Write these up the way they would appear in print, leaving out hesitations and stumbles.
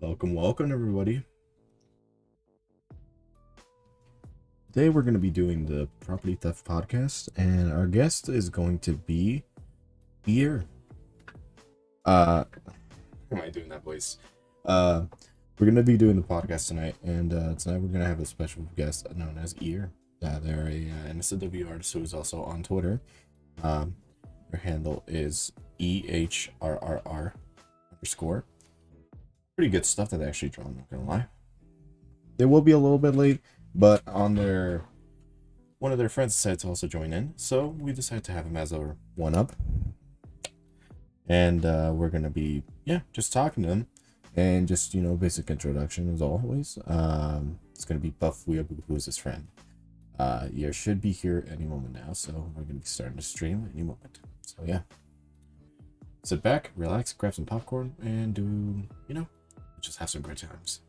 Welcome, everybody. Today we're going to be doing the Property Theft Podcast, and our guest is going to be Ear. How am I doing that voice? We're going to be doing the podcast tonight, and tonight we're going to have a special guest known as Ear. They're an SW artist who is also on Twitter. Their handle is EHRRR _. Pretty good stuff that they actually draw, I'm not going to lie. They will be a little bit late, but one of their friends decided to also join in, so we decided to have him as our one-up. And we're gonna be just talking to him and just basic introduction as always. It's gonna be Buff Weeaboo, who is his friend. You should be here any moment now, so we're gonna be starting to stream any moment. So yeah, sit back, relax, grab some popcorn, and do just have some great times.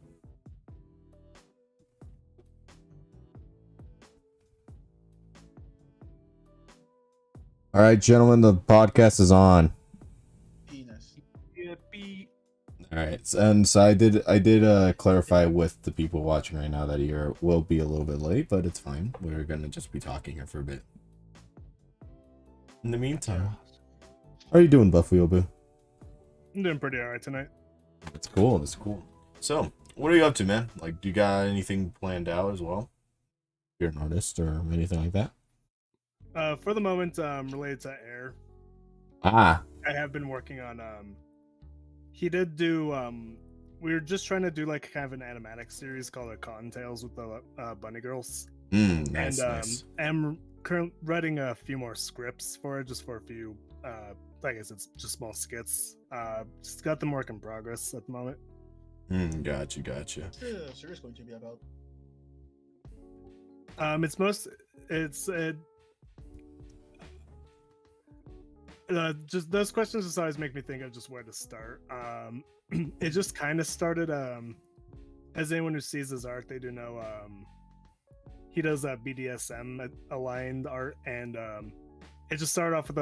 All right, gentlemen, the podcast is on. Penis. All right, and so I did clarify with the people watching right now that you will be a little bit late, but it's fine. We're gonna just be talking here for a bit. In the meantime, how are you doing, Buff Weeaboo? I'm doing pretty alright tonight. That's cool. So, what are you up to, man? Like, do you got anything planned out as well? You're an artist or anything like that? For the moment, related to Air, Ah, I have been working on. He did do. We were just trying to do like kind of an animatic series called Cotton Tales with the Bunny Girls, nice, and nice. I'm currently writing a few more scripts for it, just for a few. Like I said, it's just small skits. Just got them work in progress at the moment. Gotcha. What's the series going to be about? Just those questions just always make me think of just where to start. It just kind of started. As anyone who sees his art, they do know. He does BDSM aligned art, and it just started off with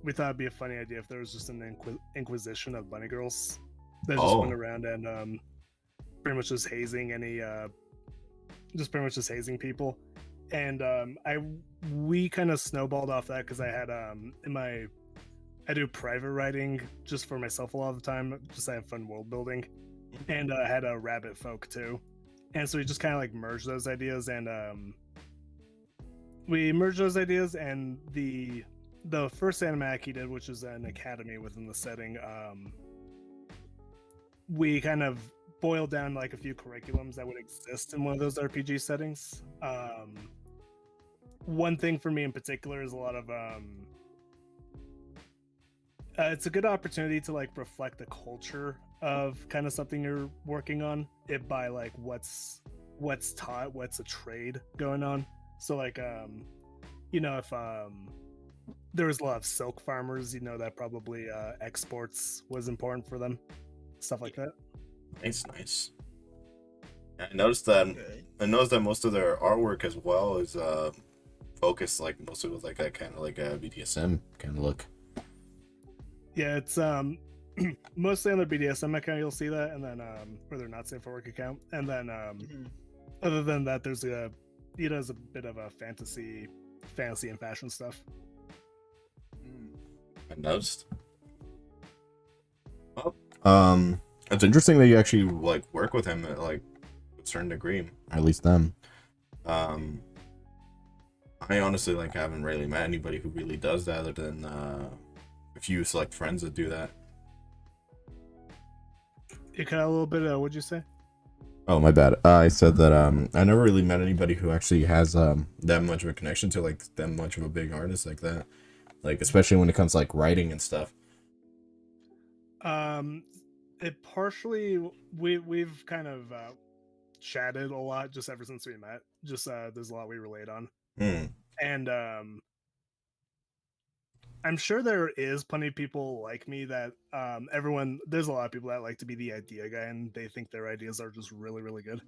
we thought it'd be a funny idea if there was just an inquisition of bunny girls that just went around and pretty much just hazing hazing people. And we kind of snowballed off that because I had I do private writing just for myself a lot of the time, just I have fun world building, and I had a rabbit folk too, and so we just kind of like merged those ideas, and the first animatic he did, which is an academy within the setting, we kind of boiled down like a few curriculums that would exist in one of those RPG settings. One thing for me in particular is a lot of it's a good opportunity to like reflect the culture of kind of something you're working on, it by like what's taught, what's a trade going on. So like if there was a lot of silk farmers, that probably exports was important for them, stuff like that. Nice. I noticed that. Okay. I noticed that most of their artwork as well is focused like mostly with like that kind of like a BDSM kind of look. Yeah, it's mostly on their BDSM account you'll see that, and then or their not safe for work account, and then other than that, there's he does a bit of a fantasy and fashion stuff. I noticed. Well, it's interesting that you actually like work with him at like a certain degree, or at least them. I honestly like haven't really met anybody who really does that other than a few select friends that do that. You cut out a little bit. What'd you say? Oh, my bad. I said that I never really met anybody who actually has that much of a connection to like that much of a big artist like that. Like especially when it comes to like writing and stuff. It partially we've kind of chatted a lot just ever since we met. Just there's a lot we relate on. And I'm sure there is plenty of people like me that there's a lot of people that like to be the idea guy and they think their ideas are just really, really good.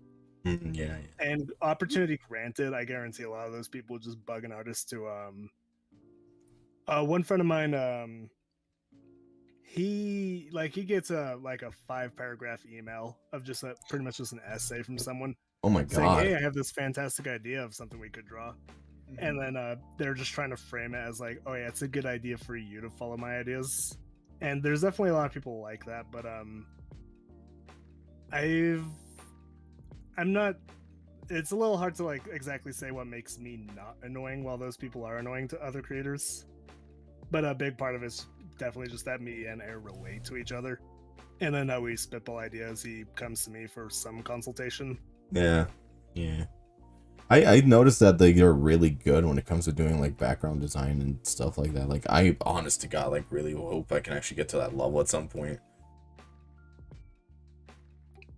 Yeah. And opportunity granted, I guarantee a lot of those people just bug an artist to one friend of mine, he gets a 5-paragraph email of just pretty much just an essay from someone Oh my saying, god. "Hey, I have this fantastic idea of something we could draw," Mhm. and then they're just trying to frame it as like, "Oh yeah, it's a good idea for you to follow my ideas." And there's definitely a lot of people like that, but I'm not. It's a little hard to like exactly say what makes me not annoying while those people are annoying to other creators. But a big part of it's definitely just that me and Air relate to each other, and then we spitball ideas. He comes to me for some consultation. Yeah. Yeah. I noticed that you're really good when it comes to doing like background design and stuff like that. Like I honest to God like really hope I can actually get to that level at some point.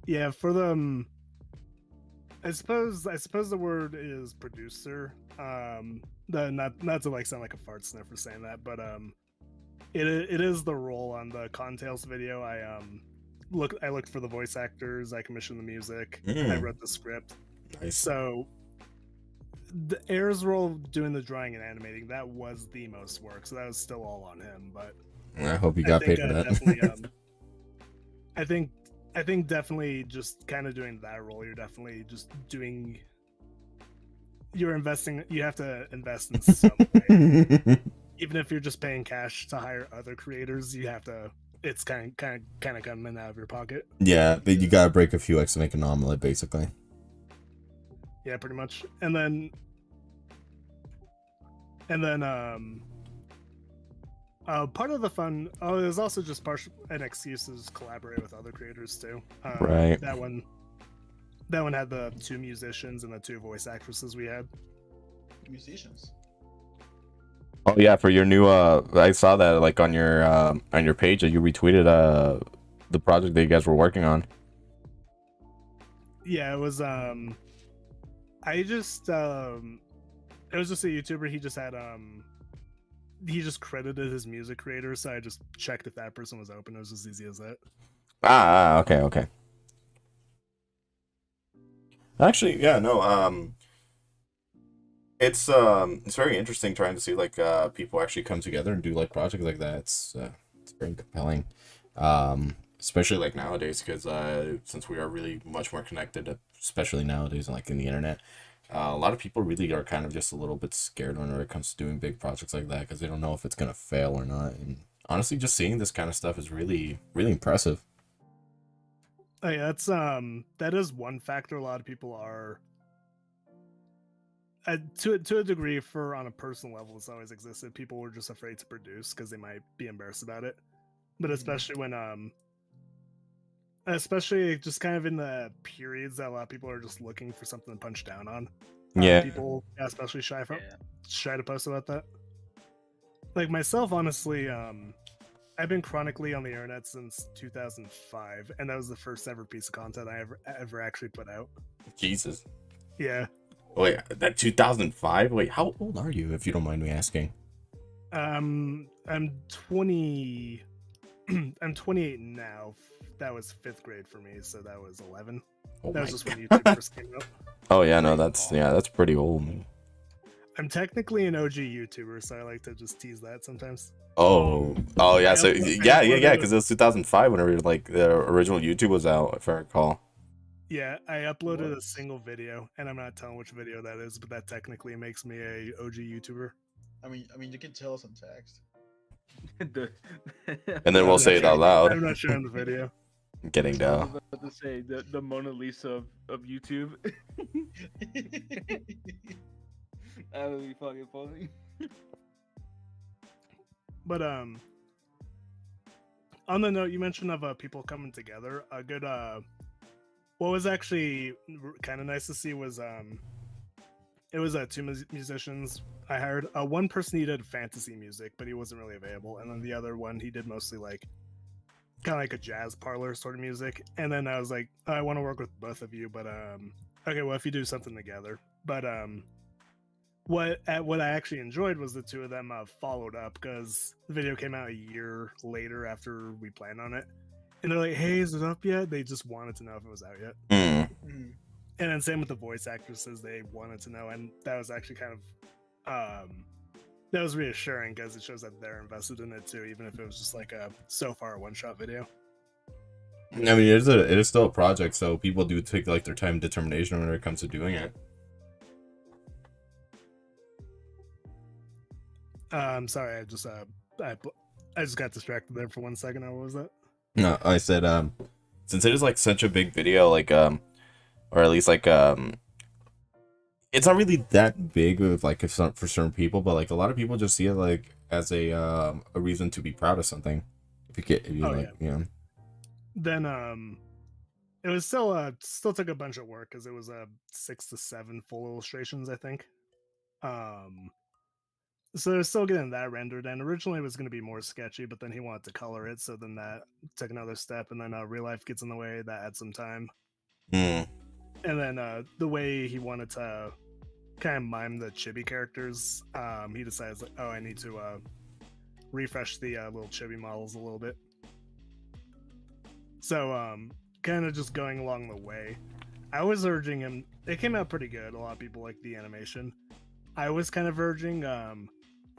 Yeah, for the I suppose the word is producer. Not to like sound like a fart sniffer saying that, but it is the role on the Contails video. I looked for the voice actors, I commissioned the music, I wrote the script. Nice. So the Air's role doing the drawing and animating, that was the most work, so that was still all on him. But I hope you got paid for that. definitely, I think definitely just kind of doing that role, you're definitely just doing. You're investing. You have to invest in some way. Even if you're just paying cash to hire other creators, you have to. It's kind of coming out of your pocket. Yeah, but you gotta break a few eggs to make an omelet, basically. Yeah, pretty much. And then part of the fun. Oh, there's also just an excuse to just collaborate with other creators too. Right. That one had the 2 musicians and the 2 voice actresses we had. Musicians. Oh yeah, for your new I saw that like on your page that you retweeted the project that you guys were working on. Yeah, it was I just it was just a YouTuber. He just had he just credited his music creator, so I just checked if that person was open. It was as easy as that. Okay. Actually, yeah, no, it's very interesting trying to see like people actually come together and do like projects like that. It's very compelling, especially like nowadays because since we are really much more connected, especially nowadays like in the internet, a lot of people really are kind of just a little bit scared when it comes to doing big projects like that because they don't know if it's gonna fail or not. And honestly, just seeing this kind of stuff is really impressive. Oh yeah, that's that is one factor. A lot of people are to a degree, for on a personal level, it's always existed. People were just afraid to produce because they might be embarrassed about it. But especially when especially just kind of in the periods that a lot of people are just looking for something to punch down on. Yeah. People especially shy to post about that. Like myself, honestly, I've been chronically on the internet since 2005, and that was the first ever piece of content I ever actually put out. Jesus. Yeah. Wait, that 2005? Wait, how old are you, if you don't mind me asking? I'm 20. I'm 28 now. That was 5th grade for me, so that was 11. Oh That my was just when God. YouTube first came out. Oh yeah, no, that's pretty old. I'm technically an OG YouTuber, so I like to just tease that sometimes. Oh yeah, so yeah, uploaded because it was 2005 whenever like the original YouTube was out, if I recall. Yeah, I uploaded a single video, and I'm not telling which video that is, but that technically makes me a OG YouTuber. I mean, you can tell us in text. And then we'll say it out loud. I'm not showing the video. Getting I down. was about to say the Mona Lisa of YouTube. That would be fucking funny. But on the note you mentioned of people coming together, a good what was actually kind of nice to see was it was 2 musicians I hired. One person, he did fantasy music, but he wasn't really available, and then the other one, he did mostly like kind of like a jazz parlor sort of music. And then I was like, I want to work with both of you, but okay, well, if you do something together. But what I actually enjoyed was the 2 of them followed up, because the video came out a year later after we planned on it, and they're like, hey, is it up yet? They just wanted to know if it was out yet. Mhm. And then same with the voice actresses, they wanted to know, and that was actually kind of that was reassuring because it shows that they're invested in it too, even if it was just like a so far one-shot video. I mean, it is still a project, so people do take like their time and determination when it comes to doing it. I'm sorry, I just got distracted there for 1 second. What was that? No, I said since it is like such a big video, like or at least like it's not really that big of like if for certain people, but like a lot of people just see it like as a reason to be proud of something. If you Oh, like, you know. Then it was still took a bunch of work because it was 6 to 7 full illustrations, I think. So they're still getting that rendered, and originally it was going to be more sketchy, but then he wanted to color it, so then that took another step, and then real life gets in the way. That adds some time. Mm. And then the way he wanted to kind of mime the chibi characters, he decides like, oh, I need to refresh the little chibi models a little bit. So kind of just going along the way, I was urging him. It came out pretty good. A lot of people like the animation. I was kind of urging,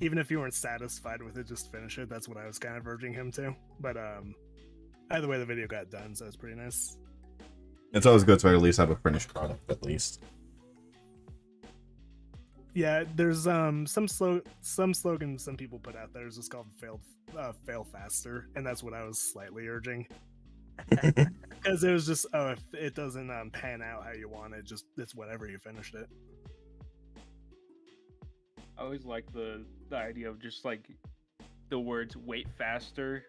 even if you weren't satisfied with it, just finish it. That's what I was kind of urging him to. But either way, the video got done, so it's pretty nice. It's always good to at least have a finished product, at least. Yeah, there's some slogans some people put out there is just called fail faster, and that's what I was slightly urging. Because it was just, oh, if it doesn't pan out how you want it, just it's whatever, you finished it. I always like the idea of just like the words "wait faster."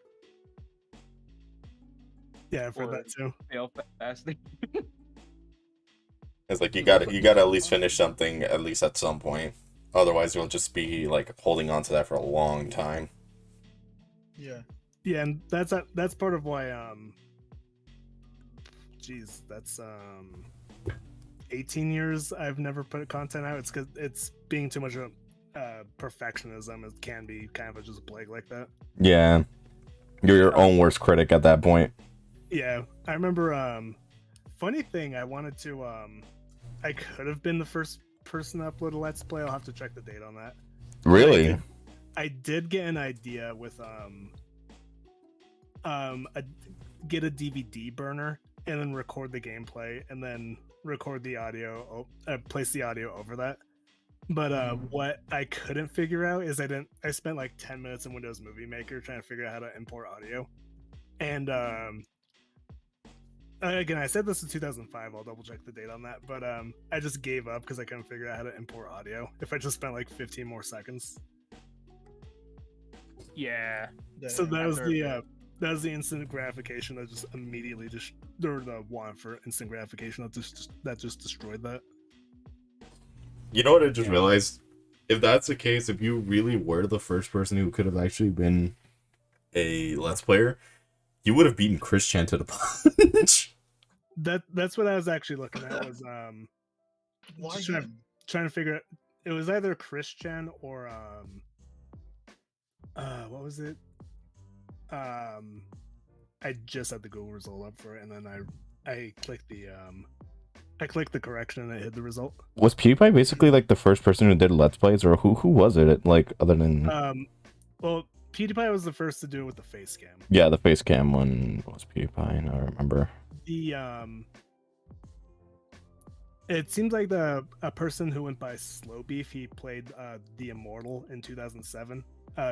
Yeah, I've heard Or- that too. Fail faster. It's like you gotta at least finish something at least at some point. Otherwise, you'll just be like holding on to that for a long time. Yeah. Yeah, and that's part of why geez, that's 18 years I've never put content out. It's because it's being too much of perfectionism. It can be kind of just a plague like that. Yeah, you're your own worst critic at that point. Yeah, I remember. Funny thing, I wanted to. I could have been the first person to upload a Let's Play. I'll have to check the date on that. Really? I did get an idea with get a DVD burner and then record the gameplay and then record the audio, place the audio over that. But what I couldn't figure out is I spent like 10 minutes in Windows Movie Maker trying to figure out how to import audio. And again, I said this in 2005. I'll double check the date on that. But I just gave up because I couldn't figure out how to import audio. If I just spent like 15 more seconds. Yeah. So that was After- that was the instant gratification that just immediately or the want for instant gratification that just destroyed that. You know what I just realized? If that's the case, if you really were the first person who could have actually been a Let's Player, you would have beaten Chris Chan to the punch. That's what I was actually looking at was Why just trying, him? trying to figure out. It was either Chris Chan or what was it? I just had the Google result up for it, and then I clicked the correction and it hid the result. Was PewDiePie basically like the first person who did Let's Plays, or who was it? Like other than Well, PewDiePie was the first to do it with the face cam. yeah, the face cam one was PewDiePie. I remember. The it seems like a person who went by Slow Beef. He played the Immortal in 2007.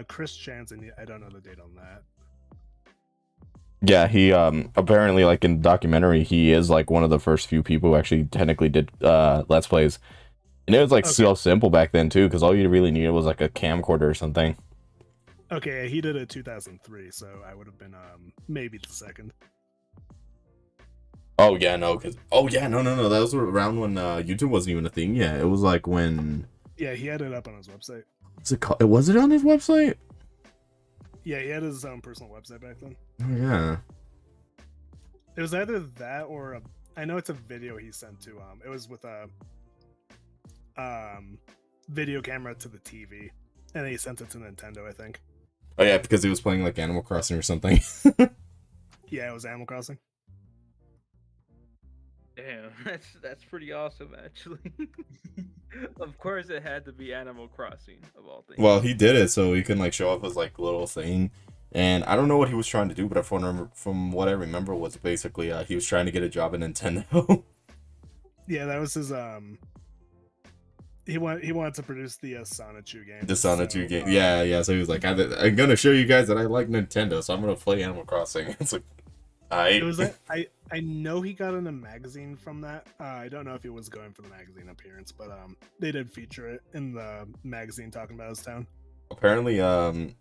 Chris Chan's I don't know the date on that. Yeah, he apparently like in the documentary he is like one of the first few people who actually technically did Let's Plays. And it was like so simple back then too, because all you really needed was like a camcorder or something. Okay, he did it 2003, so I would have been maybe the second. Oh yeah, no, no. That was around when YouTube wasn't even a thing. Yeah, it was like when. Yeah, he had it up on his website. What's it called? Was it on his website? Yeah, he had his own personal website back then. Oh yeah. It was either that or I know it's a video he sent to it was with a video camera to the TV, and he sent it to Nintendo, I think. Oh yeah, because he was playing like Animal Crossing or something. Yeah, it was Animal Crossing. Damn, that's pretty awesome, actually. Of course, it had to be Animal Crossing of all things. Well, he did it so he can like show off his like little thing, and I don't know what he was trying to do, but from what I remember was basically he was trying to get a job at Nintendo. Yeah, that was his he wanted to produce the Sonichu game. The Sonichu game, yeah. So he was like, I'm gonna show you guys that I like Nintendo, so I'm gonna play Animal Crossing. It's like, It was I know he got in a magazine from that. I don't know if he was going for the magazine appearance, but they did feature it in the magazine talking about his town. Apparently, I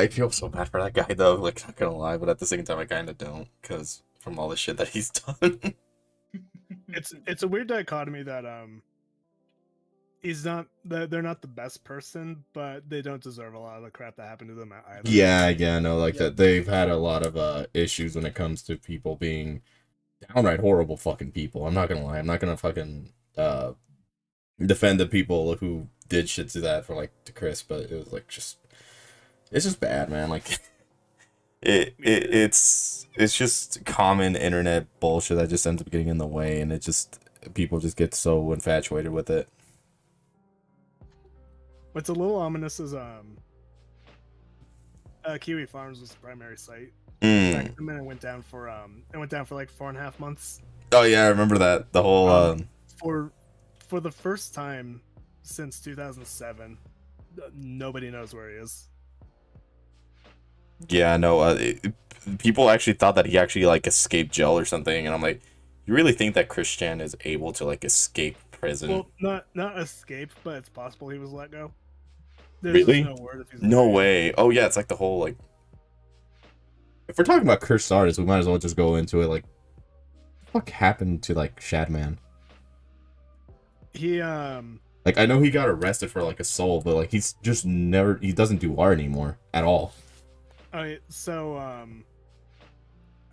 feel so bad for that guy though. Like, not gonna lie, but at the same time, I kind of don't, because from all the shit that he's done. It's a weird dichotomy that they're not the best person, but they don't deserve a lot of the crap that happened to them either. Yeah, no, like that they've had a lot of issues when it comes to people being downright horrible fucking people. I'm not gonna lie. I'm not gonna fucking defend the people who did shit to that for like to Chris, but it was like it's just bad, man. Like it's just common internet bullshit that just ends up getting in the way, and it just people just get so infatuated with it. What's a little ominous is Kiwi Farms was the primary site. And it went down for like 4.5 months. Oh yeah, I remember that. The whole for the first time since 2007, nobody knows where he is. Yeah, no. People actually thought that he actually like escaped jail or something, and I'm like, you really think that Christian is able to like escape prison? Well, not escape, but it's possible he was let go. There's Really? no word if he's No let go. way. Oh yeah, it's like the whole like. If we're talking about cursed artists, we might as well just go into it. Like, what the fuck happened to like Shadman? He Like, I know he got arrested for like assault, but like he's just never. He doesn't do art anymore at all. so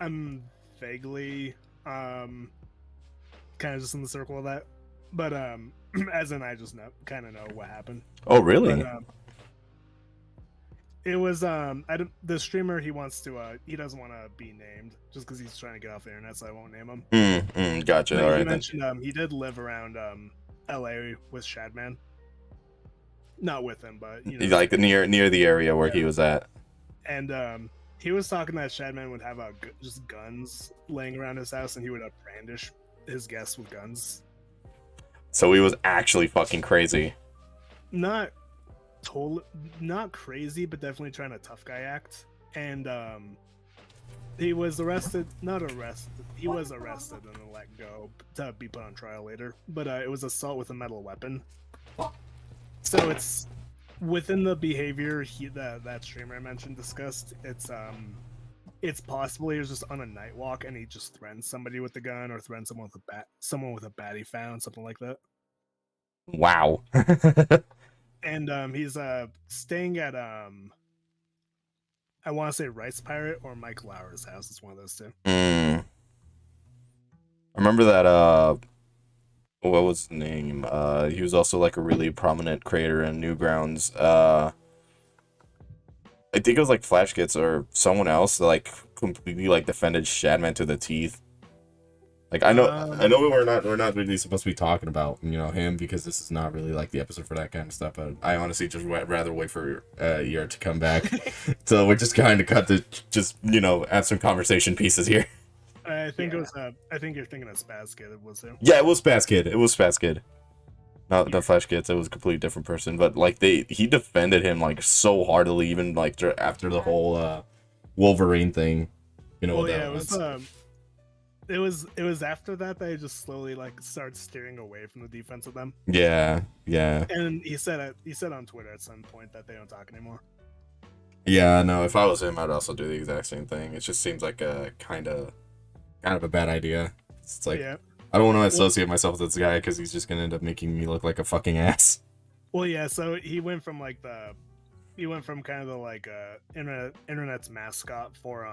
I'm vaguely kind of just in the circle of that, but as in I just kind of know what happened. Oh really? But, it was the streamer he doesn't want to be named just because he's trying to get off the internet, so I won't name him. Gotcha. But All he right. Then. mentioned he did live around LA with Shadman. Not with him, but you know, Like near the area where he was at. and he was talking that Shadman would have just guns laying around his house, and he would brandish his guests with guns. So he was actually fucking crazy. Not crazy, but definitely trying to tough guy act. And he was arrested. He was arrested and then let go to be put on trial later. But it was assault with a metal weapon. So it's within the behavior that streamer I mentioned discussed. It's possible he was just on a night walk and he just threatened somebody with a gun or threatened someone with a bat he found, something like that. Wow. And he's staying at I want to say Rice Pirate or Mike Lauer's house. It's one of those two. I remember that what was his name? He was also like a really prominent creator in Newgrounds. I think it was like FlashKits or someone else that like completely like defended Shadman to the teeth. Like I know we're not really supposed to be talking about him because this is not really like the episode for that kind of stuff. But I honestly just rather wait for Yer to come back. So we're just kind of cut to just add some conversation pieces here. I think it was. I think you're thinking of Spaz Kid. It was him. Yeah, it was Spaz Kid. It was Spaz Kid. Not the Flash Kids. It was a completely different person. But like he defended him like so heartily, even like after the whole Wolverine thing. Well, yeah, it was after that they just slowly like started steering away from the defense of them. Yeah. And he said on Twitter at some point that they don't talk anymore. Yeah, no. If I was him, I'd also do the exact same thing. It just seems like a kind of a bad idea. It's like I don't want to associate myself with this guy because he's just gonna end up making me look like a fucking ass. Well, yeah. So he went from kind of the like internet's mascot for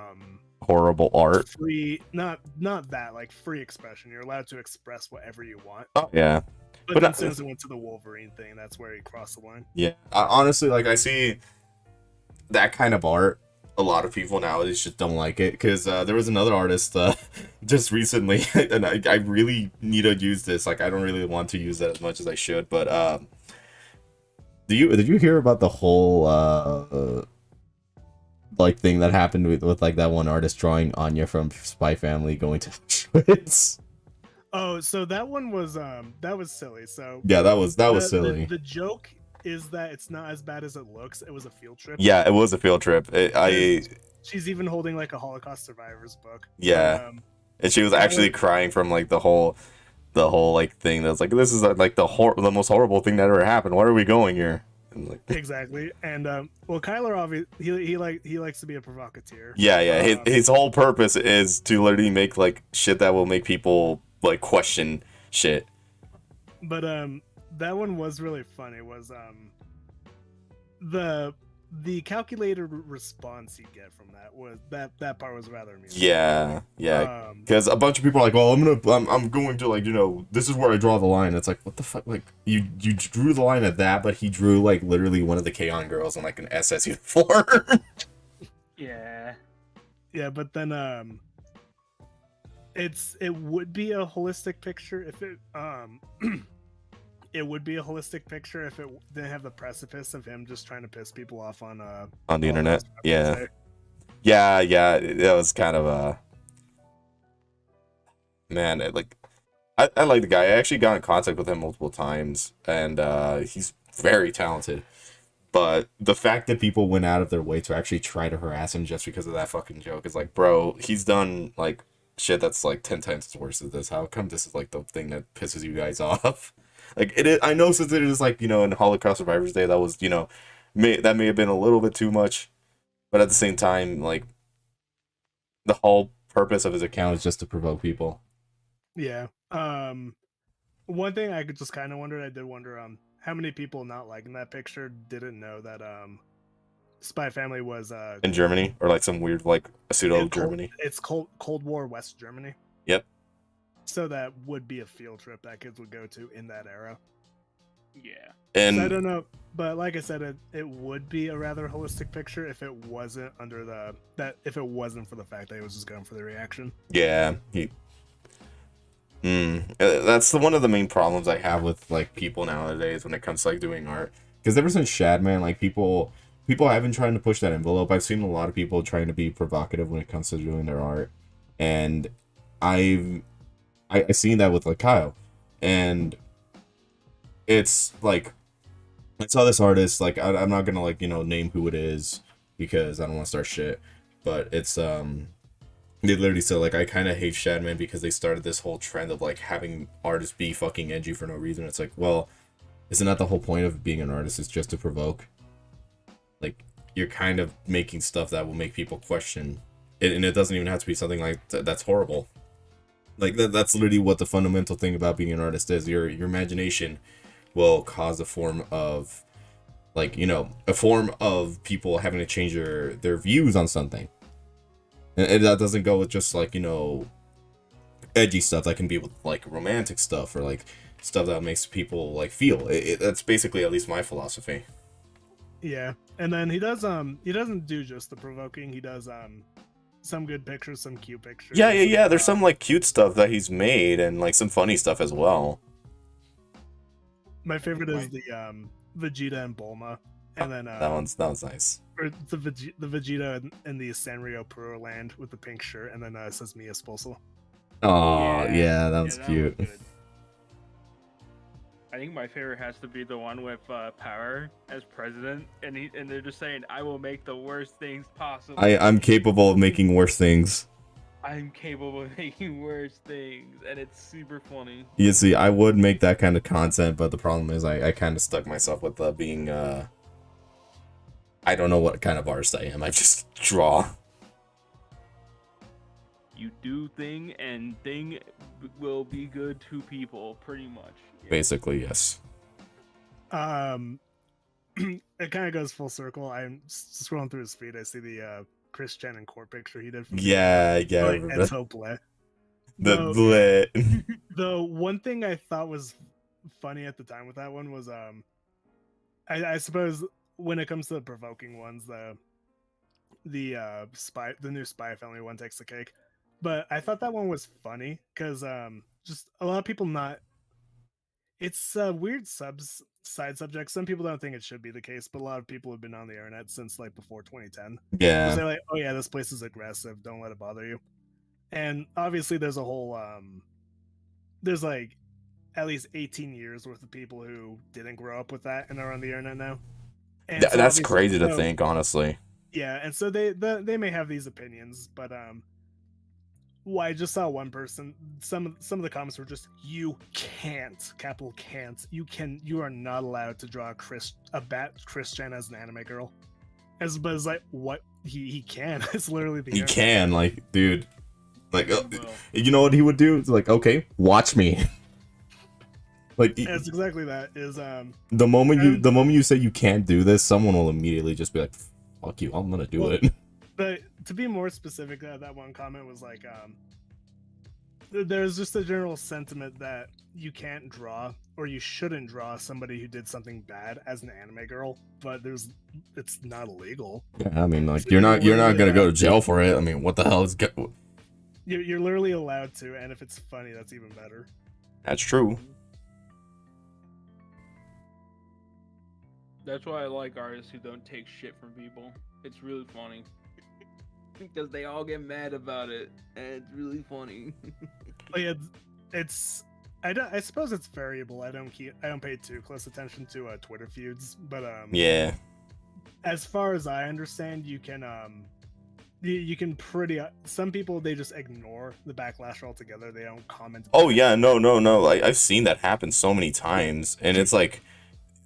horrible art. Free, not that like free expression. You're allowed to express whatever you want. Oh yeah. But then as soon as it went to the Wolverine thing, that's where he crossed the line. Yeah, honestly, like I see that kind of art a lot of people nowadays just don't like it because there was another artist just recently, and I really need to use this. Like, I don't really want to use it as much as I should, but did you hear about the whole like thing that happened with like that one artist drawing Anya from Spy Family going to Auschwitz? Oh, so that one was that was silly. So Yeah, that was the, silly. The joke is that it's not as bad as it looks. It was a field trip. Yeah, it was a field trip. She's even holding like a Holocaust survivors book. Yeah. And she was actually crying from like the whole like thing that's like, this is like the most horrible thing that ever happened. Why are we going here? And, like, Exactly. And well, Kyler obviously he likes to be a provocateur. yeah. His whole purpose is to literally make like shit that will make people like question shit. But that one was really funny. Was the calculated response you get from that was that part was rather amusing. Yeah. Because a bunch of people are like, well, I'm going to, like, you know, this is where I draw the line. It's like, what the fuck? Like, you drew the line at that, but he drew like literally one of the K-On girls in like an SS uniform. Yeah. Yeah, but then it would be a holistic picture if it it would be a holistic picture if it didn't have the precipice of him just trying to piss people off on the internet. Yeah, that was kind of a man. I like the guy. I actually got in contact with him multiple times, and he's very talented. But the fact that people went out of their way to actually try to harass him just because of that fucking joke is like, bro, he's done like shit that's like 10 times worse than this. How come this is like the thing that pisses you guys off? Like, it is, I know, since it is like, you know, in Holocaust Survivors Day, that was, you know, that may have been a little bit too much, but at the same time, like, the whole purpose of his account is just to provoke people. Yeah. One thing I could just kind of wonder, I did wonder, how many people not liking that picture didn't know that Spy Family was in Germany, or like some weird like pseudo Germany. It's Cold War West Germany. Yep. So that would be a field trip that kids would go to in that era. Yeah. And so I don't know, but like I said, it would be a rather holistic picture if it wasn't if it wasn't for the fact that he was just going for the reaction. Yeah. That's one of the main problems I have with like people nowadays when it comes to like doing art. Because ever since Shadman, like people have been trying to push that envelope. I've seen a lot of people trying to be provocative when it comes to doing their art, and I seen that with like Kyle, and it's like I saw this artist, like I'm not gonna like, you know, name who it is because I don't want to start shit, but it's they literally said like, I kind of hate Shadman because they started this whole trend of like having artists be fucking edgy for no reason. It's like, well, isn't that the whole point of being an artist? Is just to provoke? Like, you're kind of making stuff that will make people question it, and it doesn't even have to be something like that's horrible. Like that's literally what the fundamental thing about being an artist is. Your imagination will cause a form of, like, you know, a form of people having to change their views on something. And that doesn't go with just like, you know, edgy stuff. That can be with like romantic stuff or like stuff that makes people like feel. That's basically at least my philosophy. Yeah, and then he doesn't do just the provoking. He does some good pictures, some cute pictures. Yeah. There's some like cute stuff that he's made and like some funny stuff as well. My favorite is the Vegeta and Bulma, and then that one's nice. Or the Vegeta in the Sanrio Peru land with the pink shirt, and then it says Mia Spolsel. Oh yeah, that was cute. I think my favorite has to be the one with Power as president, and they're just saying, "I will make the worst things possible." I'm capable of making worse things. I'm capable of making worse things, and it's super funny. You see, I would make that kind of content, but the problem is I kind of stuck myself with being I don't know what kind of artist I am. I just draw. You do thing, and thing will be good to people, pretty much. Yeah. Basically, yes. It kind of goes full circle. I'm scrolling through his feed. I see the Chris Chen and Core picture he did. Yeah. Like, it's so bleh. The The one thing I thought was funny at the time with that one was I suppose when it comes to the provoking ones, the new Spy Family one takes the cake. But I thought that one was funny because just a lot of people not. It's a weird side subject. Some people don't think it should be the case, but a lot of people have been on the internet since like before 2010. Yeah. They're like, oh yeah, this place is aggressive. Don't let it bother you. And obviously, there's a whole there's like at least 18 years worth of people who didn't grow up with that and are on the internet now. And so That's obviously, crazy to think, honestly. yeah, and so they may have these opinions, but well, I just saw one person. Some of the comments were just, "You can't, capital can't. You are not allowed to draw a bat Christian as an anime girl." But it's like, what? He can. It's literally the He internet. can, like, dude. Like, Well, you know what he would do? It's like, okay, watch me. Like, It's exactly that. Is the moment you say you can't do this, someone will immediately just be like, "Fuck you, I'm gonna do Well, it." But to be more specific, that one comment was like, there's just a general sentiment that you can't draw or you shouldn't draw somebody who did something bad as an anime girl, but it's not illegal. Yeah, I mean, like, So you're not literally gonna go to allowed jail for it. I mean, what the hell is? You're literally allowed to, and if it's funny, that's even better. That's true. that's why I like artists who don't take shit from people. It's really funny. Because they all get mad about it, and it's really funny. But yeah, I suppose it's variable. I don't pay too close attention to Twitter feuds, but Yeah. as far as I understand, you can you can some people, they just ignore the backlash altogether. They don't comment. Oh yeah, no. I've seen that happen so many times, and it's like,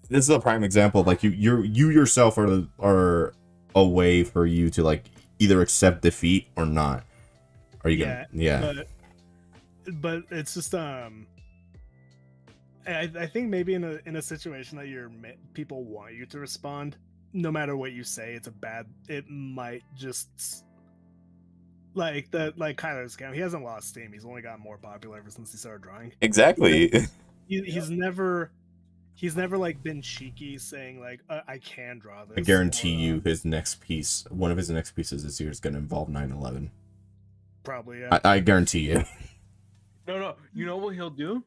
this is a prime example. Like, you yourself are a way for you to, like, either accept defeat or not. Are you gonna? Yeah. But it's just I think maybe in a situation that people want you to respond, no matter what you say, it might just like Kyler's account. He hasn't lost steam. He's only gotten more popular ever since he started drawing. Exactly. He's never like been cheeky saying like, I can draw this. I guarantee you, one of his next pieces this year is gonna involve 9/11. Probably, yeah. I guarantee you. No. You know what he'll do?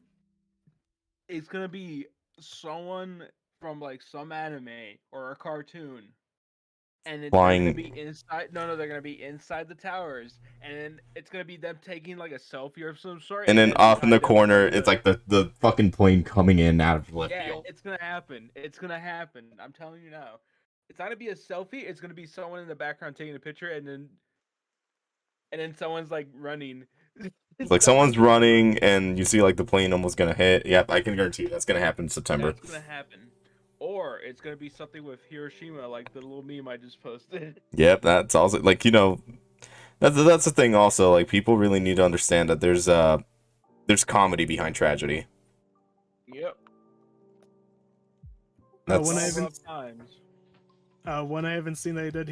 It's gonna be someone from like some anime or a cartoon, and it's Flying- gonna be inside. No, they're gonna be inside the towers, and then it's gonna be them taking like a selfie of some sort. And then off in the behind them corner, is it's like the fucking plane coming in out of left yeah, field. it's gonna happen. It's gonna happen. I'm telling you now. It's not gonna be a selfie. It's gonna be someone in the background taking a picture, and then someone's like running. It's like someone's running, and you see like the plane almost gonna hit. Yep, I can guarantee you that's gonna happen in September. That's gonna happen. Or it's gonna be something with Hiroshima, like the little meme I just posted. Yep, that's also like, that's the thing. Also, like, people really need to understand that there's comedy behind tragedy. Yep. That's When I All haven't- rough times. One I haven't seen that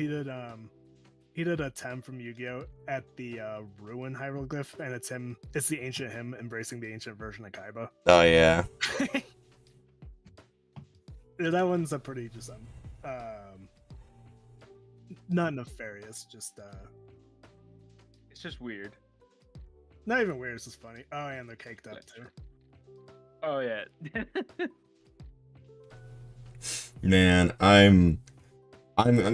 he did a Tem from Yu-Gi-Oh at the Ruin hieroglyph, and it's the ancient him embracing the ancient version of Kaiba. oh yeah. Yeah, that one's a pretty just not nefarious, just It's just weird. not even weird, it's just funny. Oh, and they're caked up too. Oh yeah. Man, I'm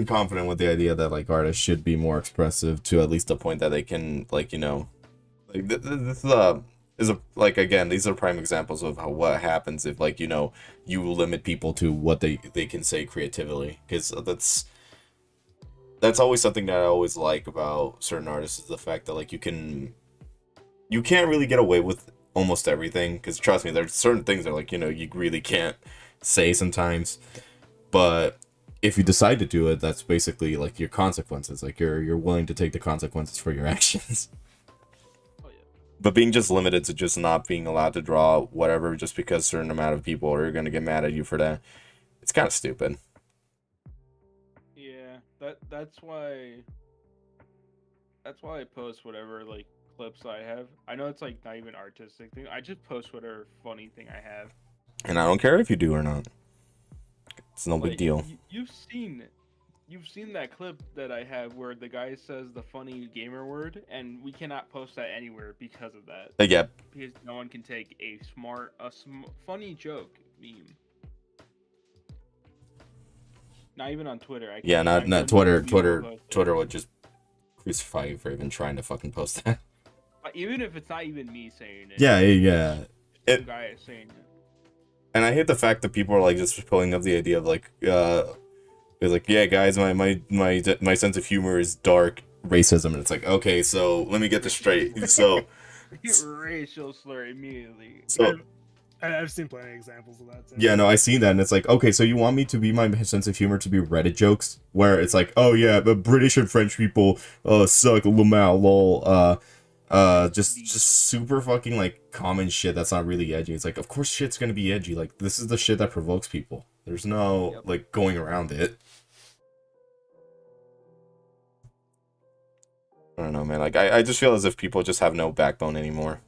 confident with the idea that, like, artists should be more expressive to at least a point that they can, like, like, this is a like, again, these are prime examples of what happens if, like, you limit people to what they can say creatively, because that's always something that I always like about certain artists, is the fact that, like, you can't really get away with almost everything, because trust me, there's certain things that, like, you really can't say sometimes, but if you decide to do it, that's basically like your consequences. Like, you're willing to take the consequences for your actions. Oh yeah. But being just limited to just not being allowed to draw whatever just because a certain amount of people are going to get mad at you for that, it's kind of stupid. Yeah. That's why I post whatever like clips I have. I know it's like not even artistic thing. I just post whatever funny thing I have. And I don't care if you do or not. It's no big Like, deal. You've seen You've seen that clip that I have where the guy says the funny gamer word, and we cannot post that anywhere because of that. Yeah. Because no one can take a funny joke meme. Not even on Twitter. I Yeah, can't- not I Twitter. couldn't Twitter. post it. Twitter would just crucify you for even trying to fucking post that. Even if it's not even me saying it. Yeah. Some It, guy is saying it. and I hate the fact that people are like just pulling up the idea of like, it's like, yeah, guys, my sense of humor is dark racism, and it's like, okay, so let me get this straight. So Racial slur immediately. I've seen plenty of examples of that too. yeah, no, I seen that, and it's like, okay, so you want me to be my sense of humor to be Reddit jokes, where it's like, oh yeah, but British and French people, suck, lol, just super fucking like common shit that's not really edgy. It's like, of course shit's gonna be edgy. Like, this is the shit that provokes people. There's no like going around it. I don't know, man. Like, I just feel as if people just have no backbone anymore.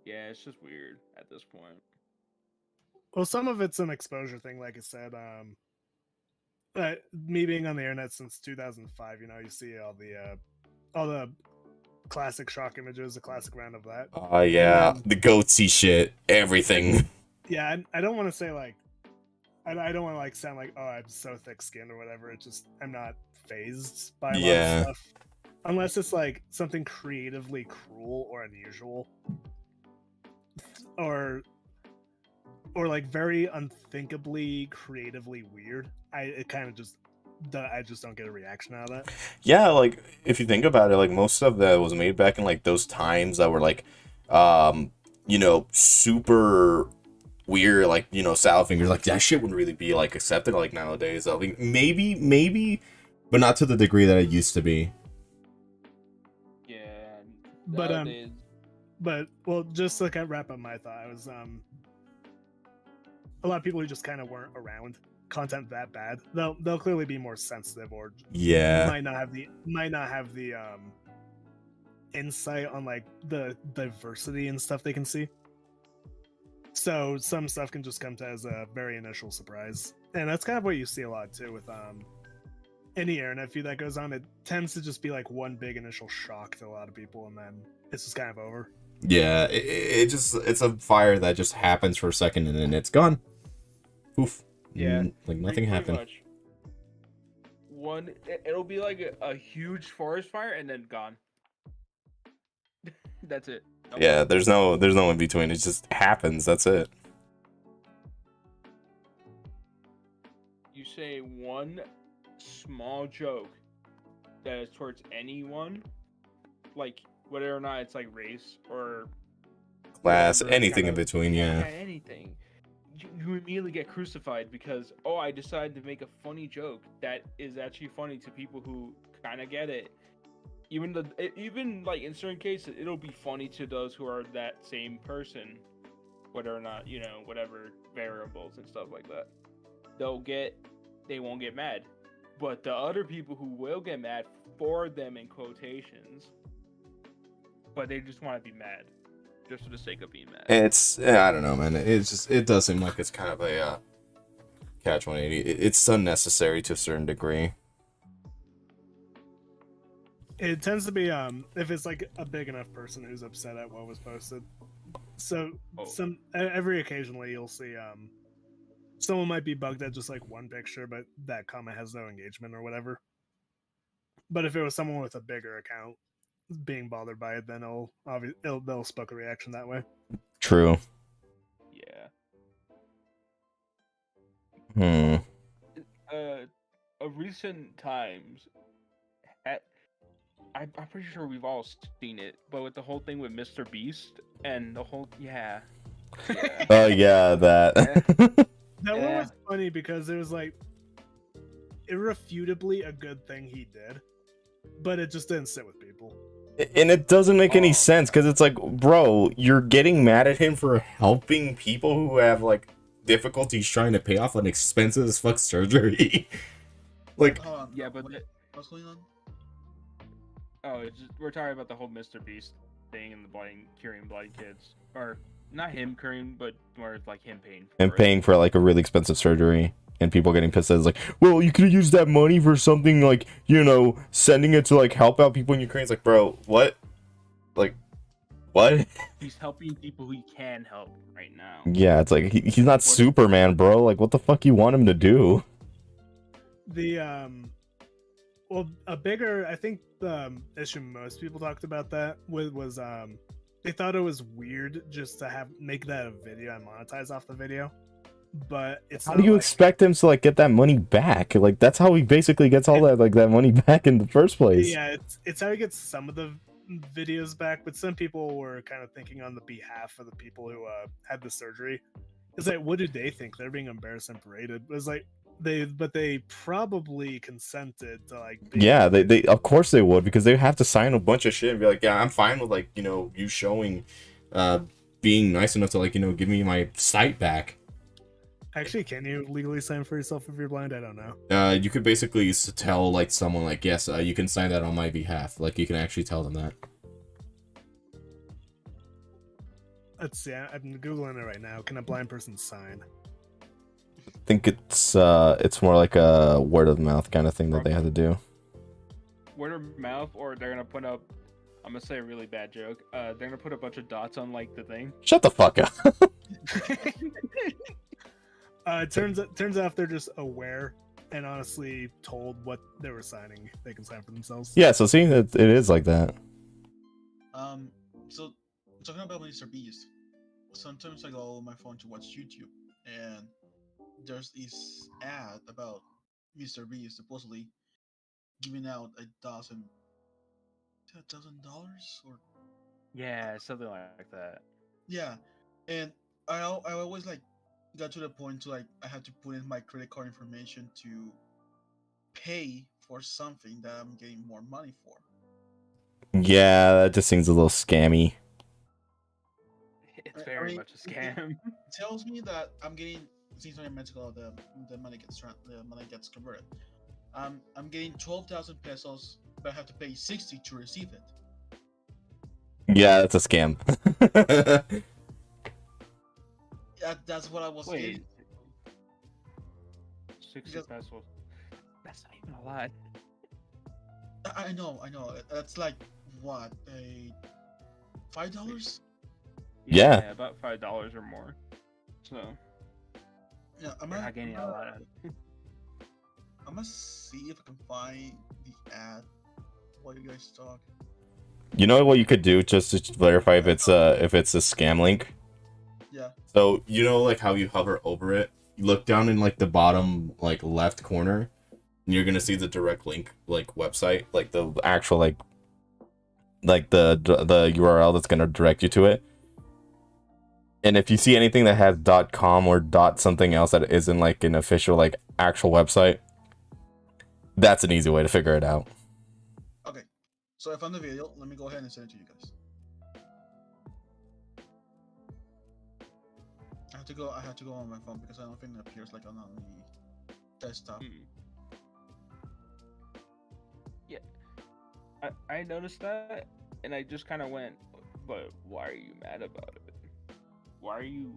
Yeah, it's just weird at this point. Well, some of it's an exposure thing, like I said. Me being on the internet since 2005, you know, you see all the classic shock images, the classic round of that. Yeah, the goatsy shit, everything. Yeah, I don't want to say like, I don't want to like sound like, oh, I'm so thick-skinned or whatever. It's just I'm not phased by a lot of stuff, unless it's like something creatively cruel or unusual, or like very unthinkably creatively weird. I just don't get a reaction out of that. Yeah, like if you think about it, like most of that was made back in like those times that were like, you know, super weird, like, you know, salad fingers, like that shit wouldn't really be like accepted like nowadays. I think maybe, but not to the degree that it used to be. Yeah. But nowadays- But well, just to like wrap up my thought, I was a lot of people who just kind of weren't around content that bad. They'll clearly be more sensitive, or might not have the insight on like the diversity and stuff they can see. So some stuff can just come to as a very initial surprise, and that's kind of what you see a lot too with any internet feud that goes on. It tends to just be like one big initial shock to a lot of people, and then it's just kind of over. Yeah, it's a fire that just happens for a second and then it's gone. Poof. Yeah, like nothing pretty happened. much. It'll be like a huge forest fire and then gone. That's it. Nope. Yeah, there's no in between. It just happens. That's it. You say one small joke that is towards anyone, like whether or not it's like race or Class, whatever, anything in kinda- between. Yeah. anything. You immediately get crucified because, oh, I decided to make a funny joke that is actually funny to people who kind of get it. Even like in certain cases, it'll be funny to those who are that same person, whether or not, you know, whatever variables and stuff like that. They won't get mad, but the other people who will get mad for them in quotations, but they just want to be mad. Just for the sake of being mad. I don't know, man. It does seem like it's kind of a catch 180. It's unnecessary to a certain degree. It tends to be if it's like a big enough person who's upset at what was posted. So every occasionally you'll see someone might be bugged at just like one picture, but that comment has no engagement or whatever. But if it was someone with a bigger account being bothered by it, then they'll spark a reaction that way. True. Yeah. Of recent times, I'm pretty sure we've all seen it, but with the whole thing with Mr. Beast and the whole yeah. Oh yeah, that. That one was funny because it was like irrefutably a good thing he did, but it just didn't sit with people. And it doesn't make any sense because it's like, bro, you're getting mad at him for helping people who have like difficulties trying to pay off an expensive as fuck surgery. Like, Yeah, but what's going on? we're talking about the whole Mr. Beast thing and the curing blind kids, or not him curing, but more like him paying for and it. paying for like a really expensive surgery. and people getting pissed at it. It's like, well, you could have used that money for something like, you know, sending it to like help out people in Ukraine. It's like, bro, what? Like, what? He's helping people he can help right now. Yeah, it's like he's not Superman, bro. Like, what the fuck you want him to do? The well, a bigger, I think the issue most people talked about that was they thought it was weird just to make that a video and monetize off the video, but it's How not do you like, expect him to like get that money back? Like, that's how he basically gets all that money back in the first place. yeah, it's how he gets some of the videos back, but some people were kind of thinking on the behalf of the people who had the surgery. It's like, what do they think? They're being embarrassed and paraded. It was like they probably consented to like Yeah, they of course they would, because they have to sign a bunch of shit and be like, yeah, I'm fine with like, you know, you showing being nice enough to like, you know, give me my sight back. Actually, can you legally sign for yourself if you're blind? I don't know. You could basically tell like someone like, yes, you can sign that on my behalf. Like, you can actually tell them that. Let's see. I'm googling it right now. Can a blind person sign? I think it's more like a word of mouth kind of thing that they had to do. Word of mouth, or they're gonna put up. I'm gonna say a really bad joke. They're gonna put a bunch of dots on like the thing. Shut the fuck up. It turns out if they're just aware and honestly told what they were signing, they can sign for themselves. Yeah, so seeing that it is like that. So talking about Mr. Beast, sometimes I go on my phone to watch YouTube, and there's this ad about Mr. Beast supposedly giving out $1,000 or Yeah, something like that. yeah, and I always like got to the point to like I had to put in my credit card information to pay for something that I'm getting more money for. Yeah, that just seems a little scammy. It's very much a scam. It tells me that I'm getting, since I'm Mexico, the money gets converted. I'm getting 12,000 pesos, but I have to pay 60 to receive it. Yeah, that's a scam. That's what I was Wait, getting. 60 Because- pesos. That's not even a lot. I know. That's like what, $5? Yeah. About $5 or more. So Yeah, I'm you're not getting a lot. I'm gonna see if I can find the ad while you guys talk. You know what you could do just to verify if it's a scam link? Yeah. So, you know like how you hover over it? You look down in like the bottom like left corner, and you're gonna see the direct link like website, like the actual like the URL that's gonna direct you to it. And if you see anything that has .com or .something else that isn't like an official like actual website, that's an easy way to figure it out. Okay. So I found the video. Let me go ahead and send it to you guys. I have to go on my phone because I don't think it appears like on the desktop. Yeah, I noticed that, and I just kind of went, but why are you mad about it? Why are you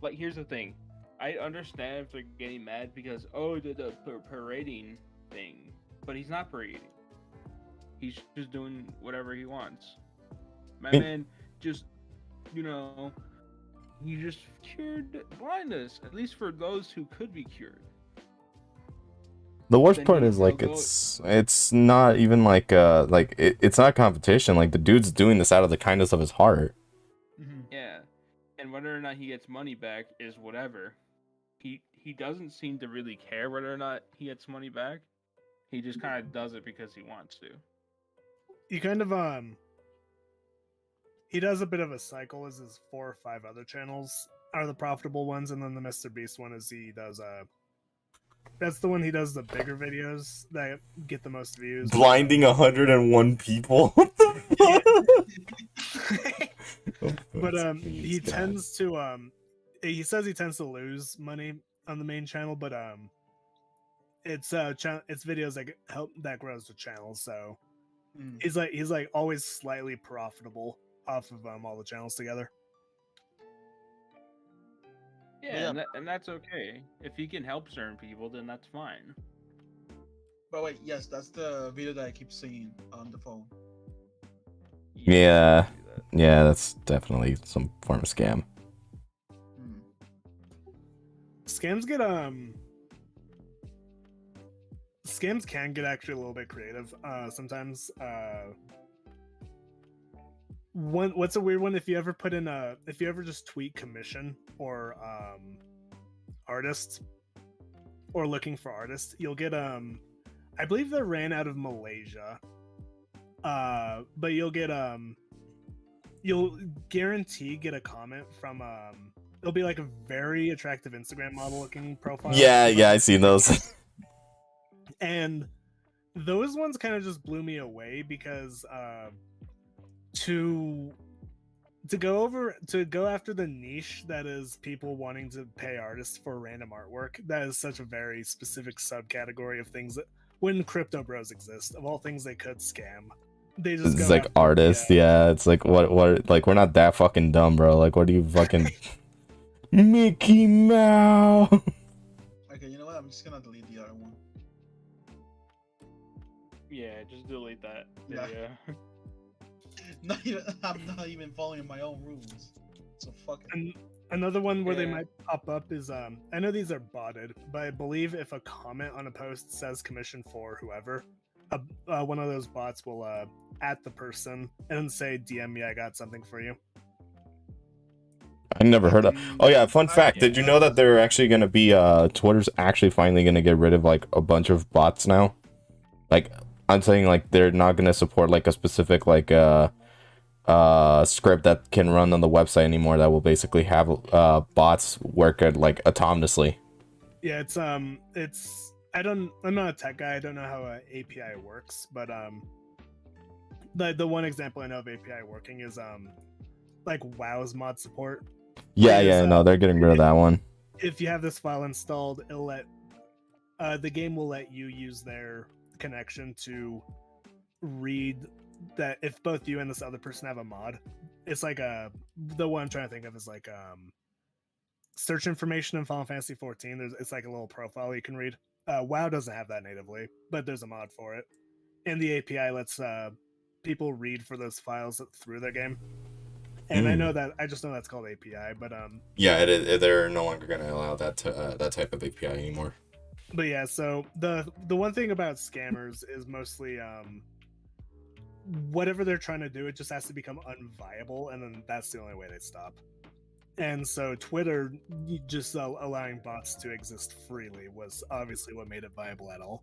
like? Here's the thing. I understand if they're getting mad because the parading thing, but he's not parading. He's just doing whatever he wants. My man just, he just cured blindness, at least for those who could be cured. The worst Then part he is like will go- it's not even like it's not a competition. Like the dude's doing this out of the kindness of his heart. Yeah, and whether or not he gets money back is whatever. He doesn't seem to really care whether or not he gets money back. He just kind of does it because he wants to. He kind of he does a bit of a cycle as his 4 or 5 other channels are the profitable ones, and then the Mr. Beast one is he does that's the one he does the bigger videos that get the most views. Blinding 101 people. What the fuck? But That's he bad. tends to he says he tends to lose money on the main channel, but it's videos that grows the channel, so he's like always slightly profitable off of all the channels together. Yeah, yeah. and that's okay. If he can help certain people, then that's fine. But wait, yes, that's the video that I keep seeing on the phone. Yeah. I see that. Yeah, that's definitely some form of scam. Hmm. Scams get scams can get actually a little bit creative. Sometimes what's a weird one, if you ever put in if you ever just tweet commission or artist or looking for artists, you'll get I believe they ran out of Malaysia. But you'll get you'll guarantee get a comment from it'll be like a very attractive Instagram model looking profile. Yeah, I seen those. And those ones kind of just blew me away because to go after the niche that is people wanting to pay artists for random artwork, that is such a very specific subcategory of things that when crypto bros exist, of all things they could scam, they just It's go like after- artists, yeah. It's like what like we're not that fucking dumb, bro. Like what do you fucking Mickey Mouse? Okay, you know what? I'm just gonna delete the other one. Yeah, just delete that Yeah. video. I'm not even following my own rules. So fuck it. And another one where they Yeah. might pop up is I know these are botted, but I believe if a comment on a post says commission for whoever, one of those bots will at the person and say DM me, I got something for you. I never heard of. Oh yeah, fun fact. Did you know that they're actually gonna be Twitter's actually finally gonna get rid of like a bunch of bots now? Like I'm saying, like they're not gonna support like a specific like script that can run on the website anymore, that will basically have bots work at like autonomously. Yeah, it's I'm not a tech guy. I don't know how a API works, but the one example I know of API working is like WoW's mod support. Yeah, no, they're getting rid of that one. If you have this file installed, it'll let the game will let you use their connection to read that if both you and this other person have a mod. It's like the one I'm trying to think of is like search information in Final Fantasy 14. It's like a little profile you can read. WoW doesn't have that natively, but there's a mod for it, and the API lets people read for those files through their game. And I know that I just know that's called API, but Yeah, they're no longer gonna allow that that type of API anymore. But yeah, so the one thing about scammers is mostly whatever they're trying to do, it just has to become unviable, and then that's the only way they stop. And so Twitter just allowing bots to exist freely was obviously what made it viable at all.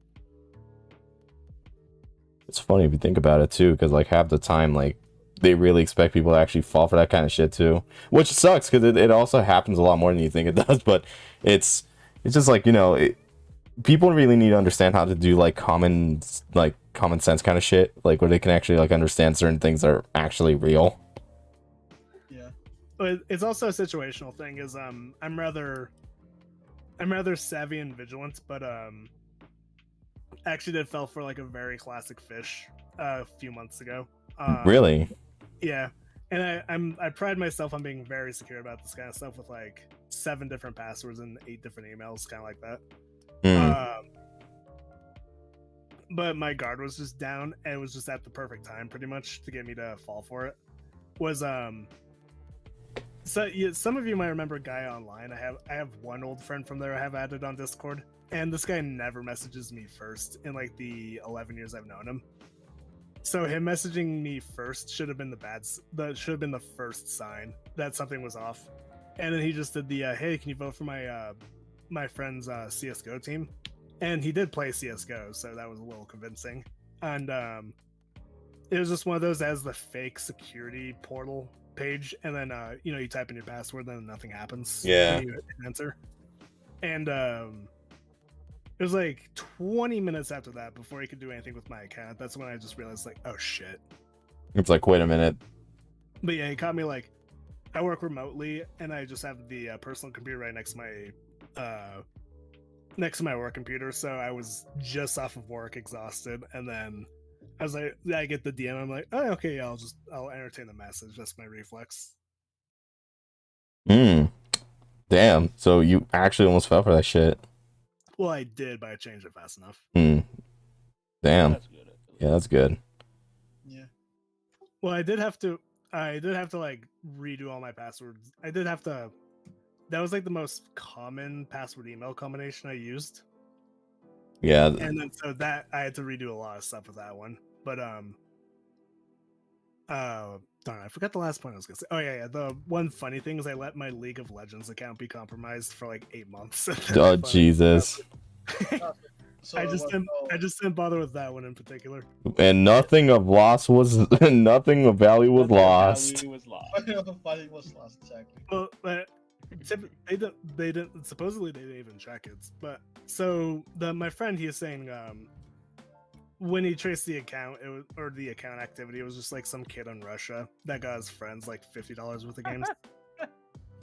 It's funny if you think about it too, because like half the time, like they really expect people to actually fall for that kind of shit too, which sucks because it also happens a lot more than you think it does. But it's just like, you know, people really need to understand how to do like common sense kind of shit, like where they can actually like understand certain things that are actually real. Yeah. But it's also a situational thing. Is I'm rather savvy and vigilant, but actually did fell for like a very classic fish a few months ago. Really? Yeah, and I pride myself on being very secure about this kind of stuff with like 7 different passwords and 8 different emails, kind of like that. But my guard was just down, and it was just at the perfect time, pretty much, to get me to fall for it. Was so yeah, some of you might remember Guy Online. I have one old friend from there I have added on Discord, and this guy never messages me first in like the 11 years I've known him. So him messaging me first should have been the first sign that something was off. And then he just did the hey, can you vote for my friend's CS:GO team? And he did play CS:GO, so that was a little convincing. And it was just one of those as the fake security portal page, and then you type in your password, then nothing happens. Yeah. You hit enter. And it was like 20 minutes after that before he could do anything with my account. That's when I just realized, like, oh shit. It's like, wait a minute. But yeah, he caught me like, I work remotely, and I just have the personal computer right next to my work computer. So I was just off of work, exhausted, and then I was like, I get the DM. I'm like, oh, okay, yeah, I'll entertain the message. That's my reflex. Damn, Damn. So you actually almost fell for that shit. Well, I did, but I changed it fast enough. Damn. That's good. Yeah, that's good. Yeah. Well, I did have to like redo all my passwords. I did have to. That was like the most common password email combination I used, Yeah. and then so that I had to redo a lot of stuff with that one. But darn, I forgot the last point I was gonna say. Oh yeah. The one funny thing is I let my League of Legends account be compromised for like 8 months. Oh Jesus. So I it just was didn't. all- I just didn't bother with that one in particular. And nothing of loss was nothing of value was Nothing of lost. value was lost. Fighting was lost, exactly. Well, but they don't. They didn't. Supposedly, they didn't even check it. But so my friend, he is saying, when he traced the account, it was, or the account activity, it was just like some kid in Russia that got his friends like $50 worth of games.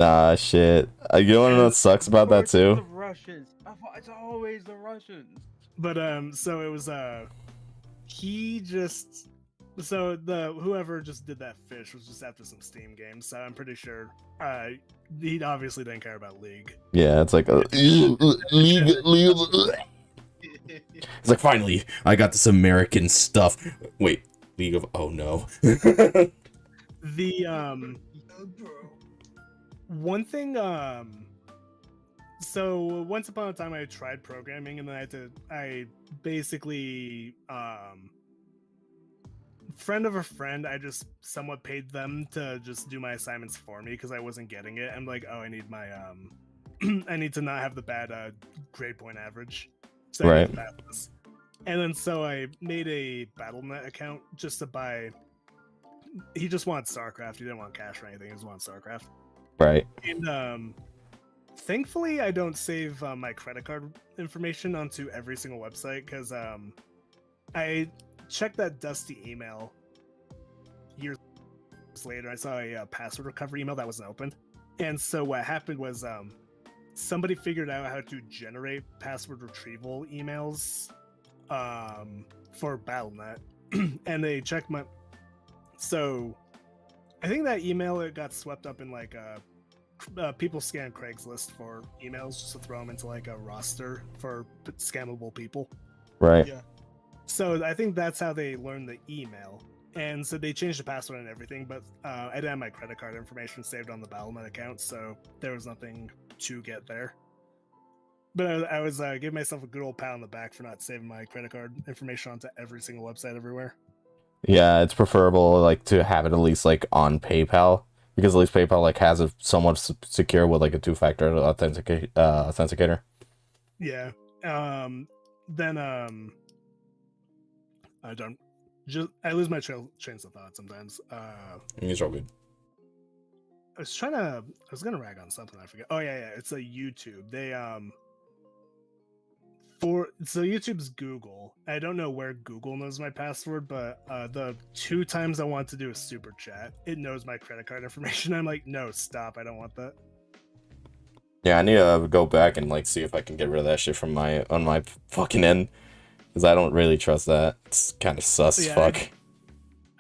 Ah, shit. You know what sucks about that Of course, it's too? The Russians. It's always the Russians. But so it was he just so the whoever just did that fish was just after some Steam games. So I'm pretty sure he obviously didn't care about League. Yeah, it's like league. It's like finally I got this American stuff. Wait, League of oh no. The Yeah, bro. one thing so once upon a time I tried programming, and then I basically friend of a friend, I just somewhat paid them to just do my assignments for me because I wasn't getting it. I'm like, oh, I need my I need to not have the bad grade point average. So I need Right. to pass this. And then so I made a Battle.net account just to buy. He just wanted StarCraft. He didn't want cash or anything. He just wanted StarCraft. Right. And thankfully, I don't save my credit card information onto every single website because I checked that dusty email years later. I saw a password recovery email that wasn't opened, and so what happened was somebody figured out how to generate password retrieval emails for Battle.net, and they checked my. So, I think that email it got swept up in like people scan Craigslist for emails just to throw them into like a roster for scammable people. Right. Yeah. So I think that's how they learned the email, and so they changed the password and everything. But I didn't have my credit card information saved on the Battle.net account, so there was nothing to get there. But I was giving myself a good old pat on the back for not saving my credit card information onto every single website everywhere. Yeah, it's preferable like to have it at least like on PayPal, because at least PayPal like has it somewhat secure with like a two-factor authenticator. Yeah. Then I don't just I lose my trains of thought sometimes. It's all good. I was gonna rag on something, I forget. Oh yeah, it's a YouTube. They so YouTube's Google. I don't know where Google knows my password, but the 2 times I want to do a super chat, it knows my credit card information. I'm like, no, stop, I don't want that. Yeah, I need to go back and like see if I can get rid of that shit from my fucking end, because I don't really trust that. It's kind of sus as Yeah, fuck.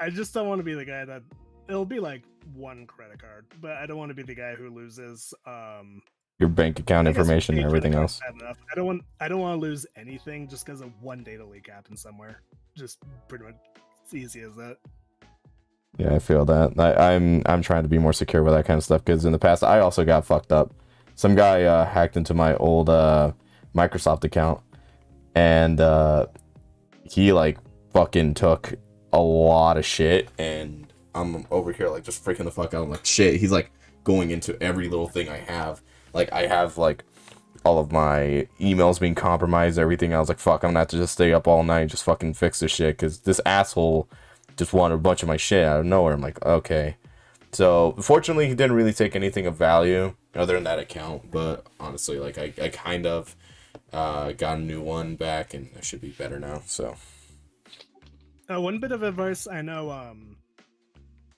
I just don't want to be the guy that it'll be like one credit card, but I don't want to be the guy who loses Your bank account I guess information and pay everything credit else. card's bad enough. I don't want to lose anything just because of one data leak happened somewhere. Just pretty much it's easy as that. Yeah, I feel that. I'm trying to be more secure with that kind of stuff, because in the past I also got fucked up. Some guy hacked into my old Microsoft account, and he like fucking took a lot of shit, and I'm over here like just freaking the fuck out. I'm like, shit, he's like going into every little thing I have. Like I have like all of my emails being compromised, everything. I was like, fuck, I'm gonna have to just stay up all night and just fucking fix this shit, because this asshole just wanted a bunch of my shit out of nowhere. I'm like, okay. So fortunately he didn't really take anything of value other than that account, but honestly, like I kind of got a new one back, and I should be better now. So One bit of advice I know: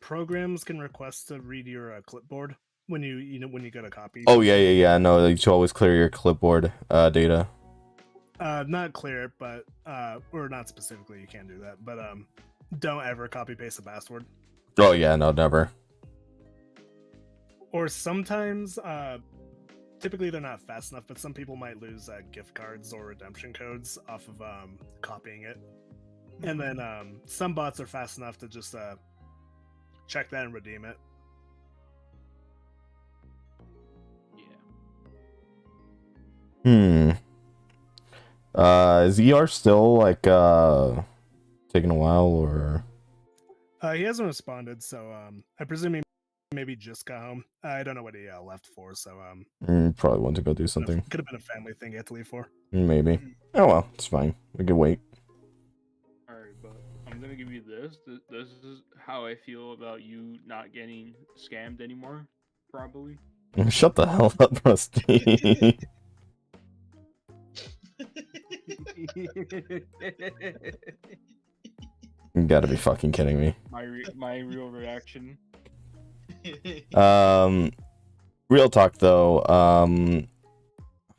programs can request to read your clipboard when when you get a copy. oh yeah, no, you should always clear your clipboard data. Not clear it, but or not specifically, you can't do that. But don't ever copy paste a password. Oh yeah, no, never. Or sometimes typically they're not fast enough, but some people might lose gift cards or redemption codes off of copying it. And then some bots are fast enough to just check that and redeem it. Yeah. Is ER still like taking a while or? He hasn't responded, so I presume he maybe just got home. I don't know what he left for, so Probably want to go do something. could have been a family thing he had to leave for. Maybe. Oh well, it's fine. We can wait. Alright, but I'm gonna give you this. This is how I feel about you not getting scammed anymore, probably. Shut the hell up, Rusty. You gotta be fucking kidding me. My real reaction. Real talk though.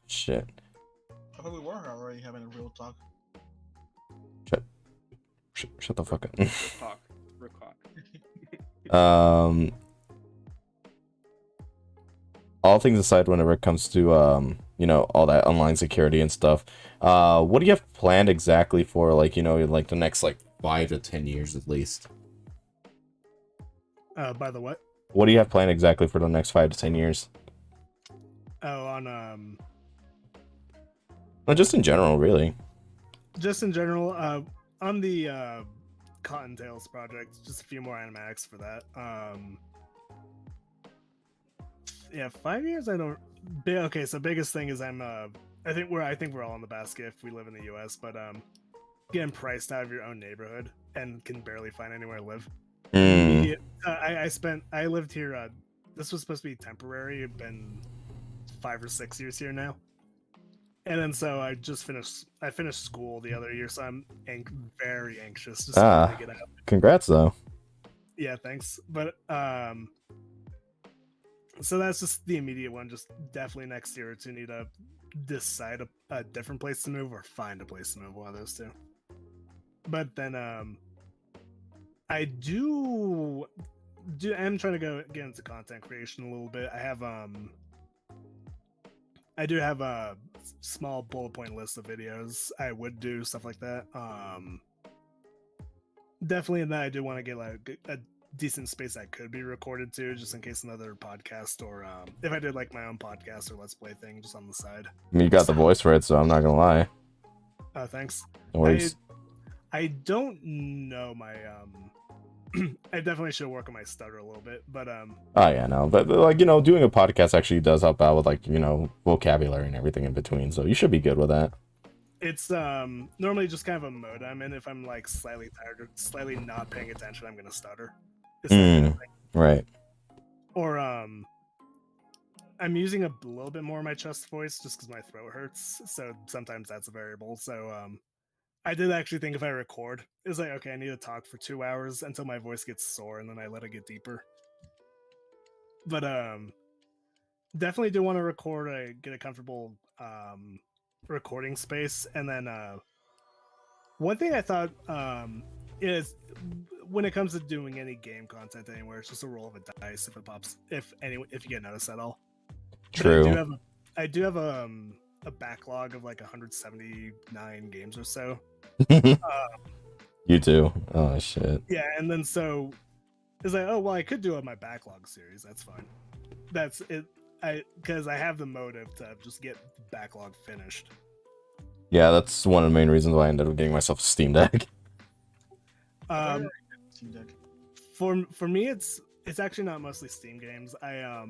Shit. I thought we were already having a real talk. Shut the fuck up. Real talk. All things aside, whenever it comes to you know, all that online security and stuff, what do you have planned exactly for, like, you know, like the next like 5 to 10 years at least? By the what? What do you have planned exactly for the next 5 to 10 years? Oh, on Well, just in general, really. just in general, on the Cottontails project, just a few more animatics for that. Yeah, 5 years. I don't. Okay, so biggest thing is I think we're all in the basket if we live in the U.S. But getting priced out of your own neighborhood and can barely find anywhere to live. Mm. I lived here. This was supposed to be temporary. I've been 5 or 6 years here now, and then so I finished school the other year, so I'm very anxious just to get out. Congrats though. Yeah, thanks. But so that's just the immediate one. Just definitely next year or two need to decide a different place to move or find a place to move. One of those two. But then I am trying to get into content creation a little bit. I do have a small bullet point list of videos I would do, stuff like that. Definitely in that I do want to get like a decent space that could be recorded too, just in case another podcast or if I did like my own podcast or let's play thing just on the side. I mean, you got the voice for it, so I'm not gonna lie. Thanks. No worries. I don't know my I definitely should work on my stutter a little bit, but Oh yeah, no, but like, you know, doing a podcast actually does help out with, like, you know, vocabulary and everything in between, so you should be good with that. it's normally just kind of a mode I'm in. If I'm like slightly tired or slightly not paying attention, I'm gonna stutter. It's that kind of thing. Right. Or I'm using a little bit more of my chest voice just because my throat hurts, so sometimes that's a variable. So I did actually think if I record, it's like, okay, I need to talk for 2 hours until my voice gets sore, and then I let it get deeper. But definitely do want to record, get a comfortable recording space, and then one thing I thought is when it comes to doing any game content anywhere, it's just a roll of a dice if it pops, if you get noticed at all. True. But I do have a backlog of like 179 games or so. You too. Oh shit. Yeah, and then so it's like, oh well, I could do my backlog series. That's fine. That's it. Because I have the motive to just get the backlog finished. Yeah, that's one of the main reasons why I ended up getting myself a Steam Deck. Steam Deck. For me, it's actually not mostly Steam games. I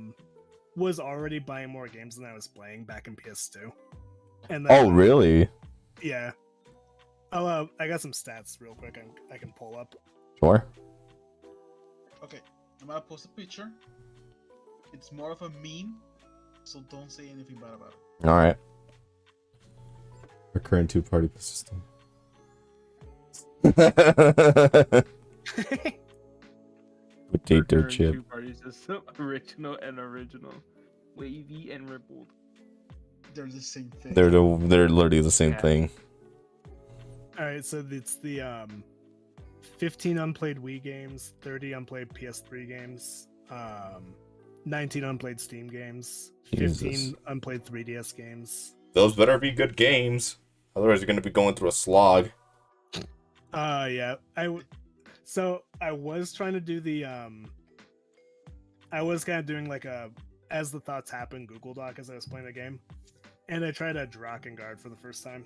was already buying more games than I was playing back in PS2. And then, Oh really? Yeah. I got some stats real quick. I can pull up. Sure. Okay, I'm gonna post a picture. It's more of a meme, so don't say anything bad about it. All right. Our current two-party system. Potato chip. Two party system, original and original, wavy and rippled. They're the same thing. They're literally the same Yeah. thing. All right, so it's the 15 unplayed Wii games, 30 unplayed PS3 games, 19 unplayed Steam games, Jesus. 15 unplayed 3DS games. Those better be good games. Otherwise, you're gonna be going through a slog. Yeah. So I was trying to do the I was kind of doing like a as the thoughts happen Google Doc as I was playing the game, and I tried a Drakengard for the first time,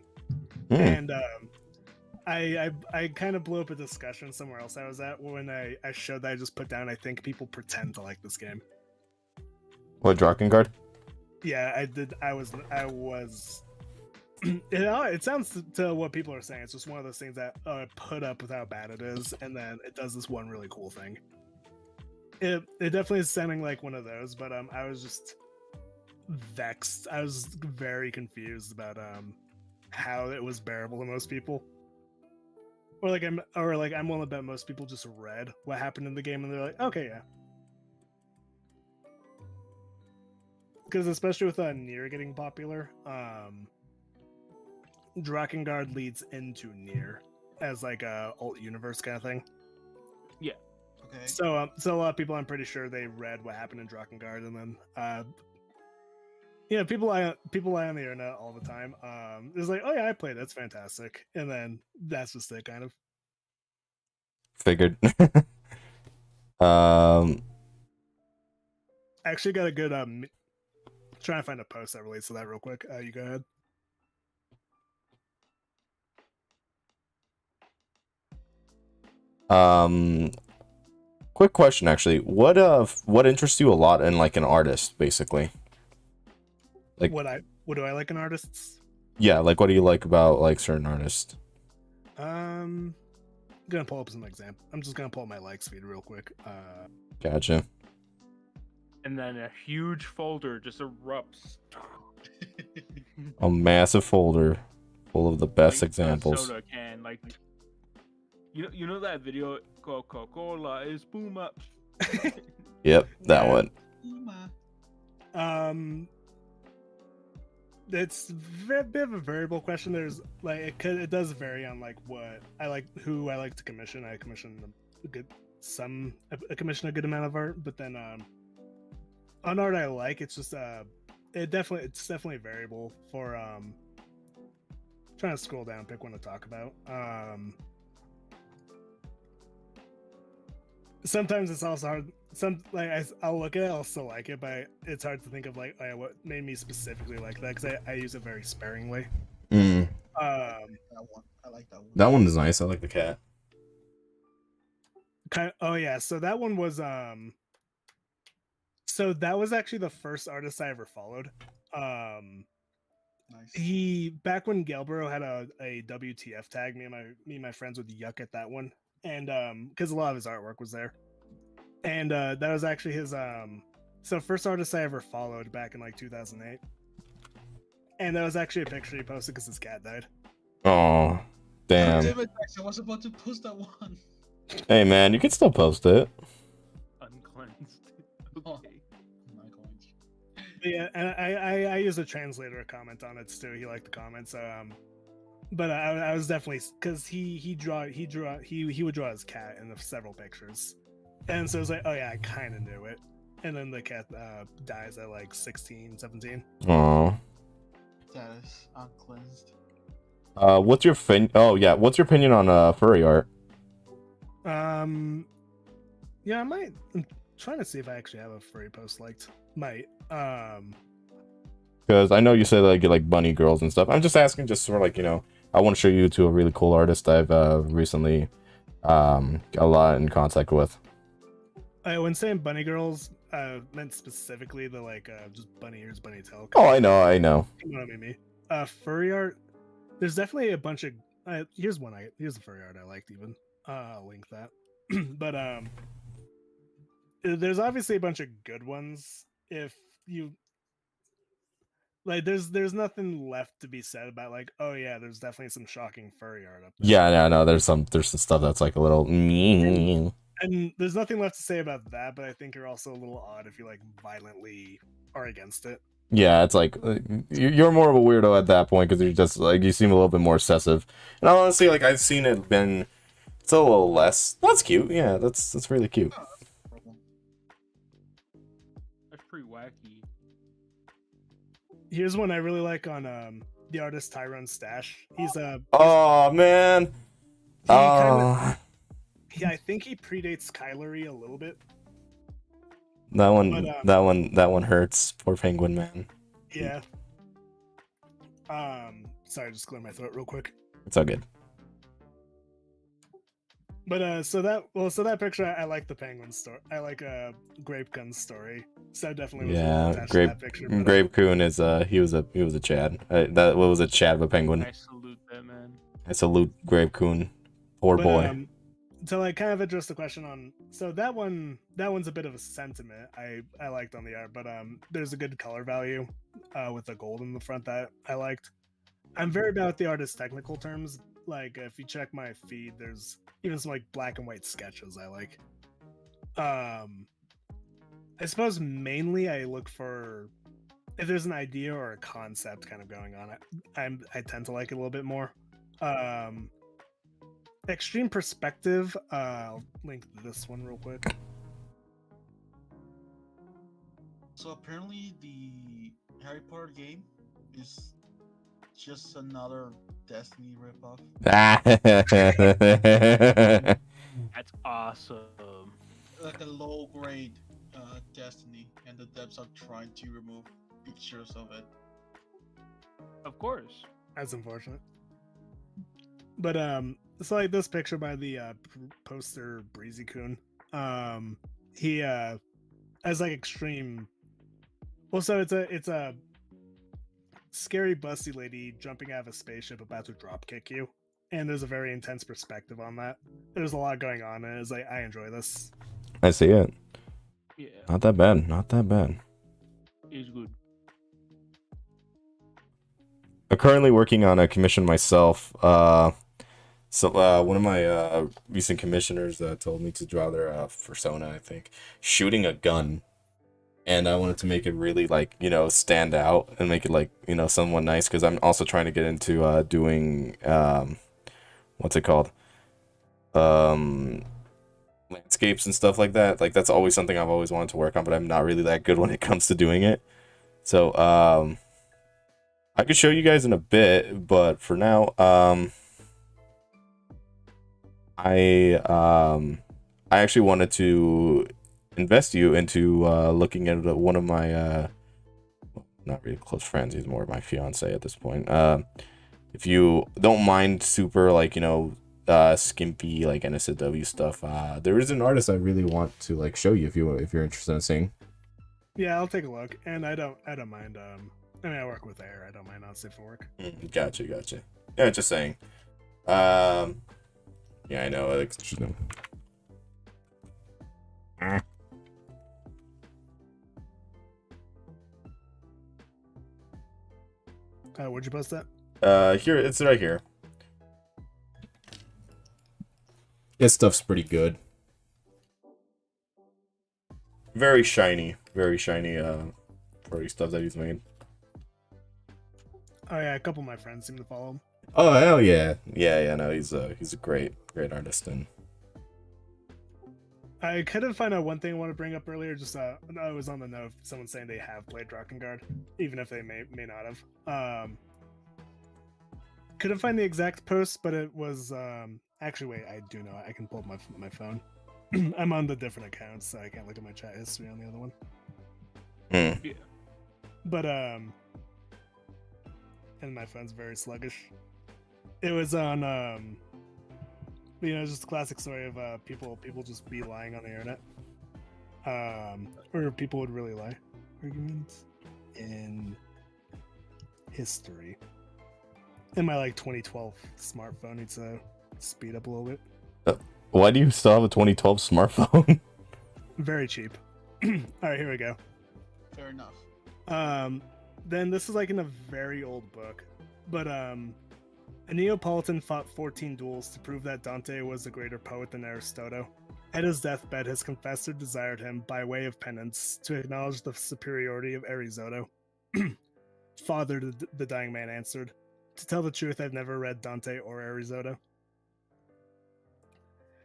and I kind of blew up a discussion somewhere else I was at when I showed that I just put down I think people pretend to like this game. What, Drakengard? Yeah, I did. I was. It sounds to what people are saying. It's just one of those things that put up with how bad it is, and then it does this one really cool thing. It definitely is sounding like one of those, but I was just vexed. I was very confused about how it was bearable to most people. Or I'm willing to bet most people just read what happened in the game and they're like, okay, yeah. Because especially with Nier getting popular, Drakengard leads into Nier as like a alt universe kind of thing. Yeah. Okay. So a lot of people, I'm pretty sure they read what happened in Drakengard, and then people lie on the internet all the time. It's like, oh yeah, I played. That's fantastic, and then that's just it, kind of. Figured. I actually got a good trying to find a post that relates to that real quick. You go ahead. Quick question, actually. What interests you a lot in like an artist, basically? Like what do I like in artists? Yeah, like what do you like about like certain artists? I'm gonna pull up some example. I'm just gonna pull up my likes feed real quick. Gotcha. And then a huge folder just erupts. A massive folder full of the best Like a examples. soda can, like you know that video Coca-Cola is boom up. Yep, that Yeah. one. It's a bit of a variable question. There's like it does vary on like what I like, who I like to commission. I commission commission a good amount of art, but then on art I like, it's just it's definitely variable for trying to scroll down, pick one to talk about. Sometimes it's also hard. I'll look at it, I'll still like it, but it's hard to think of like, oh yeah, what made me specifically like that, because I use it very sparingly. Mm. That one. I like that one. That one is nice. I like the cat. Oh yeah, so that one was so that was actually the first artist I ever followed. Nice. He, back when Galbro had a WTF tag, me and my friends would yuck at that one, and because a lot of his artwork was there, and that was actually his so first artist I ever followed back in like 2008, and that was actually a picture he posted because his cat died. Oh, damn. Damn it, Max, I was about to post that one. Hey man, you can still post it. Uncleansed. Oh. Okay. I'm not going to. But yeah, and I use a translator to comment on it too. He liked the comments. But I was definitely, because he would draw his cat in the several pictures, and so it was like, oh yeah, I kind of knew it. And then the cat dies at like 16, 17. Oh. Status uncleansed. What's your what's your opinion on furry art? Yeah, I'm trying to see if I actually have a furry post liked. Might. Because I know you say like you like bunny girls and stuff. I'm just asking, just sort of like, I want to show you to a really cool artist I've recently got a lot in contact with. When saying bunny girls, meant specifically the like just bunny ears, bunny tail. Oh, I know. You know what I mean? Furry art. There's definitely a bunch of. Here's the furry art I liked even. I'll link that. But there's obviously a bunch of good ones. If you like, there's nothing left to be said about like, oh yeah, there's definitely some shocking furry art up there. Yeah, no, there's some stuff that's like a little. And there's nothing left to say about that, but I think you're also a little odd if you like violently are against it. Yeah, it's like you're more of a weirdo at that point because you're just like, you seem a little bit more obsessive. And honestly, like I've seen it been, it's a little less. That's cute. Yeah, that's really cute. Here's one I really like on the artist Tyrone Stash. Oh man. I think he predates Kylery a little bit. That one, But, that one hurts. Poor Penguin Man. Yeah. Sorry, just clear my throat real quick. It's all good. But so that picture, I like the penguin story. I like Grape Gun's story. So definitely was Yeah, attached to Grape that picture. But, Grape Coon is he was a Chad. That what was a Chad of a penguin. I salute that man. I salute Grape Coon. Poor boy. To like kind of address the question on that one's a bit of a sentiment I liked on the art, but there's a good color value with the gold in the front that I liked. I'm very bad with the artist's technical terms. Like if you check my feed, there's even some like black and white sketches I like. I suppose mainly I look for if there's an idea or a concept kind of going on. I tend to like it a little bit more. Extreme Perspective. I'll link this one real quick. So apparently the Harry Potter game is just another Destiny ripoff. That's awesome. Like a low grade Destiny, and the devs are trying to remove pictures of it. Of course. That's unfortunate. But it's like this picture by the poster Breezy Coon. He has like extreme. Well, so it's a scary busty lady jumping out of a spaceship about to drop kick you, and there's a very intense perspective on that. There's a lot going on, and it's like I enjoy this. I see it. Yeah. Not that bad. Not that bad. It's good. I'm currently working on a commission myself. So one of my recent commissioners told me to draw their persona, I think, shooting a gun, and I wanted to make it really like stand out and make it like somewhat nice because I'm also trying to get into doing what's it called, landscapes and stuff like that. Like that's always something I've always wanted to work on, but I'm not really that good when it comes to doing it. So I could show you guys in a bit, but for now I actually wanted to invest you into looking at one of my not really close friends, he's more my fiance at this point. If you don't mind super like skimpy like NSFW stuff, there is an artist I really want to like show you if you're interested in seeing. Yeah, I'll take a look, and I don't mind. I mean, I work with air. I don't mind not safe for work. Gotcha. Yeah, just saying. Yeah, I know. Interesting. Where'd you post that? Here, it's right here. His stuff's pretty good. Very shiny pretty stuff that he's made. Oh yeah, a couple of my friends seem to follow him. Oh hell yeah, no, he's a great artist, and I couldn't find out one thing I want to bring up earlier. Just I was on the note of someone saying they have played Drakengard, even if they may not have. Couldn't find the exact post, but it was actually wait, I do know. I can pull up my phone. I'm on the different accounts, so I can't look at my chat history on the other one. Yeah. But and my phone's very sluggish. It was on just a classic story of people just be lying on the internet. Or people would really lie. Arguments in history. And my 2012 smartphone needs to speed up a little bit. Why do you still have a 2012 smartphone? Very cheap. All right, here we go. Fair enough. Then this is in a very old book, but a Neapolitan fought 14 duels to prove that Dante was a greater poet than Aristotle. At his deathbed, his confessor desired him, by way of penance, to acknowledge the superiority of Ariosto. Father, the dying man answered, to tell the truth, I've never read Dante or Ariosto.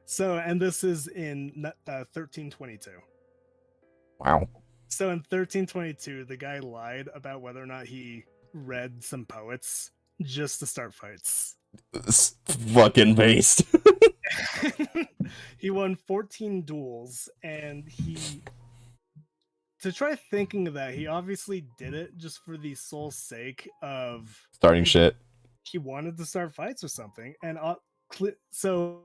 So, and this is in 1322. Wow. So in 1322, the guy lied about whether or not he read some poets just to start fights. It's fucking based. He won 14 duels, and to try thinking of that, he obviously did it just for the sole sake of Starting shit. he wanted to start fights or something. And so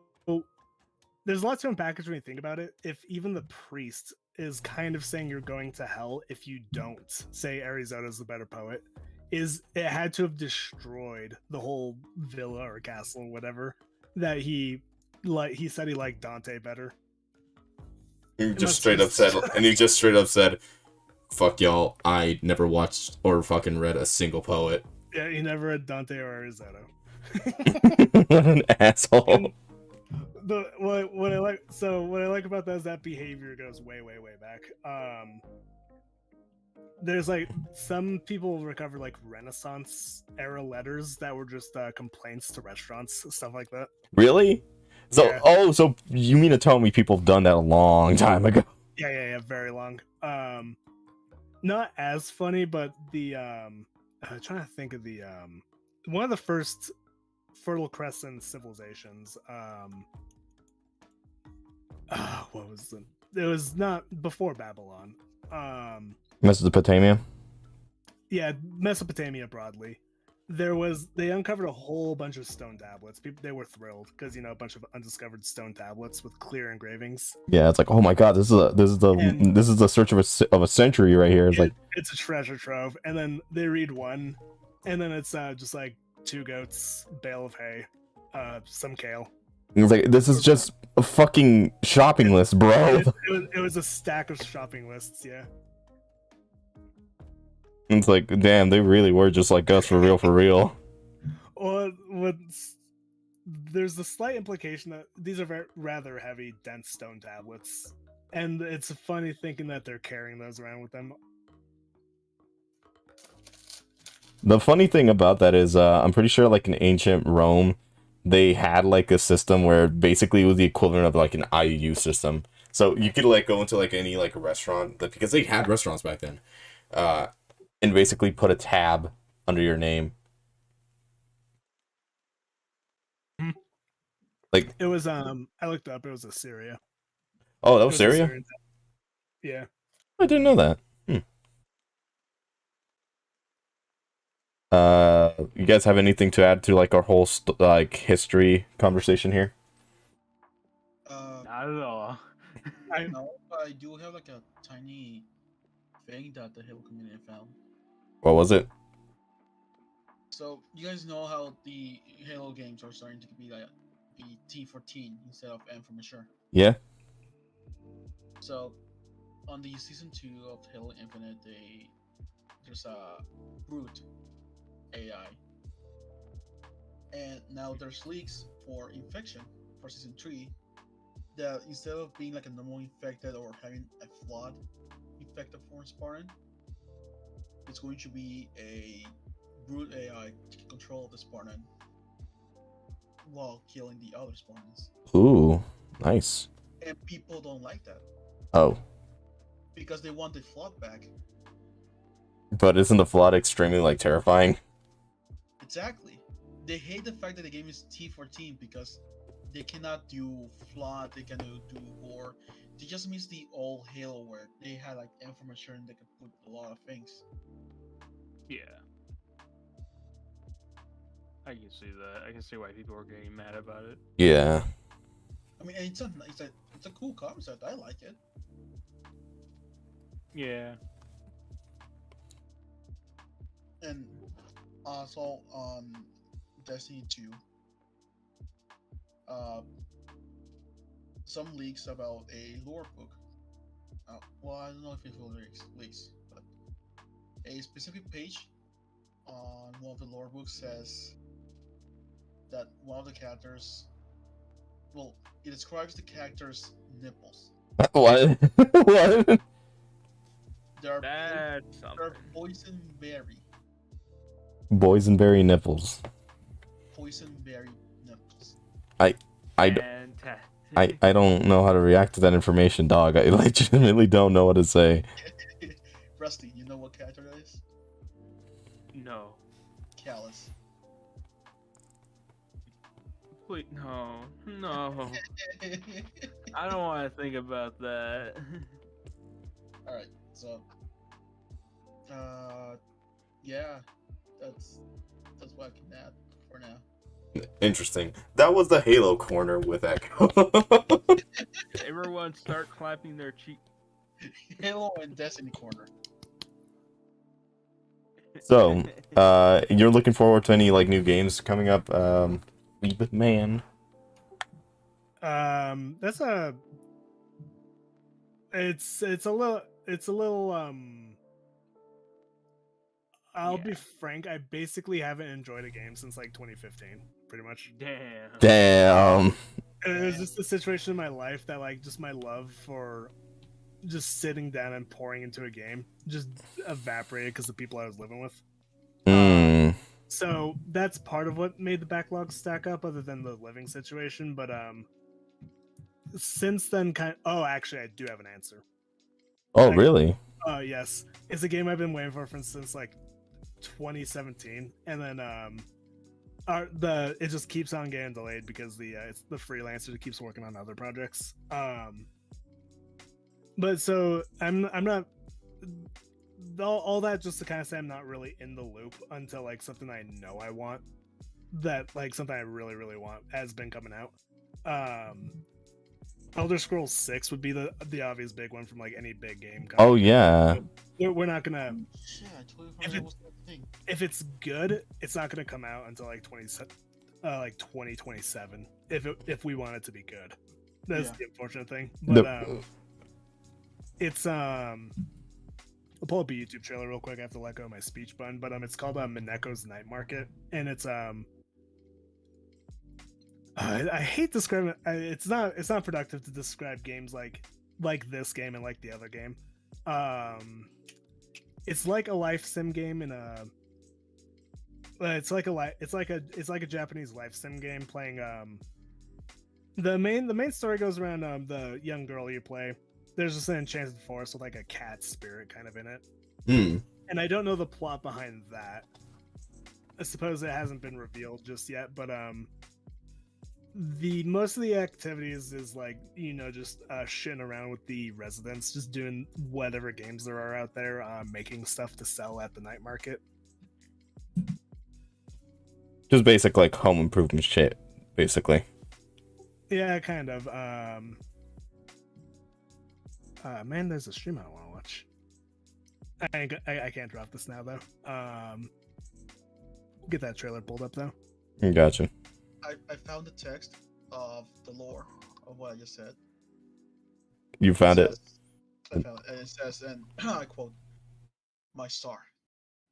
there's a lot to unpack when you think about it. If even the priest is kind of saying you're going to hell if you don't say Arizona's the better poet, it had to have destroyed the whole villa or castle or whatever that he said he liked Dante better. He just straight up said, fuck y'all, I never watched or fucking read a single poet. Yeah, he never read Dante or Arizoto. What an asshole. And what I like about that is that behavior goes way back. There's like some people recover like Renaissance era letters that were just complaints to restaurants, stuff like that. Really? So Yeah. So you mean to tell me people have done that a long time ago? Yeah, very long. Not as funny, but the I'm trying to think of the one of the first Fertile Crescent civilizations. What was it was not before Babylon. Mesopotamia? Yeah, Mesopotamia broadly. They uncovered a whole bunch of stone tablets. They were thrilled because a bunch of undiscovered stone tablets with clear engravings. Yeah, it's like, oh my god, this is the search of a century right here. It's a treasure trove. And then they read one, and then it's just like 2 goats, bale of hay, some kale. It's like, this is just a fucking shopping list, bro. It was a stack of shopping lists, yeah. It's like, damn, they really were just like us for real. Well, there's the slight implication that these are rather heavy, dense stone tablets, and it's funny thinking that they're carrying those around with them. The funny thing about that is, I'm pretty sure like in ancient Rome, they had like a system where basically it was the equivalent of like an IOU system. So you could like go into like any like restaurant, because they had restaurants back then, and basically put a tab under your name. Like it was I looked up, it was Assyria. Oh, that was Syria? Yeah. I didn't know that. You guys have anything to add to like our whole like history conversation here? Not at all. I know, but I do have like a tiny thing that the Halo community found. What was it? So you guys know how the Halo games are starting to be like be T14 instead of M for mature. Yeah. So on the season 2 of Halo Infinite, there's a brute AI, and now there's leaks for infection for season 3 that instead of being like a normal infected or having a flawed infected form Spartan, it's going to be a brute AI to control the Spartan while killing the other Spartans. Ooh, nice. And people don't like that. Oh. Because they want the flood back. But isn't the flood extremely like terrifying? Exactly. They hate the fact that the game is T14 because they cannot do flood, they cannot do war. They just miss the old Halo where they had like information and they could put a lot of things. Yeah. I can see that. I can see why people are getting mad about it. Yeah. I mean, it's a cool concept. I like it. Yeah. And also on Destiny 2, some leaks about a lore book. Well, I don't know if it's leaks, but a specific page on one of the lore books says that one of the characters, well, it describes the character's nipples. What? What? They're something. boysenberry. Boysenberry nipples. Boysenberry nipples. I don't know how to react to that information, dog. I legitimately don't know what to say. Rusty, you know what character that is? No. Callus. Wait, no. No. I don't want to think about that. Alright, so yeah, that's what I can add for now. Interesting. That was the Halo corner with Echo. Everyone start clapping their cheek. Halo and Destiny corner. So, you're looking forward to any like new games coming up, Weeb Man? That's a. It's a little I'll be Yeah. frank. I basically haven't enjoyed a game since like 2015, pretty much. Damn. Damn. And it was just a situation in my life that like just my love for just sitting down and pouring into a game just evaporated because the people I was living with. Mm. So that's part of what made the backlog stack up, other than the living situation. But since then, actually, I do have an answer. Oh, really? Yes, it's a game I've been waiting for since like 2017, and then it just keeps on getting delayed because it's the freelancer that keeps working on other projects. But so I'm not all that just to kind of say I'm not really in the loop until like something I know I want, that like something I really want has been coming out. Elder Scrolls 6 would be the obvious big one from like any big game company. Oh yeah. We're not gonna. Shit, I totally forgot that was that thing. If it's good, it's not gonna come out until like 2027. If we want it to be good, that's the unfortunate thing. But it's I'll pull up a YouTube trailer real quick. I have to let go of my speech button, but it's called Mineko's Night Market, and it's I hate describing it. It's not productive to describe games like this game and like the other game. It's like a life sim game in a. It's like a Japanese life sim game playing. The main story goes around the young girl you play. There's just an enchanted forest with like a cat spirit kind of in it. Hmm. And I don't know the plot behind that. I suppose it hasn't been revealed just yet, but the most of the activities is like just shitting around with the residents, just doing whatever games there are out there, making stuff to sell at the night market. Just basic like home improvement shit, basically. Yeah, kind of. Man, there's a stream I want to watch. I can't drop this now though. Get that trailer pulled up though. Gotcha. I found the text of the lore of what I just said. You found it? I found it, and it says, and I quote, "My star,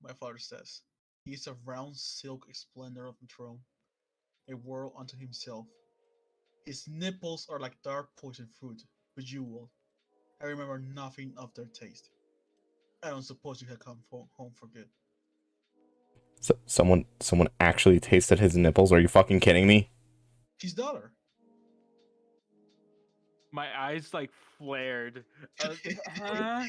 my father says, he is a round silk splendor of the throne, a world unto himself. His nipples are like dark poison fruit, bejeweled. I remember nothing of their taste. I don't suppose you had come home for good." So, someone actually tasted his nipples? Are you fucking kidding me? His daughter. My eyes like flared. I was like, huh?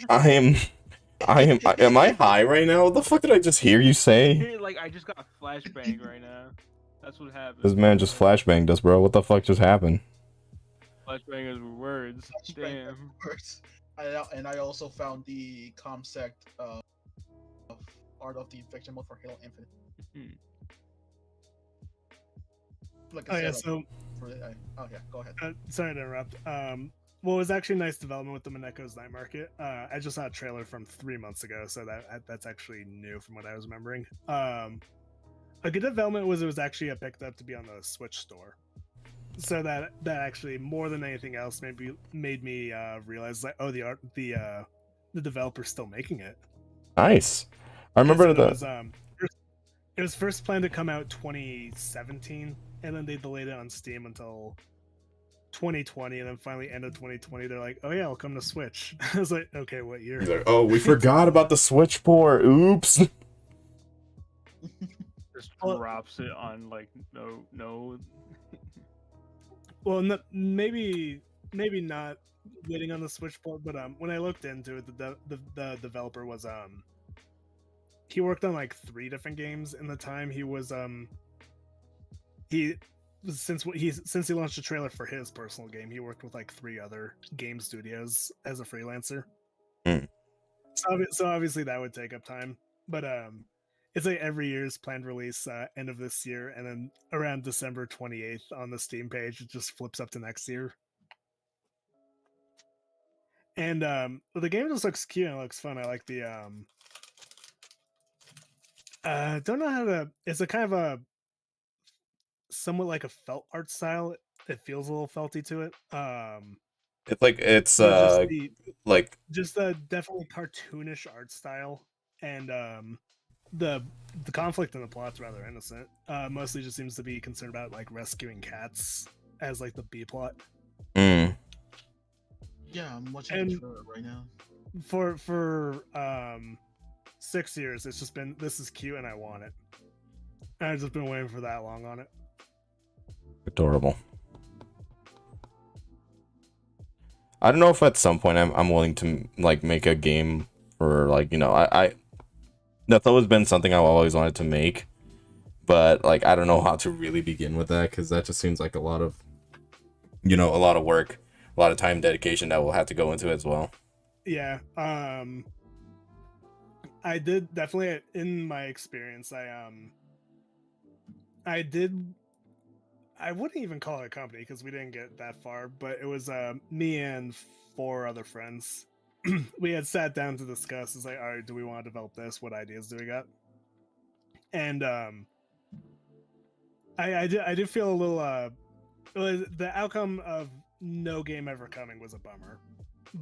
Am I high right now? What the fuck did I just hear you say? Like I just got a flashbang right now. That's what happened. This man just flashbanged us, bro. What the fuck just happened? Flashbangers were words. Damn. Words. And I also found the Comsect of Art of the Infection mode for Halo Infinite. Like I said, go ahead. Sorry to interrupt. What was actually nice development with the Mineko's Night Market. I just saw a trailer from 3 months ago, so that's actually new from what I was remembering. A good development was it was actually picked up to be on the Switch store, so that actually more than anything else made me realize that the developer's still making it. Nice. I remember it was first planned to come out 2017, and then they delayed it on Steam until 2020, and then finally end of 2020 they're like, oh yeah, I'll come to Switch. I was like, okay, what year? Like, oh, we forgot about the Switch port. Oops. Just drops it on like no. Well, maybe not waiting on the Switch port, but when I looked into it, the developer was he worked on like 3 different games in the time he was he since he launched a trailer for his personal game, he worked with like 3 other game studios as a freelancer. Mm. So obviously that would take up time, but it's like every year's planned release end of this year, and then around December 28th on the Steam page, it just flips up to next year. And the game just looks cute and it looks fun. I like the don't know how to. It's a kind of a somewhat like a felt art style. It feels a little felty to it. It's like just the definitely cartoonish art style, and the conflict in the plot's rather innocent. Mostly just seems to be concerned about like rescuing cats as like the B plot. Mm. Yeah, I'm watching the trailer right now. For 6 years, it's just been, this is cute and I want it. And I've just been waiting for that long on it. Adorable. I don't know if at some point I'm willing to like make a game for like, you know, I that's always been something I've always wanted to make, but like I don't know how to really begin with that, because that just seems like a lot of, you know, a lot of work, a lot of time dedication that will have to go into it as well. Yeah. I did definitely, in my experience, I wouldn't even call it a company because we didn't get that far, but it was me and 4 other friends. We had sat down to discuss. It's like, all right, do we want to develop this? What ideas do we got? And I do feel a little the outcome of no game ever coming was a bummer,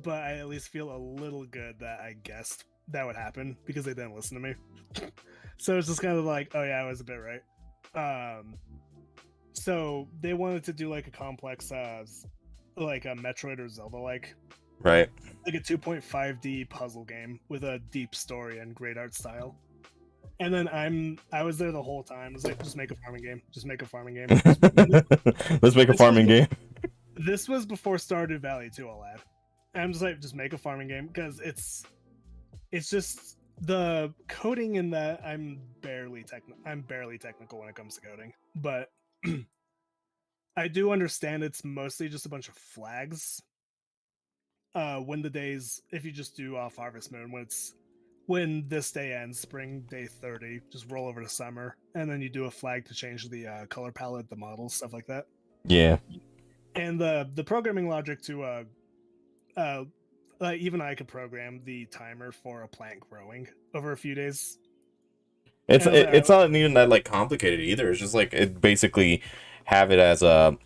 but I at least feel a little good that I guessed that would happen because they didn't listen to me. So it's just kind of like, oh yeah, I was a bit right. So they wanted to do like a complex like a Metroid or Zelda like Right. a 2.5D puzzle game with a deep story and great art style. And then I was there the whole time. I was like, just make a farming game. Just make a farming game. Let's make a farming game. This was before Stardew Valley 2, I'll add. And I'm just like, just make a farming game, because it's just the coding in that I'm barely technical when it comes to coding, but I do understand it's mostly just a bunch of flags. When the days, if you just do off harvest mode, when this day ends, spring day 30, just roll over to summer, and then you do a flag to change the color palette, the models, stuff like that. Yeah. And the programming logic to like even I could program the timer for a plant growing over a few days. It's not even that like complicated either. It's just like it basically have it as a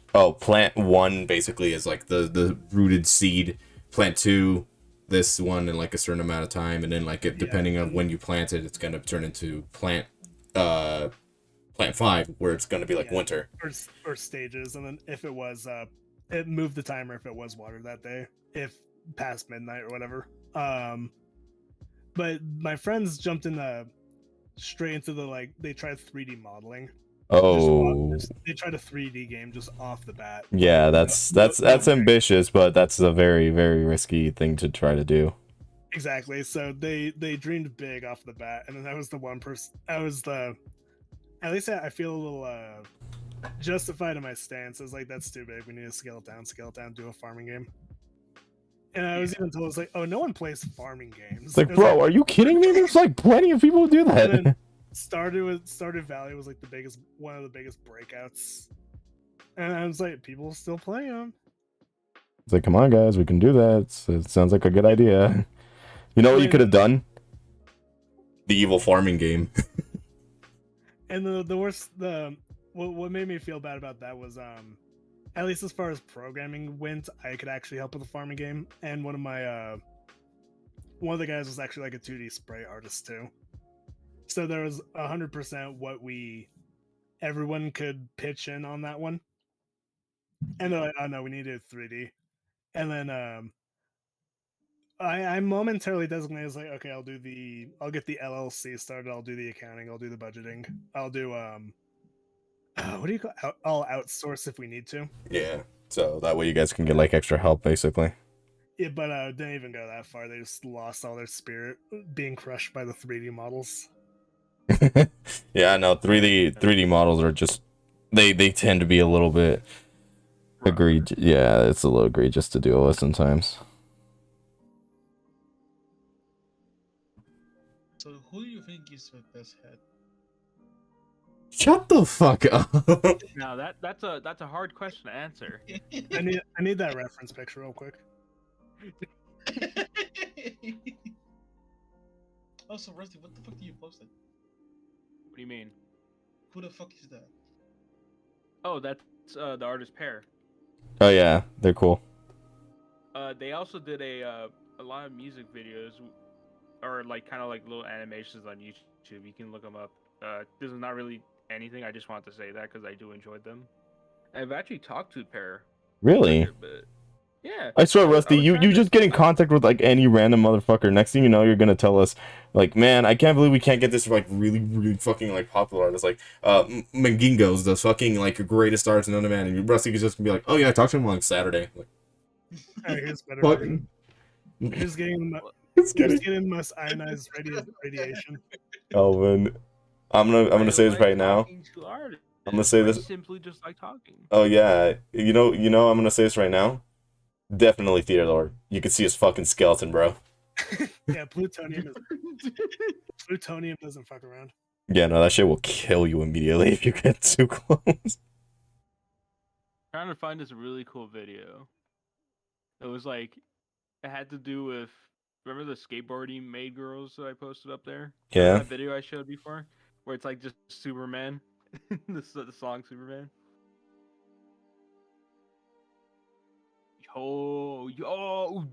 plant 1 basically is like the rooted seed, plant 2 this one in like a certain amount of time, and then like it, depending on when you plant it, it's gonna turn into plant 5, where it's gonna be like winter or stages. And then if it was it moved the timer if it was water that day, if past midnight or whatever. But my friends jumped in straight into the like, they tried 3D modeling. They tried a 3D game just off the bat. Yeah, that's ambitious, but that's a very, very risky thing to try to do. Exactly. So they dreamed big off the bat, and then I was the one person. At least I feel a little justified in my stance. I was like, that's too big. We need to scale it down, do a farming game. And I was even told, I was like, oh, no one plays farming games. It's like, bro, are you kidding me? There's like plenty of people who do that. Stardew Valley was like one of the biggest breakouts, and I was like, people still play them. It's like, come on, guys, we can do that. It sounds like a good idea. You know what you could have done? The evil farming game. And the worst, what made me feel bad about that was, at least as far as programming went, I could actually help with the farming game, and one of the guys was actually like a 2D spray artist too. So there was 100% what everyone could pitch in on that one. And they're like, oh no, we need to do 3D. And then I momentarily designated as like, okay, I'll get the LLC started, I'll do the accounting, I'll do the budgeting, I'll do what do you call I'll outsource if we need to. Yeah. So that way you guys can get like extra help basically. Yeah, but didn't even go that far. They just lost all their spirit, being crushed by the 3D models. Yeah, no, 3D models are just they tend to be a little bit agreed. Yeah, it's a little egregious to deal with sometimes. So who do you think is the best head? Shut the fuck up. Now that's a hard question to answer. I need that reference picture real quick. Also, Rusty, what the fuck do you posted? What do you mean? Who the fuck is that? Oh, that's the artist pair. Oh yeah, they're cool. They also did a lot of music videos, or like kind of like little animations on YouTube. You can look them up. This is not really anything. I just wanted to say that because I do enjoy them. I've actually talked to pair. Really? But yeah. I swear, I was Rusty, you trying to- just get in contact with like any random motherfucker. Next thing you know, you're gonna tell us, like, man, I can't believe we can't get this like really fucking like popular artist, like Mangingo's the fucking like greatest artist known to man, and Rusty could just be like, oh yeah, I talked to him on Saturday. Like, Alright, here's better. fuck. version. He's getting It's he's kidding. getting the most ionized radiation. Oh man, I'm gonna say this I right now. talking to artists. I'm gonna say I this. simply just like talking. Oh yeah, you know, I'm gonna say this right now. Definitely Theater Lord. You can see his fucking skeleton, bro. Yeah, plutonium doesn't fuck around. Yeah, no, that shit will kill you immediately if you get too close. Trying to find this really cool video. It was like, it had to do with, remember the skateboarding maid girls that I posted up there? Yeah. That video I showed before, where it's like just Superman, the song Superman.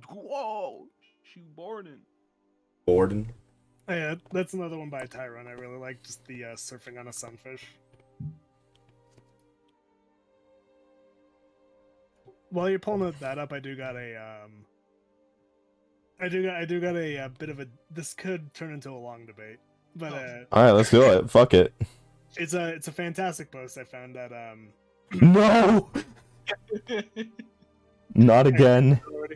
Whoa, she Borden. Borden. Oh, yeah, that's another one by Tyrone. I really like just the surfing on a sunfish. While you're pulling that up, I do got a bit of a. This could turn into a long debate, but All right, let's do it. Fuck it. it's a fantastic post I found that No, not again. already.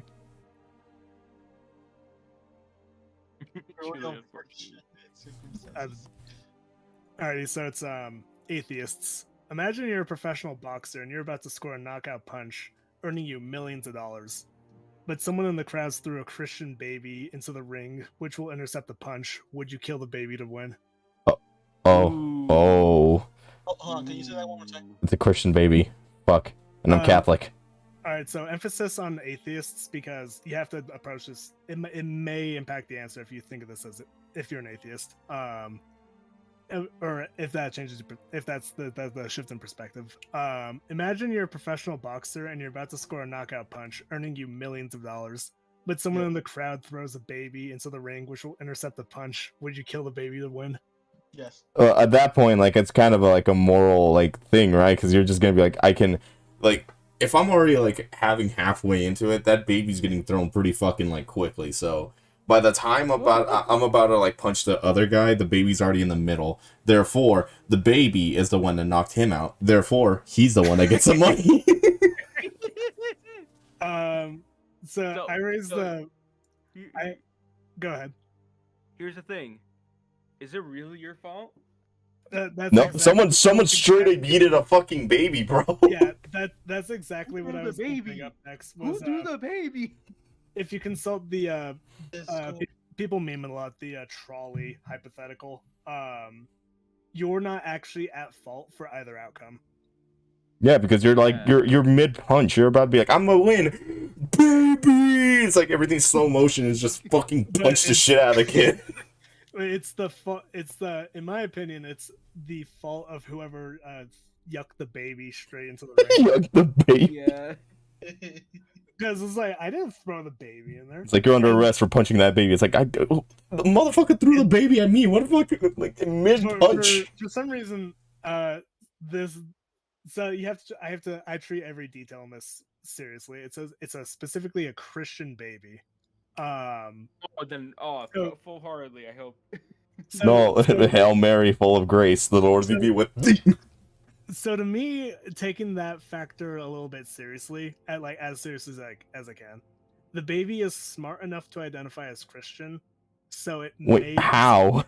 Truly Real unfortunate. circumstances. Alrighty, so it's atheists. Imagine you're a professional boxer and you're about to score a knockout punch, earning you millions of dollars. But someone in the crowd threw a Christian baby into the ring, which will intercept the punch. Would you kill the baby to win? Oh, Ooh. Oh, hold on, can you say that one more time? it's a Christian baby. Fuck, and I'm Catholic. Alright, so emphasis on atheists because you have to approach this. It may impact the answer if you think of this as if you're an atheist. Or if that changes, if that's the shift in perspective. Imagine you're a professional boxer and you're about to score a knockout punch, earning you millions of dollars. But someone in the crowd throws a baby into the ring, which will intercept the punch. Would you kill the baby to win? Yes. At that point, like it's kind of like a moral like thing, right? Because you're just gonna be like, I can, like, if I'm already like having halfway into it, that baby's getting thrown pretty fucking like quickly. So by the time I'm about to like punch the other guy, the baby's already in the middle. Therefore, the baby is the one that knocked him out. Therefore, he's the one that gets the money. So I raised so- Go ahead. Here's the thing. Is it really your fault? That's No, exactly- someone straight up yeeted a fucking baby, bro. Yeah, that's exactly what Who I the was going to baby? bring up next. Who Was threw the baby? if you consult the It's cool. people meme it a lot, the trolley hypothetical. You're not actually at fault for either outcome. Yeah, because you're like Yeah. you're mid punch. You're about to be like, I'm gonna win, baby. It's like everything slow motion is just fucking punch the shit out of the kid. It's the fault. It's the, in my opinion, it's the fault of whoever yucked the baby straight into the ring. Yuck, the baby. Yeah. Because it's like I didn't throw the baby in there. It's like you're under arrest for punching that baby. It's like the motherfucker threw the baby at me. What the fuck? Like mid punch. For some reason, this. So you have to. I treat every detail in this seriously. It says it's specifically a Christian baby. Oh, then, So- full heartedly, I hope. So, No, so, Hail Mary, full of grace. The Lord be with thee. so to me, taking that factor a little bit seriously, as serious as I can, the baby is smart enough to identify as Christian, so it may Wait, how?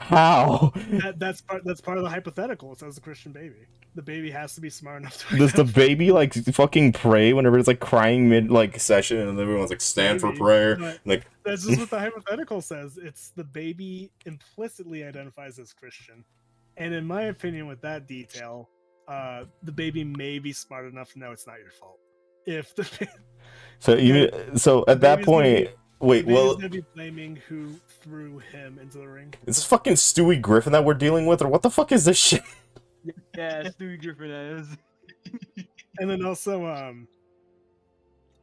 How? that's part of the hypothetical. It says a Christian baby. The baby has to be smart enough to Does the identify. baby like fucking pray whenever it's like crying mid like session and everyone's like stand for Maybe, prayer? but Like that's just what the hypothetical says. It's the baby implicitly identifies as Christian, and in my opinion, with that detail, the baby may be smart enough to know it's not your fault. If the so you so at that baby's gonna point, wait, baby's well, gonna be blaming who threw him into the ring. it's fucking Stewie Griffin that we're dealing with, or what the fuck is this shit? Yeah, Stewie Griffin is. And then also,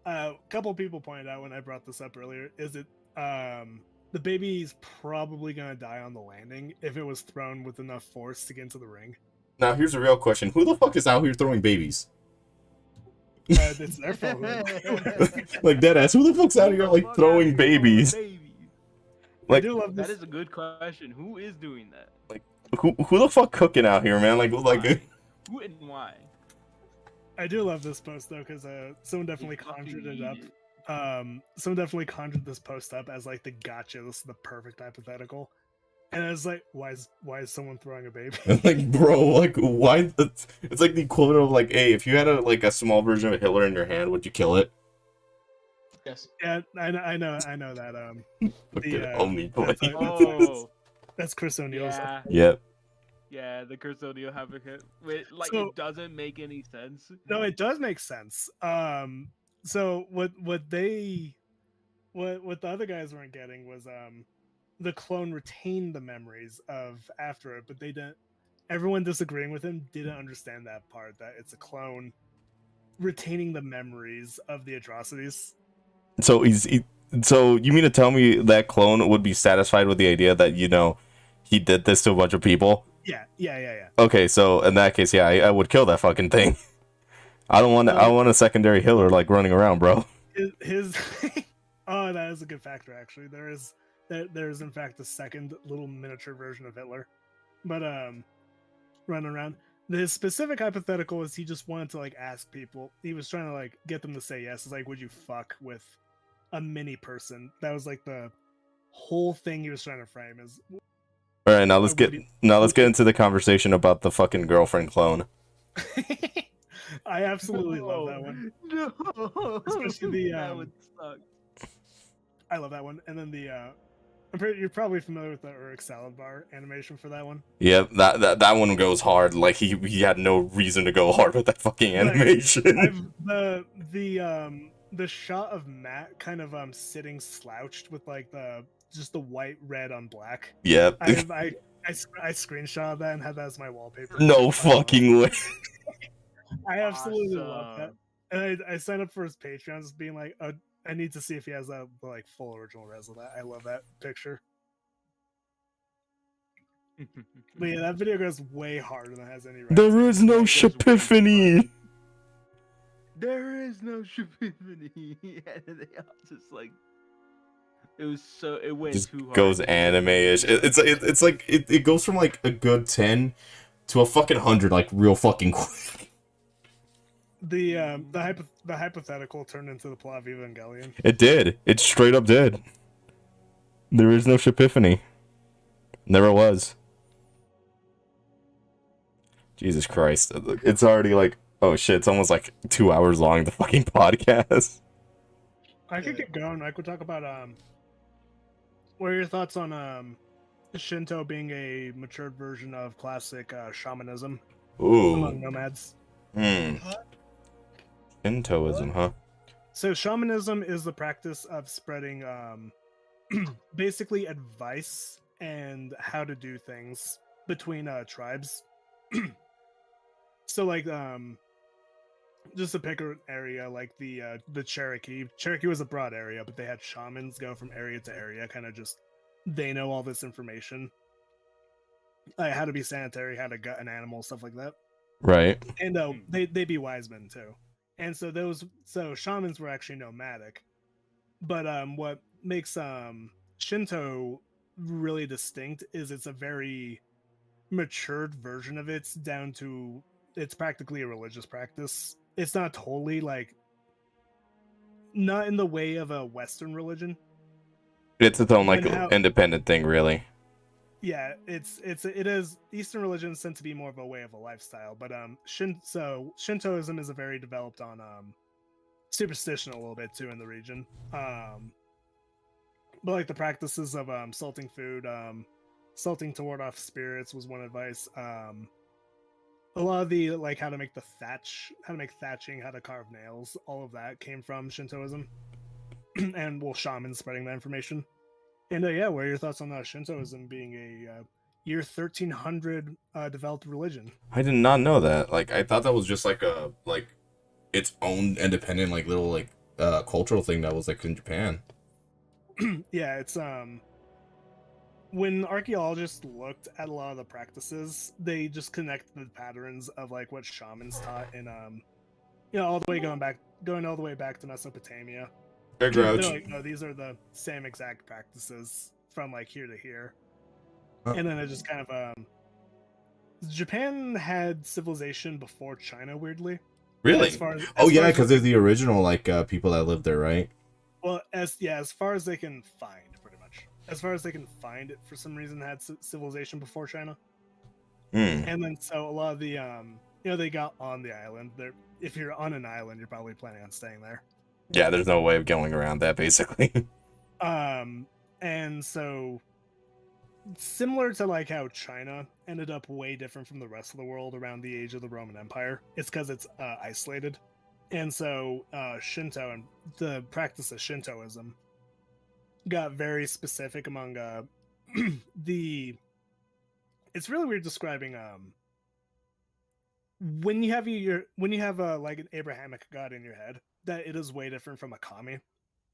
a couple people pointed out when I brought this up earlier, is it the baby's probably gonna die on the landing if it was thrown with enough force to get into the ring. Now here's a real question: who the fuck is out here throwing babies? It's their fault. Like deadass, who the fuck's out here like throwing babies? I Like do love this. That is a good question. Who is doing that? who the fuck cooking out here, man? Like Why? Who and why? I do love this post though, because someone definitely They fucking conjured it need up. Someone definitely conjured this post up as like the gotcha. This is the perfect hypothetical. And I was like, why is someone throwing a baby? like bro, like why? It's like the equivalent of like, hey, if you had a small version of Hitler in your hand, would you kill it? Yes. Yeah, I know that. Fucking uh, Omni boy. that's like- Oh, That's Chris O'Neill's. yeah, Yep. yeah. The Chris O'Neill advocate. Wait, like So- it doesn't make any sense. No, it does make sense. So what the other guys weren't getting was the clone retained the memories of after it, but they didn't. Everyone disagreeing with him didn't understand that part, that it's a clone retaining the memories of the atrocities. So so you mean to tell me that clone would be satisfied with the idea that he did this to a bunch of people? Yeah. Okay, so in that case, yeah, I would kill that fucking thing. I don't want I want a secondary Hitler like running around, bro. His oh, that is a good factor actually. There is in fact a second little miniature version of Hitler, but running around. The specific hypothetical is he just wanted to like ask people. He was trying to like get them to say yes. It's like, would you fuck with a mini person? That was like the whole thing he was trying to frame. Is All right, now let's would get into the conversation about the fucking girlfriend clone. I absolutely love that one. No, Especially the, that would suck. I love that one. And then the you're probably familiar with the Uruk Salad Bar animation for that one. Yeah, that one goes hard. Like he had no reason to go hard with that fucking Right. animation. The shot of Matt kind of sitting slouched with like the white, red on black. Yep. I screenshot that and had that as my wallpaper. No fucking way. I absolutely love that. Awesome. And I signed up for his Patreon, just being like, I need to see if he has that like full original res of that. I love that picture. But yeah, that video goes way harder than it has any. There is no Just wait. Shipiphany. There is no Shipiphany. And they all just like it went Just too hard. goes anime-ish. It's like it goes from like a good 10 to a fucking 100 like real fucking quick. The hypothetical turned into the plot of Evangelion. It did. It straight up did. There is no Shipiphany. Never was. Jesus Christ. It's already like, oh shit, it's almost like 2 hours long, the fucking podcast. I could get going. I could talk about what are your thoughts on Shinto being a matured version of classic shamanism among Ooh. nomads? Shintoism, huh? So shamanism is the practice of spreading basically advice and how to do things between tribes. So like just to pick an area like the Cherokee. Cherokee was a broad area, but they had shamans go from area to area, kind of just they know all this information. Like how to be sanitary, how to gut an animal, stuff like that. Right. And they'd be wise men too. And so shamans were actually nomadic. But what makes Shinto really distinct is it's a very matured version of it, down to it's practically a religious practice. It's not totally like not in the way of a Western religion. It's its own like And how- independent thing, really. Yeah, it is Eastern religions tend to be more of a way of a lifestyle, but Shintoism is a very developed on superstition a little bit too in the region. But like the practices of salting food, salting to ward off spirits was one advice. A lot of the like how to make thatching, how to carve nails, all of that came from Shintoism, and shamans spreading that information. And yeah, what are your thoughts on Shintoism being a year 1300 developed religion? I did not know that. Like, I thought that was just like its own independent like little like cultural thing that was like in Japan. Yeah, it's when archaeologists looked at a lot of the practices, they just connected the patterns of like what shamans taught in all the way going all the way back to Mesopotamia. Hey, They're Grouch. like, no, these are the same exact practices from like here to here. Huh. And then it just kind of Japan had civilization before China, weirdly. Really? As far as, Oh as yeah, far as- because they're the original like people that lived there, right? well, as far as they can find, pretty much. As far as they can find, it for some reason had civilization before China. Hmm. And then so a lot of the they got on the island. There, if you're on an island, you're probably planning on staying there. Yeah, there's no way of going around that, basically. And so similar to like how China ended up way different from the rest of the world around the age of the Roman Empire, it's because it's isolated. And so Shinto and the practice of Shintoism got very specific among it's really weird describing when you have like an Abrahamic god in your head, that it is way different from a kami.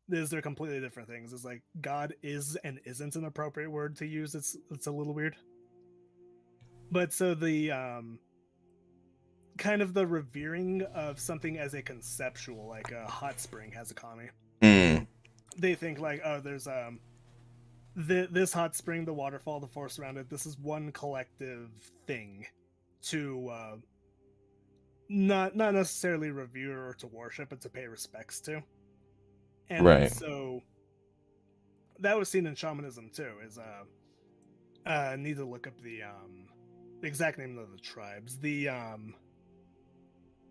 They're completely different things. It's like God is and isn't an appropriate word to use. It's a little weird. But so the kind of the revering of something as a conceptual, like a hot spring has a kami. Hmm. They think like, oh, there's this hot spring, the waterfall, the forest around it. This is one collective thing to not necessarily revere or to worship, but to pay respects to. And Right. so that was seen in shamanism too. Is I need to look up the exact name of the tribes. The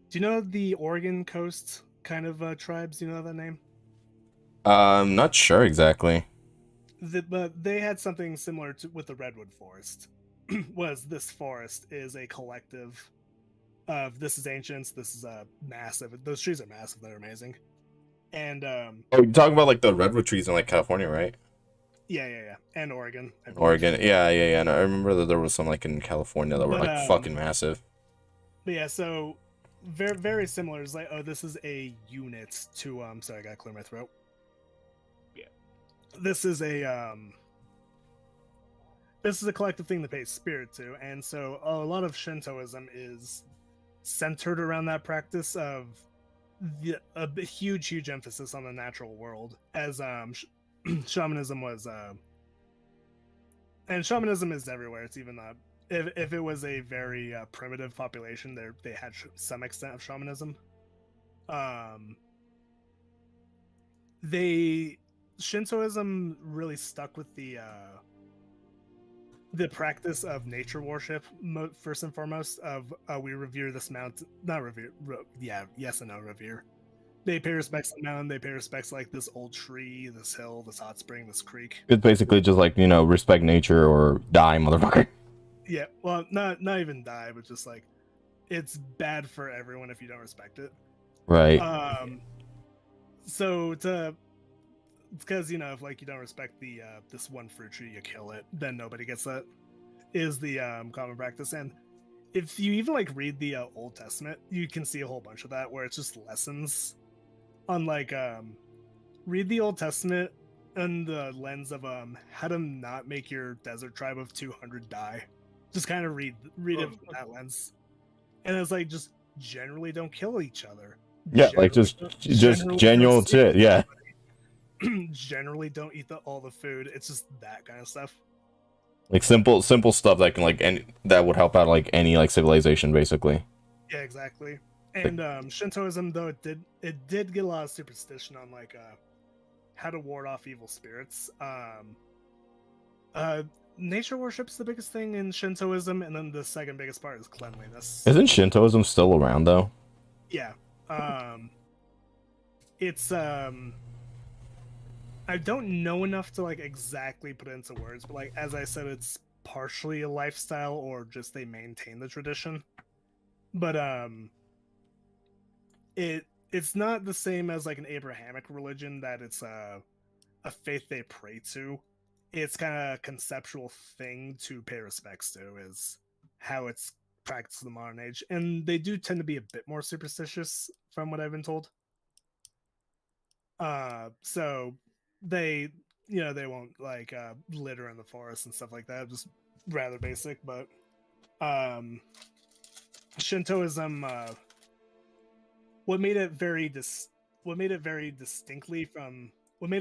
do you know the Oregon coast kind of tribes? Do you know that name? I'm not sure exactly. But they had something similar to with the redwood forest. Was this forest is a collective of this is ancients, this is massive. Those trees are massive. They're amazing. And Oh, you're talking about like the redwood trees in like California, right? yeah, and Oregon. I believe. Oregon. Yeah. And I remember that there was some like in California that were But, like fucking massive. But yeah, so very very similar. It's like, oh, this is a unit to sorry, I gotta clear my throat. Yeah. This is a collective thing that pays spirit to, and so a lot of Shintoism is centered around that practice of a huge emphasis on the natural world, as shamanism was and shamanism is everywhere. It's even if it was a very primitive population, they had some extent of shamanism. Shintoism really stuck with the practice of nature worship first and foremost. Of we revere this mountain, not revere, yes and no, revere. They pay respects to the mountain. They pay respects like this old tree, this hill, this hot spring, this creek. It's basically just like, you know, respect nature or die, motherfucker. Yeah, well, not even die, but just like it's bad for everyone if you don't respect it. Right. So it's because if like you don't respect the this one fruit tree, you kill it, then nobody gets that. Is the common practice. And if you even like read the Old Testament, you can see a whole bunch of that where it's just lessons on like read the Old Testament and the lens of how to not make your desert tribe of 200 die. Just kind of read it from that lens, and it's like just generally don't kill each other. Yeah, like just genuine shit. Yeah. Generally don't eat all the food. It's just that kind of stuff. Like simple stuff that can like that would help out like any like civilization basically. Yeah, exactly. And Shintoism, though it did get a lot of superstition on like how to ward off evil spirits. Nature worship's the biggest thing in Shintoism, and then the second biggest part is cleanliness. Isn't Shintoism still around though? Yeah. It's I don't know enough to like exactly put it into words, but like as I said, it's partially a lifestyle or just they maintain the tradition. But it's not the same as like an Abrahamic religion that it's a faith they pray to. It's kind of a conceptual thing to pay respects to is how it's practiced in the modern age, and they do tend to be a bit more superstitious from what I've been told. So they they won't like litter in the forest and stuff like that, just rather basic. But Shintoism, what made it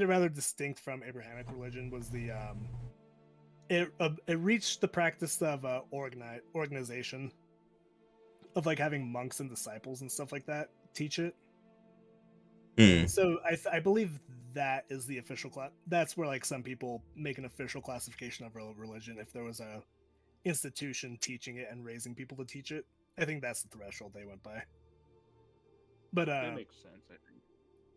rather distinct from Abrahamic religion was the it reached the practice of organization of like having monks and disciples and stuff like that teach it. So I believe that is the official class. That's where like some people make an official classification of religion if there was a institution teaching it and raising people to teach it. I think that's the threshold they went by. But That makes sense, I think.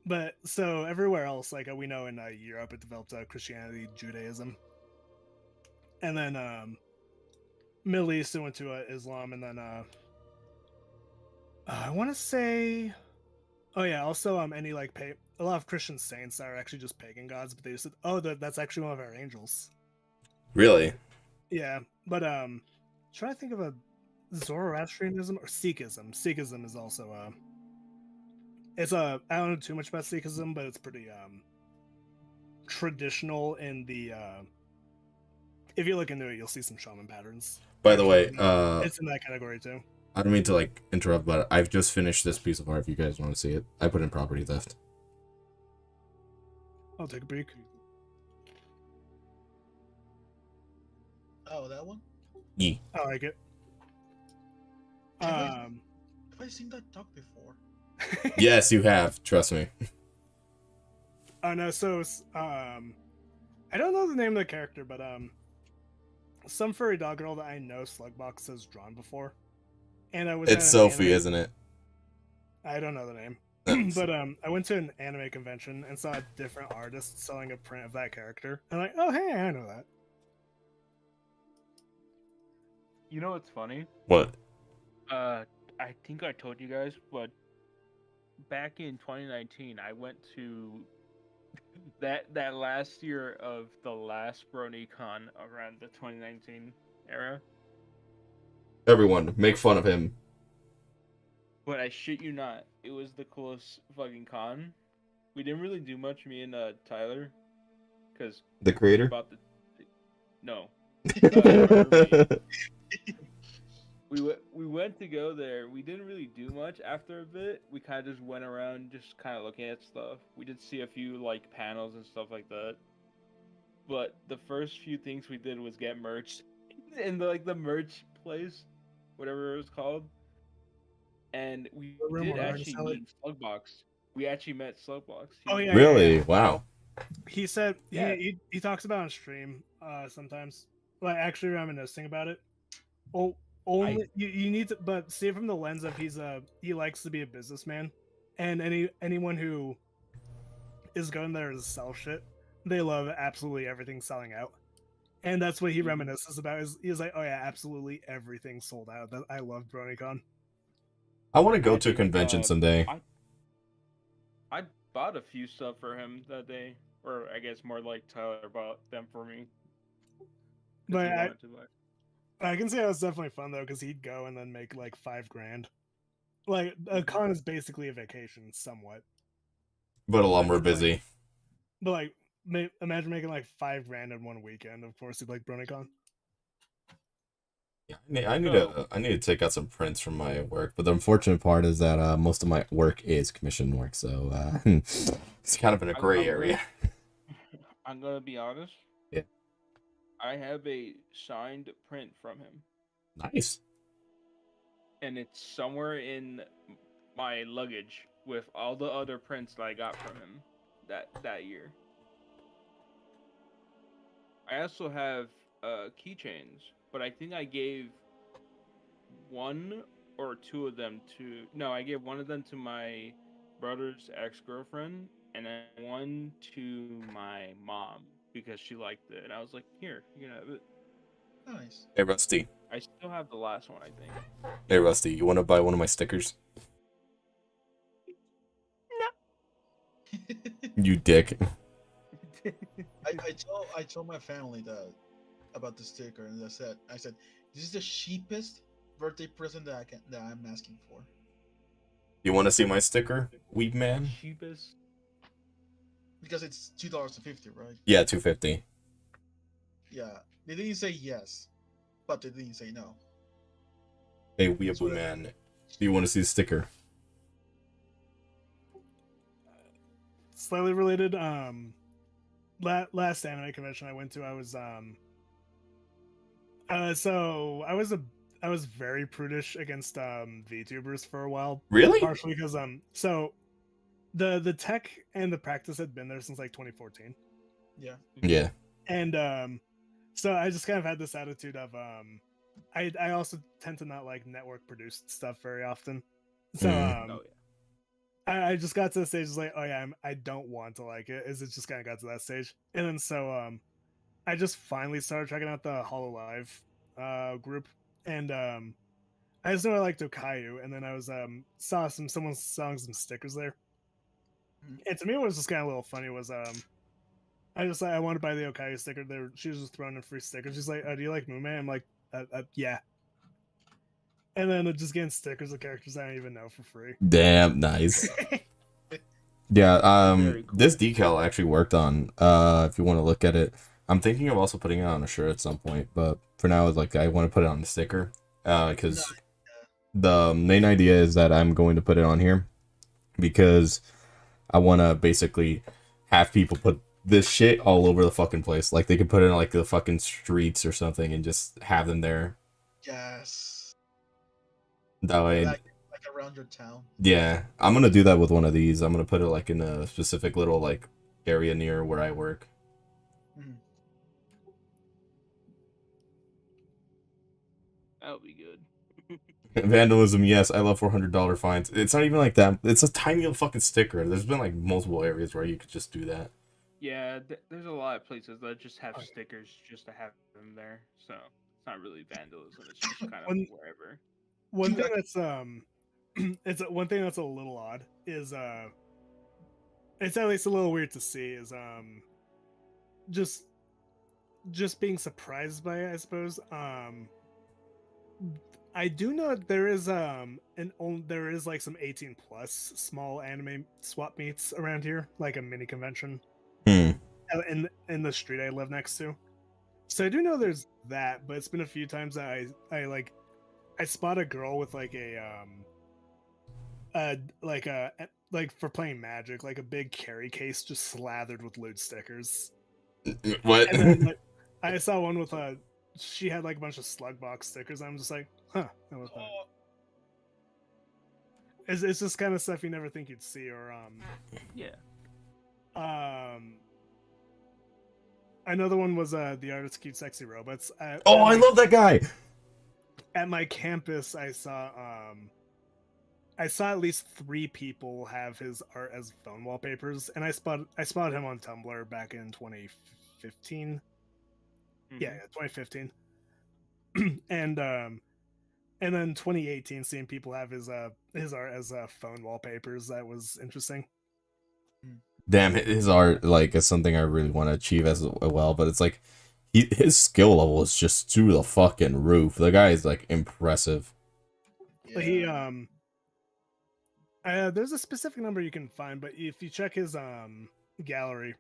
But so everywhere else, like we know in Europe, it developed Christianity, Judaism, and then Middle East it went to Islam, and then I want to say, oh yeah, also any like a lot of Christian saints are actually just pagan gods, but they just said, oh, that's actually one of our angels. Really? Yeah, but trying to think of a Zoroastrianism or Sikhism. Sikhism is also it's I don't know too much about Sikhism, but it's pretty traditional in the if you look into it, you'll see some shaman patterns. By the way, it's in that category too. I don't mean to like interrupt, but I've just finished this piece of art. If you guys want to see it, I put in property theft. I'll take a peek. Oh, that one? Yeah. I like it. Have I seen that talk before? Yes, you have. Trust me. Oh no, so I don't know the name of the character, but some furry dog girl that I know Slugbox has drawn before, and I was. It's Sophie, isn't it? I don't know the name, but I went to an anime convention and saw a different artist selling a print of that character. I'm like, oh hey, I know that. You know what's funny? What? I think I told you guys, but back in 2019, I went to that last year of the last BronyCon around the 2019 era. Everyone, make fun of him. But I shit you not, it was the coolest fucking con. We didn't really do much, me and Tyler, because The creator? about the no. We went to go there. We didn't really do much after a bit. We kind of just went around, just kind of looking at stuff. We did see a few like panels and stuff like that. But the first few things we did was get merch in the merch place, whatever it was called. And we did actually meet Slugbox. We actually met Slugbox. Oh yeah. Really? Yeah. Wow. He said Yeah. he talks about on stream sometimes. Like actually reminiscing about it. Oh, only you need to, but see it from the lens of he likes to be a businessman, and anyone who is going there to sell shit, they love absolutely everything selling out, and that's what he reminisces about. He's like, oh yeah, absolutely everything sold out. I love BronyCon. I want to go to a convention someday. I bought a few stuff for him that day, or I guess more like Tyler bought them for me. But I can say it was definitely fun though, because he'd go and then make like $5,000. Like a con is basically a vacation, somewhat, But a lot more busy. But like, imagine making like $5,000 in one weekend. Of course, he'd like BronyCon. Yeah, I need to take out some prints from my work, but the unfortunate part is that most of my work is commission work, so it's kind of in a gray area. I'm gonna be honest. Yeah. I have a signed print from him. Nice. And it's somewhere in my luggage with all the other prints that I got from him that year. I also have keychains, but I think I gave one or two of them to no, I gave one of them to my brother's ex-girlfriend and then one to my mom because she liked it. And I was like, here, you can have it. Nice. Hey Rusty. I still have the last one, I think. Hey Rusty, you want to buy one of my stickers? You dick. I told my family that about the sticker, and I said this is the cheapest birthday present that I'm asking for. You want to see my sticker, weeb man? Cheapest. Because it's $2.50, right? Yeah, $2.50. Yeah, they didn't say yes, but they didn't say no. Hey That's weeaboo what man, do you want to see the sticker? Slightly related. Last anime convention I went to, I was so I was very prudish against VTubers for a while. Really? Partially because so the tech and the practice had been there since like 2014. Yeah. Yeah. And so I just kind of had this attitude of I also tend to not like network produced stuff very often. So Oh yeah. I just got to the stage like, oh yeah, I don't want to like it. Is it just kind of got to that stage, and then so I just finally started checking out the Hololive group, and I just know I liked Okayu, and then I was saw someone selling some stickers there, and to me what was just kind of a little funny was I want to buy the Okayu sticker. She was just throwing in free stickers. She's like, do you like Mume? I'm like, yeah. And then just getting stickers of characters I don't even know for free. Damn, nice. Yeah, Very cool. this decal I actually worked on. If you want to look at it, I'm thinking of also putting it on a shirt at some point, but for now, it's like I want to put it on the sticker. Because the main idea is that I'm going to put it on here because I want to basically have people put this shit all over the fucking place. Like they could put it on like the fucking streets or something and just have them there. Yes. That way, Like around your town. yeah, I'm gonna do that with one of these. I'm gonna put it like in a specific little like area near where I work. That'll be good. Vandalism, yes, I love $400 fines. It's not even like that. It's a tiny little fucking sticker. There's been like multiple areas where you could just do that. Yeah, there's a lot of places that just have stickers just to have them there. So it's not really vandalism. It's just kind of wherever. One thing that's one thing that's a little odd is it's at least a little weird to see is just being surprised by it, I suppose. I do know there is there is like some 18 plus small anime swap meets around here, like a mini convention in the street I live next to. So I do know there's that, but it's been a few times that I spot a girl with like like for playing Magic, like a big carry case just slathered with loot stickers. What? And then like, I saw one with she had like a bunch of slug box stickers. I'm just like, huh. It's just kind of stuff you never think you'd see, or yeah. Another one was the artist cute sexy robots. I love that guy. At my campus, I saw at least 3 people have his art as phone wallpapers, and I spotted him on Tumblr back in 2015. Mm-hmm. Yeah, 2015. and then 2018, seeing people have his art as phone wallpapers, that was interesting. Damn, his art like is something I really want to achieve as well, but it's like his skill level is just through the fucking roof. The guy is like impressive. But he there's a specific number you can find, but if you check his gallery,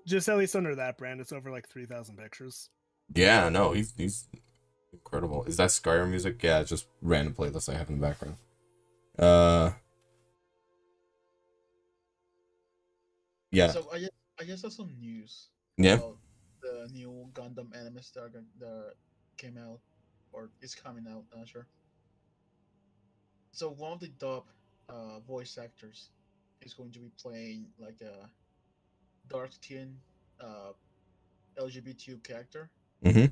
just at least under that brand, it's over like 3,000 pictures. Yeah, no, he's incredible. Is that Skyrim music? Yeah, it's just random playlists I have in the background. Yeah. So I just saw some news. Yeah. About the new Gundam anime that came out or is coming out. Not sure. So one of the top voice actors is going to be playing like a dark skin uh, LGBTQ character. Mm-hmm.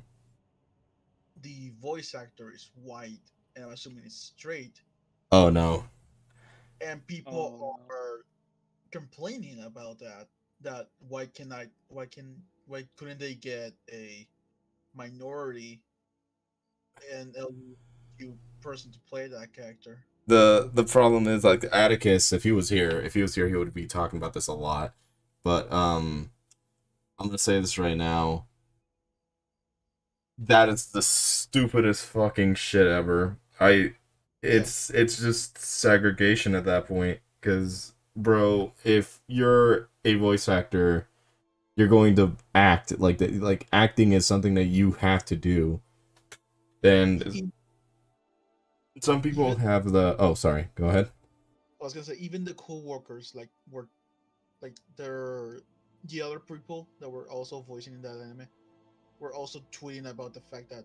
The voice actor is white, and I'm assuming it's straight, Oh no. and people Oh no. are complaining about that. That why couldn't they get a minority and LGBTQ person to play that character? The problem is like Atticus, if he was here, he would be talking about this a lot. But I'm gonna say this right now. That is the stupidest fucking shit ever. It's just segregation at that point. Cause bro, if you're a voice actor, you're going to act like that. Like acting is something that you have to do. And E- some people Even have the. Oh, sorry. Go ahead. I was gonna say even the co-workers were like they're the other people that were also voicing in that anime were also tweeting about the fact that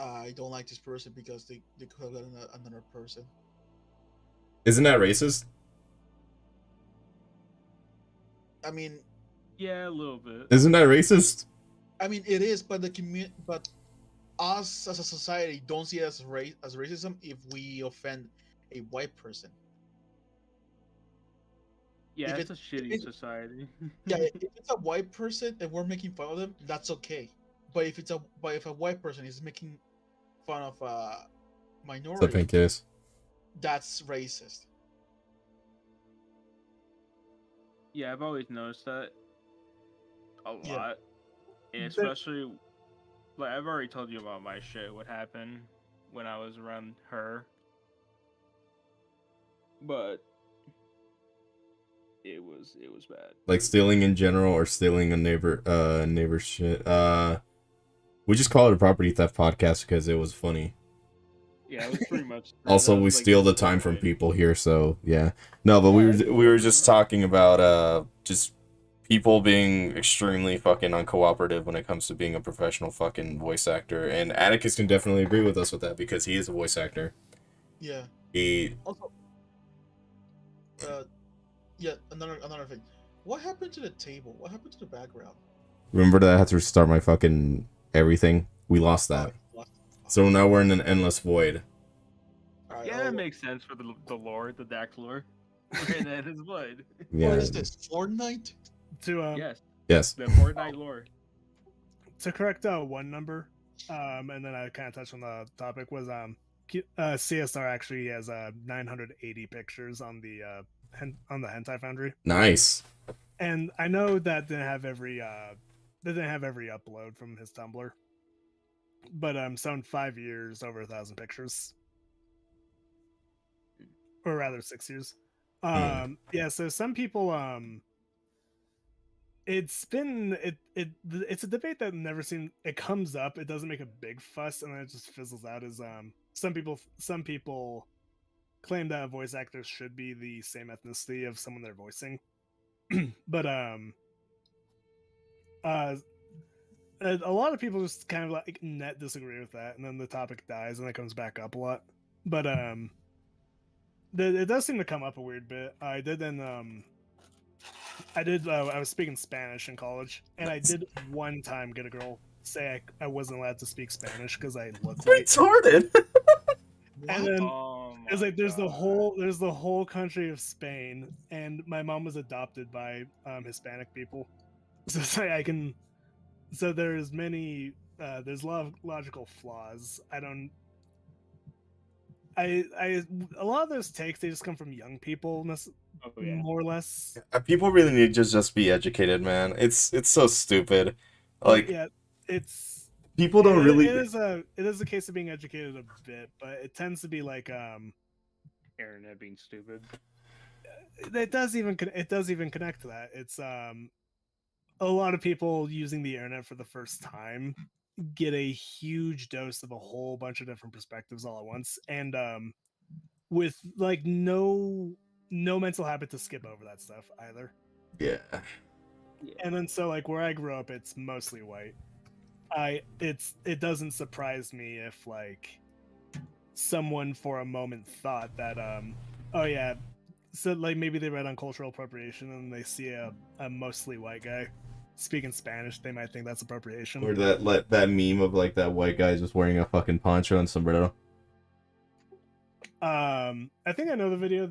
I don't like this person because they could have gotten another person. Isn't that racist? I mean, Yeah, a little bit. Isn't that racist? it is, but but us as a society don't see it as as racism if we offend a white person. Yeah, If it's it, a if shitty it society. yeah, if it's a white person and we're making fun of them, that's okay. But if a white person is making fun of a What's up, minority, Pink Case? that's racist. Yeah, I've always noticed that a Yeah. lot, especially like I've already told you about my shit. What happened when I was around her, but it was bad. Like stealing in general or stealing a neighbor shit. We just call it a property theft podcast because it was funny. Yeah, it was pretty much. Also, that we was, like, steal the the time from point. people here, so yeah. No, but Yeah, it's we were fucking just fun. talking about just people being extremely fucking uncooperative when it comes to being a professional fucking voice actor, and Atticus can definitely agree with us with that because he is a voice actor. Yeah. He Also, uh, yeah. Another thing. What happened to the table? What happened to the background? remember that I had to restart my fucking everything. We lost Oh, that, fuck. so now we're in an endless void. All right. Yeah, that makes sense for the lore, the Dax lore. And that is blood. Yeah. What is this? Fortnite? Yes, Yes. the Fortnite lore. To correct one number, and then I kind of touched on the topic was CSR actually has 980 pictures on the on the Hentai Foundry, Nice. and I know that didn't have every upload from his Tumblr, but so in 5 years, over 1,000 pictures, or rather 6 years. Yeah, so some people it's a debate that never seemed it comes up, it doesn't make a big fuss, and then it just fizzles out as some people claim that voice actors should be the same ethnicity of someone they're voicing. But uh a lot of people just kind of like net disagree with that, and then the topic dies and it comes back up a lot. But it does seem to come up a weird bit. I was speaking Spanish in college, and I did one time get a girl say I wasn't allowed to speak Spanish because I look white. Retarded. And then Oh it's my like there's the whole country of Spain, and my mom was adopted by Hispanic people, so it's like I can. So there's many there's a lot of logical flaws. I a lot of those takes, they just come from young people, Oh yeah. more or less. People really need to just be educated, man. It's so stupid. Like Yeah, it's people don't really. it is a case of being educated a bit, but it tends to be like Internet being stupid. it does even connect to that. It's a lot of people using the internet for the first time get a huge dose of a whole bunch of different perspectives all at once, and with like no mental habit to skip over that stuff either. Yeah. And then so like where I grew up, it's mostly white. It doesn't surprise me if like someone for a moment thought that oh yeah, so like maybe they read on cultural appropriation and they see a mostly white guy speaking Spanish, they might think that's appropriation. Or that meme of like that white guy just wearing a fucking poncho and sombrero. I think I know the video.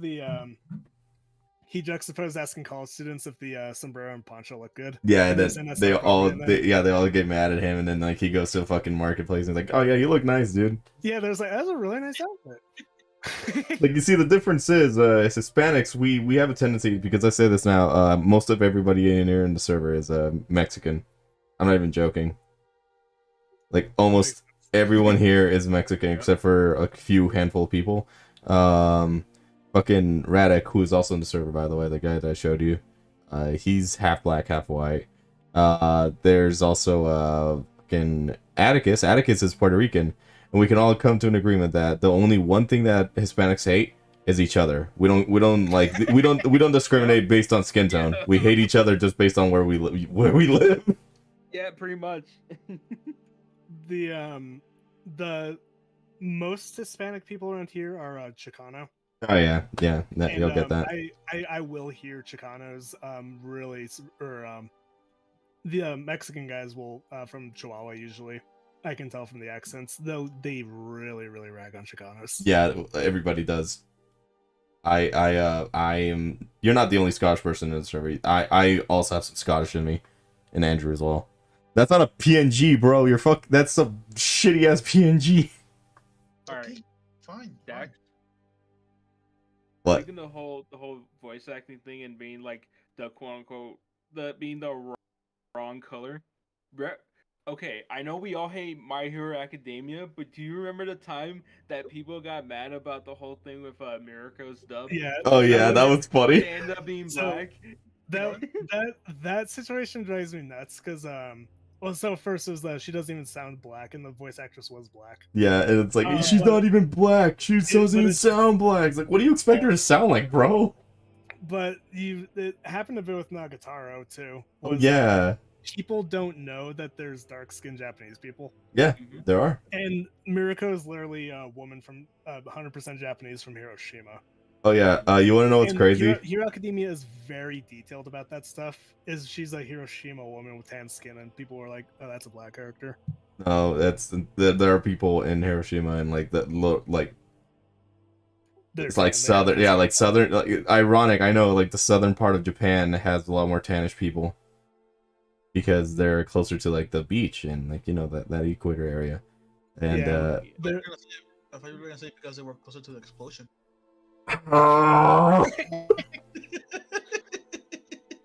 He juxtaposed asking college students if the sombrero and poncho look good. Yeah, And that then that's they not all appropriate they all get mad at him, and then like he goes to a fucking marketplace and he's like, "Oh yeah, you look nice, dude." Yeah, there's like that's a really nice outfit. Like you see, the difference is as Hispanics, we have a tendency, because I say this now, most of everybody in here in the server is Mexican. I'm not even joking. Like almost everyone here is Mexican except for a few handful of people. Fucking Radek, who is also in the server, by the way, the guy that I showed you, he's half black, half white. There's also fucking Atticus. Atticus is Puerto Rican, and we can all come to an agreement that the only one thing that Hispanics hate is each other. We don't discriminate based on skin tone. We hate each other just based on where we live. Yeah, pretty much. The most Hispanic people around here are Chicano. Oh yeah, that, And, you'll get that. I will hear Chicanos really, or the Mexican guys will from Chihuahua usually. I can tell from the accents, though they really rag on Chicanos. Yeah, everybody does. I am. You're not the only Scottish person in the server. I also have some Scottish in me, and Andrew as well. That's not a PNG, bro. That's a shitty ass PNG. Alright. Okay, fine. Dak, What? taking the whole voice acting thing and being like the quote unquote being the wrong color. Okay, I know we all hate My Hero Academia, but do you remember the time that people got mad about the whole thing with Mirko's dub? Yeah. Oh yeah, that was funny. They ended up being So- black. That situation drives me nuts because well, so first was that she doesn't even sound black and the voice actress was black. Yeah, and it's like she's but- not even black. She doesn't even sound black. It's like, what do you expect her to sound like, bro? But it happened a bit with Nagatoro too. Oh was, yeah, people don't know that there's dark skinned Japanese people. yeah, Mhm. there are. And Mirko is literally a woman from 100% Japanese from Hiroshima. Oh yeah, you want to know what's And crazy? Hero Academia is very detailed about that stuff. She's a Hiroshima woman with tan skin, and people were like, "Oh, that's a black character." No, there are people in Hiroshima and like that look like They're it's like tan, southern, they're yeah, tan like skin. southern. Like, ironic, I know, like the southern part of Japan has a lot more tannish people because they're closer to like the beach and like that equator area, and Yeah. I thought you were gonna say because they were closer to the explosion.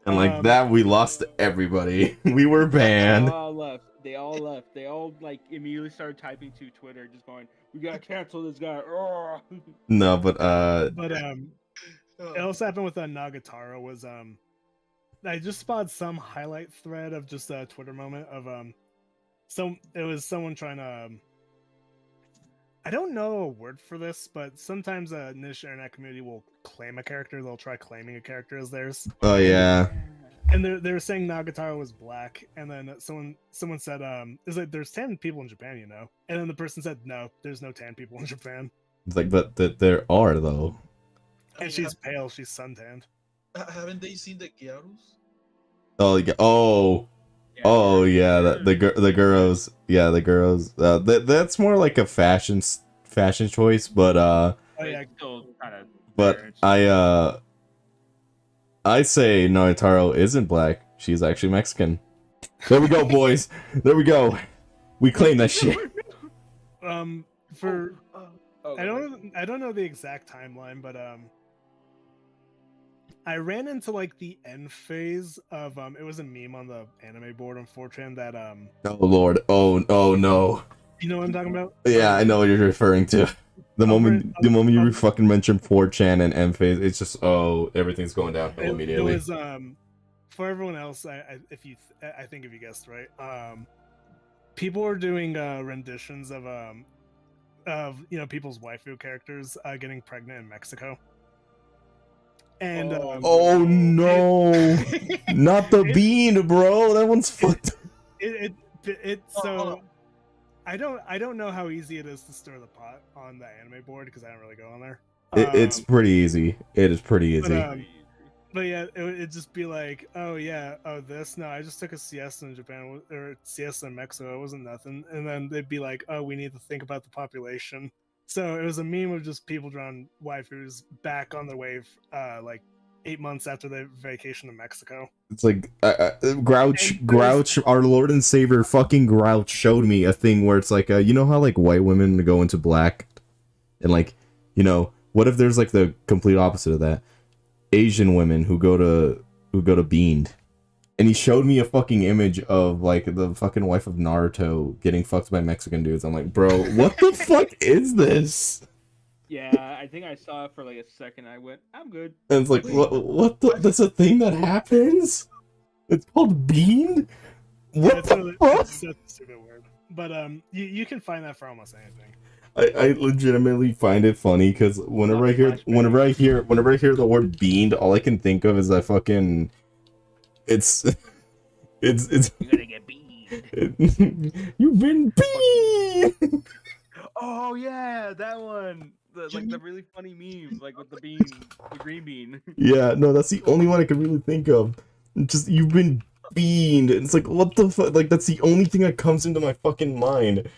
and like that we lost everybody. We were banned. They all left. They all left. They all like immediately started typing to Twitter, just going, "We gotta cancel this guy." No, but But it also happened with Nagatoro was I just spotted some highlight thread of just a Twitter moment of it was someone trying to I don't know a word for this, but sometimes a niche internet community will claim a character. They'll try claiming a character as theirs, oh yeah, and they were saying Nagatoro was black, and then someone said it's like there's tan people in Japan, and then the person said no, there's no tan people in Japan, it's like but there are though. and she's pale, she's suntanned. Haven't they seen the Gyarus? Oh yeah, oh yeah, the girls, yeah, the girls. That's more like a fashion choice, but Oh yeah, Still kind of. but I say Nagatoro isn't black. She's actually Mexican. There we go, boys. There we go. We claim that shit. for I don't know the exact timeline, but I ran into like the end phase of it was a meme on the anime board on 4chan that Oh lord. Oh no. you know what I'm talking about? Yeah, I know what you're referring to. The moment you over- fucking mention 4chan and M phase, it's just everything's going downhill It immediately. was for everyone else. I think if you guessed right, people were doing renditions of people's waifu characters getting pregnant in Mexico. And Oh no. Not the bean, bro. That one's fucked. it Oh, so I don't know how easy it is to stir the pot on the anime board because I don't really go on there. It's pretty easy. It is pretty But, easy. but yeah, it'd just be like, oh yeah, oh this. No, I just took a siesta in Japan or siesta in Mexico. It wasn't nothing. And then they'd be like, oh, we need to think about the population. So it was a meme of just people drawing waifus back on their wave, like 8 months after their vacation to Mexico. It's like Grouch, our Lord and Savior, fucking Grouch showed me a thing where it's like, you know how like white women go into black, and like, you know, what if there's like the complete opposite of that? Asian women who go to Beamed, and he showed me a fucking image of like the fucking wife of Naruto getting fucked by Mexican dudes. I'm like, bro, what the fuck is this? Yeah, I think I saw it for like a second. I went, I'm good. And it's like, what the? That's a thing that happens. It's called Beamed. What the fuck? It's a stupid word. But you can find that for almost anything. I legitimately find it funny because whenever I hear the word beamed, all I can think of is that fucking it's You're gonna get beamed. You've been beamed. Oh yeah, that one. The really funny meme, like with the bean, the green bean. Yeah, no, that's the only one I can really think of. Just you've been beamed. It's like, what the fuck? Like that's the only thing that comes into my fucking mind.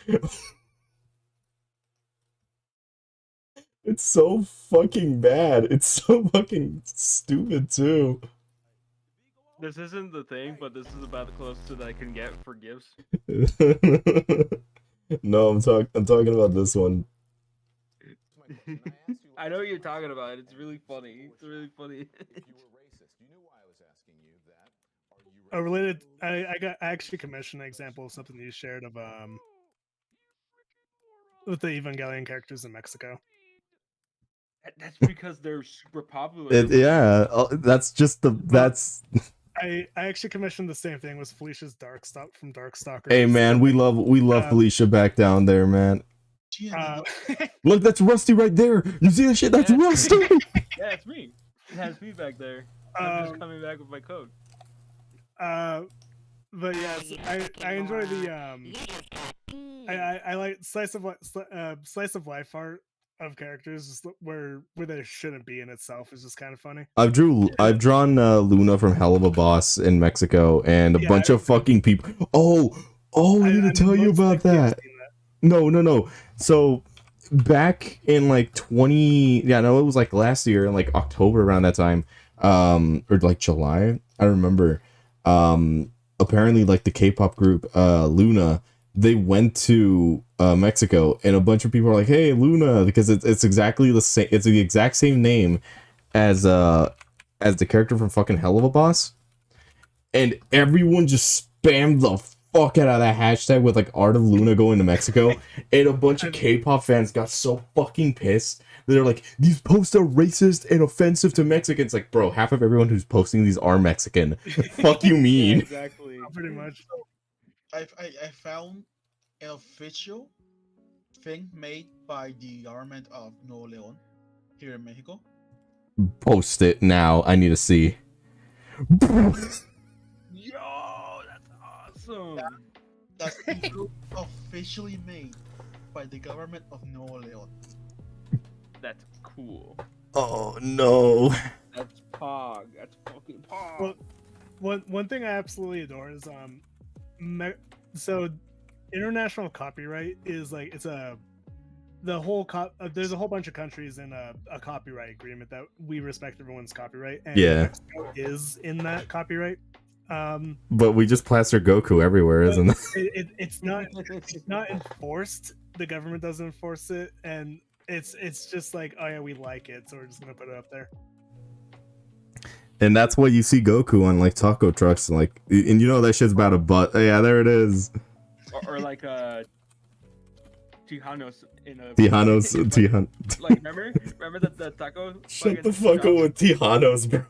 It's so fucking bad. It's so fucking stupid too. This isn't the thing, but this is about the closest that I can get for gifts. No, I'm talking about this one. I know what you're talking about. It's really funny. It's really funny. Related, I actually commissioned an example of something you shared of with the Evangelion characters in Mexico. That's because they're super popular. That's. I actually commissioned the same thing with Felicia's Darkstalker from Darkstalker. Hey man, we love Felicia back down there, man. Look, that's Rusty right there. You see that shit? That's Rusty. Yeah, it's me. It has me back there. I'm just coming back with my code. But yes, I enjoy the I like slice of life art of characters just where they shouldn't be in itself is just kind of funny. I've drawn Luna from Hell of a Boss in Mexico and a bunch of fucking people. Oh, I need to tell you about that. No. So back in like it was like last year in like October around that time, or like July, I remember. Apparently like the K-pop group Luna, they went to Mexico, and a bunch of people are like, hey, Luna, because it's exactly the same, it's the exact same name as the character from fucking Hell of a Boss, and everyone just spammed the fuck out of that hashtag with like Art of Luna going to Mexico, and a bunch of K-pop fans got so fucking pissed. They're like, these posts are racist and offensive to Mexicans. Like, bro, half of everyone who's posting these are Mexican. Fuck you mean? Yeah, exactly. Pretty much. I found an official thing made by the government of Nuevo León here in Mexico. Post it now. I need to see. Yo, that's awesome. That's officially made by the government of Nuevo León. That's cool. Oh no. That's Pog. That's fucking Pog. Well, one thing I absolutely adore is so international copyright is like there's a whole bunch of countries in a copyright agreement that we respect everyone's copyright, and Mexico is in that copyright. But we just plaster Goku everywhere, isn't it? It's not enforced. The government doesn't enforce it, and it's just like, oh yeah, we like it, so we're just gonna put it up there. And that's why you see Goku on like taco trucks, and like, and you know that shit's about a butt. Yeah, there it is. Or like Tijanos in a Tijan. Like remember that the taco. Shut the fuck up with Tijanos, bro.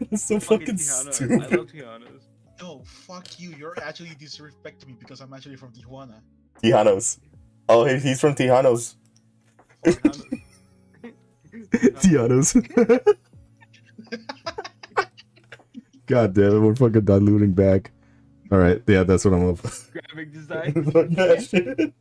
That's so fucking stupid. I love Tijanos. No, fuck you. You're actually disrespecting me because I'm actually from Tijuana. Tijanos. Oh, he's from Tijanos. Tijanos. God damn it, we're fucking diluting back. Alright, yeah, that's what I'm up. Graphic design. Fuck that shit.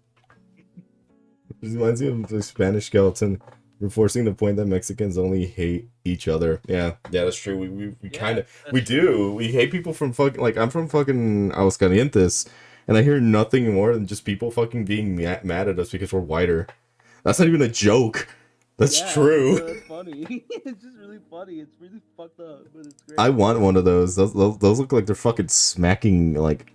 This reminds me of the Spanish skeleton, reinforcing the point that Mexicans only hate each other. Yeah, that's true. We Yeah, kind of that's we do. We hate people from fucking like I'm from fucking Aguascalientes, and I hear nothing more than just people fucking being mad at us because we're whiter. That's not even a joke. That's Yeah, true. That's funny. It's just really funny. It's really fucked up, but it's great. I want one of those. Those look like they're fucking smacking like.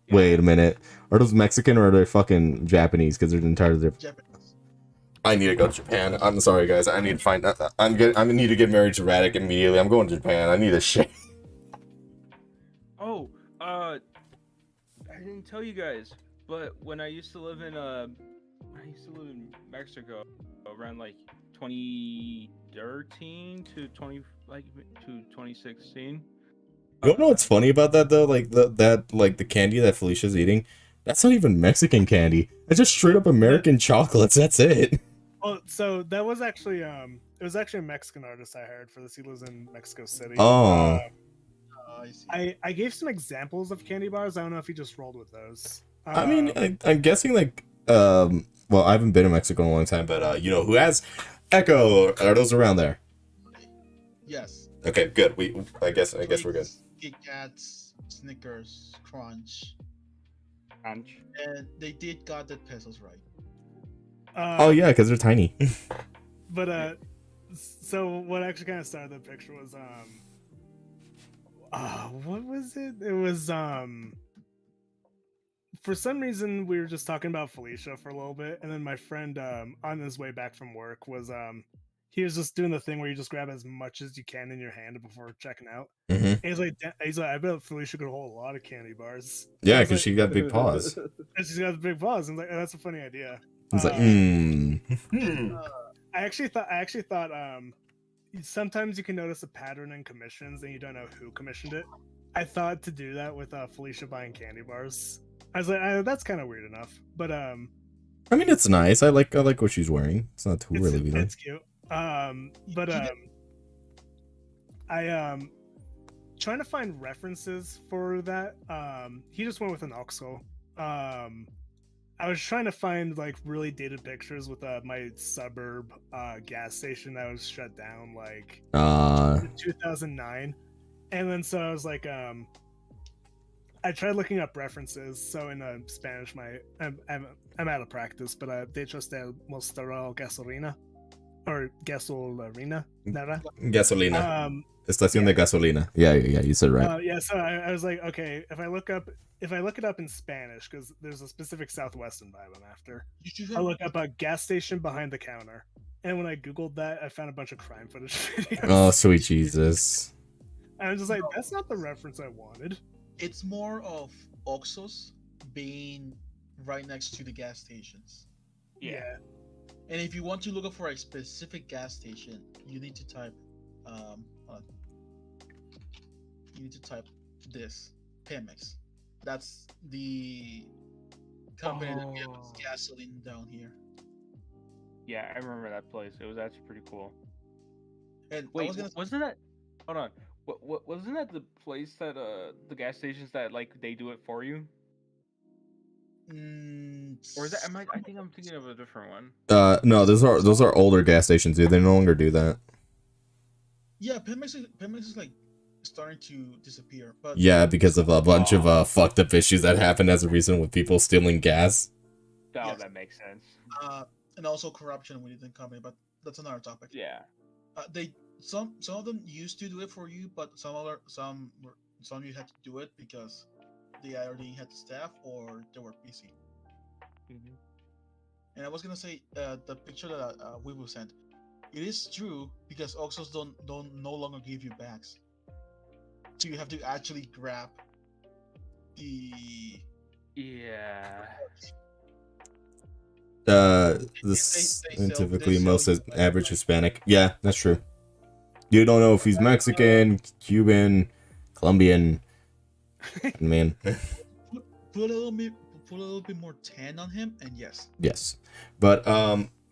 Yeah. Wait a minute. Are those Mexican or are they fucking Japanese? Because they're entirely different. Japanese. I need to go to Japan. I'm sorry, guys. I need to find. I need to get married to Radic immediately. I'm going to Japan. I need a shit. Oh, I didn't tell you guys, but when I used to live in Mexico around like 2013 to 2016. You know what's funny about that though? Like the candy that Felicia's eating. That's not even Mexican candy. It's just straight up American chocolates. That's it. Oh, so that was actually it was actually a Mexican artist I hired for this. He lives in Mexico City. Oh. I see. I gave some examples of candy bars. I don't know if he just rolled with those. I mean, I'm guessing like well, I haven't been in Mexico in a long time, but you know who has Echo? Are those around there? Yes. Okay, good. I guess we're good. Kit Kats, Snickers, Crunch, Crunch. and they did got the pesos right. Oh yeah, because they're tiny. But so what actually kind of started the picture was what was it? It was for some reason we were just talking about Felicia for a little bit, and then my friend on his way back from work was he was just doing the thing where you just grab as much as you can in your hand before checking out. Mm-hmm. And he's like, I bet Felicia could hold a lot of candy bars. Yeah, I was because like- she got big paws. And she's got the big paws. And I was like, oh, that's a funny idea. It's like, I actually thought sometimes you can notice a pattern in commissions and you don't know who commissioned it. I thought to do that with Felicia buying candy bars. I was like, that's kind of weird enough, but I mean, it's nice. I like what she's wearing. It's not too really weird. it's cute. But I trying to find references for that. He just went with an Oxo. I was trying to find like really dated pictures with my suburb gas station that was shut down like 2009, and then so I was like, I tried looking up references. So in Spanish, I'm out of practice, but they just mostrar gasolina or gasolina. Nada. Gasolina. Estación de gasolina. Yeah, you said right. Yeah, so I was like, okay, if I look it up in Spanish, because there's a specific Southwestern vibe I'm after, You should I have, look up a gas station behind the counter, and when I googled that, I found a bunch of crime footage videos. Oh, sweet Jesus. I was just like, that's not the reference I wanted. it's more of Oxos being right next to the gas stations. Yeah. And if you want to look up for a specific gas station, you need to type hold on. You need to type this Pemex. That's the company that gives Oh. gasoline down here. Yeah, I remember that place. It was actually pretty cool. And I Wait, was gonna wasn't that? Hold on. What wasn't that the place that the gas stations that like they do it for you? Or is that? I think I'm thinking of a different one. No, those are older gas stations, dude. They no longer do that. Yeah, Pemex is like starting to disappear. But Yeah, because of a bunch of fucked up issues that happened as a reason with people stealing gas. Oh, Yes. that makes sense. and also corruption within the company, but that's another topic. Yeah. They some of them used to do it for you, but some you had to do it because they either had staff or they were busy. Mhm. And I was gonna say the picture that we will send. It is true because Oxos don't no longer give you bags, so you have to actually grab the. Yeah. This They sell- typically they most sell- average Hispanic. Yeah, that's true. You don't know if he's Mexican, Cuban, Colombian. Man, Put a little bit more tan on him, and yes. yes. But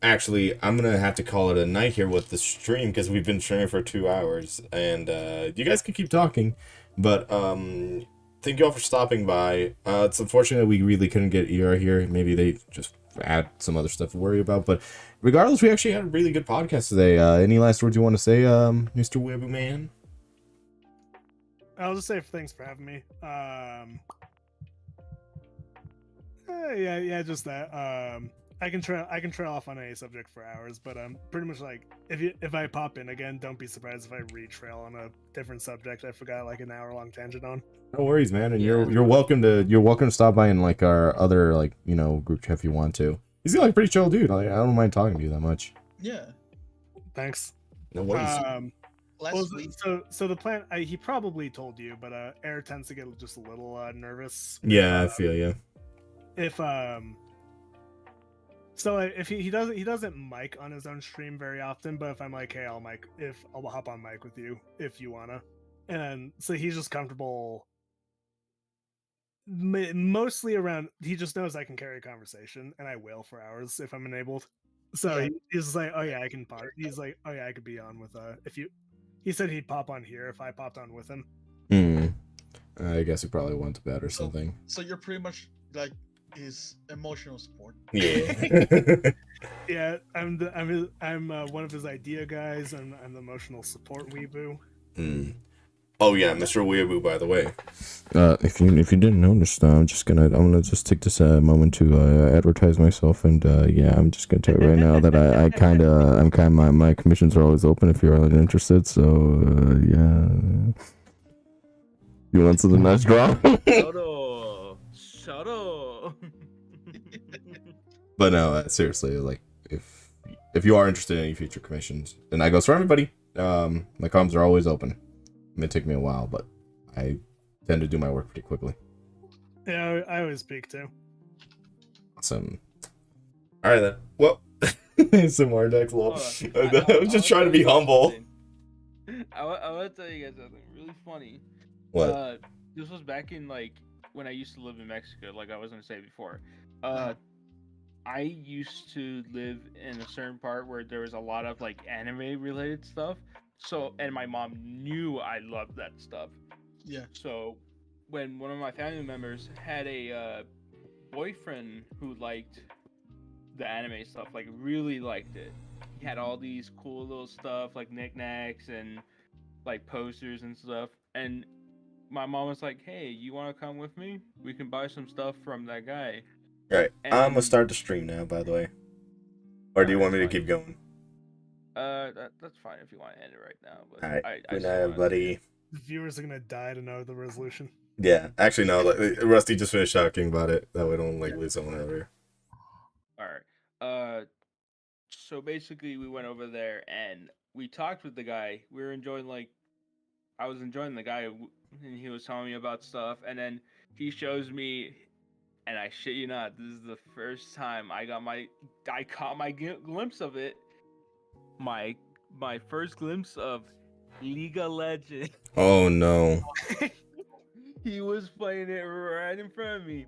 actually, I'm gonna have to call it a night here with the stream because we've been streaming for 2 hours, and you guys can keep talking, but thank you all for stopping by. It's unfortunate we really couldn't get ER here. Maybe they just add some other stuff to worry about. But regardless, we actually had a really good podcast today. Any last words you want to say, Mr. Webu Man? I'll just say thanks for having me. Just that. I can trail off on any subject for hours, but pretty much like if I pop in again, don't be surprised if I retrail on a different subject I forgot like an hour-long tangent on. No worries, man. And Yeah. you're welcome to stop by in like our other like group chat if you want to. He's like a pretty chill dude. Like, I don't mind talking to you that much. Yeah. Thanks. No worries. Last week. So the plan, he probably told you, but Air tends to get just a little nervous. Yeah, I feel you. If So if he doesn't mic on his own stream very often, but if I'm like, hey, I'll hop on mic with you if you wanna, and so he's just comfortable. Mostly around, he just knows I can carry a conversation, and I will for hours if I'm enabled. So Yeah. he's like, oh yeah, I can pop. He's like, oh yeah, I could be on with if you. He said he'd pop on here if I popped on with him. I guess he probably went to bed or something. So you're pretty much like his emotional support. Yeah. Yeah, I'm one of his idea guys. I'm the emotional support weeboo. Oh yeah, Mr. Weeaboo, by the way. If you didn't notice, I'm gonna just take this moment to advertise myself, and I'm just gonna tell you right now that my commissions are always open if you're interested. So yeah, you want something nice, draw? Shut up. But no, seriously, like if you are interested in any future commissions, and that goes for everybody, my comms are always open. It may take me a while, but I tend to do my work pretty quickly. Yeah, I always speak too. Awesome. All right then. Well, some more decks. Lol. I was just trying to be humble. I want to tell you guys something really funny. What? This was back in like when I used to live in Mexico, like I was gonna say before. I used to live in a certain part where there was a lot of like anime related stuff. So, and my mom knew I loved that stuff. Yeah. So, when one of my family members had a boyfriend who liked the anime stuff, like really liked it, he had all these cool little stuff like knickknacks and like posters and stuff. And my mom was like, "Hey, you want to come with me? We can buy some stuff from that guy." All right. And- I'm gonna start the stream now. By the way, or do you want me to That's fine. keep going? That's fine if you want to end it right now. But All right. I Good still night, wanna- buddy. The viewers are gonna die to know the resolution. Yeah. Actually, no. Like, Rusty just finished talking about it. That way, don't like lose someone over. All right. So basically, we went over there and we talked with the guy. We were enjoying I was enjoying the guy, and he was telling me about stuff. And then he shows me, and I shit you not, this is the first time I caught my glimpse of it. My first glimpse of League of Legends. Oh no. He was playing it right in front of me.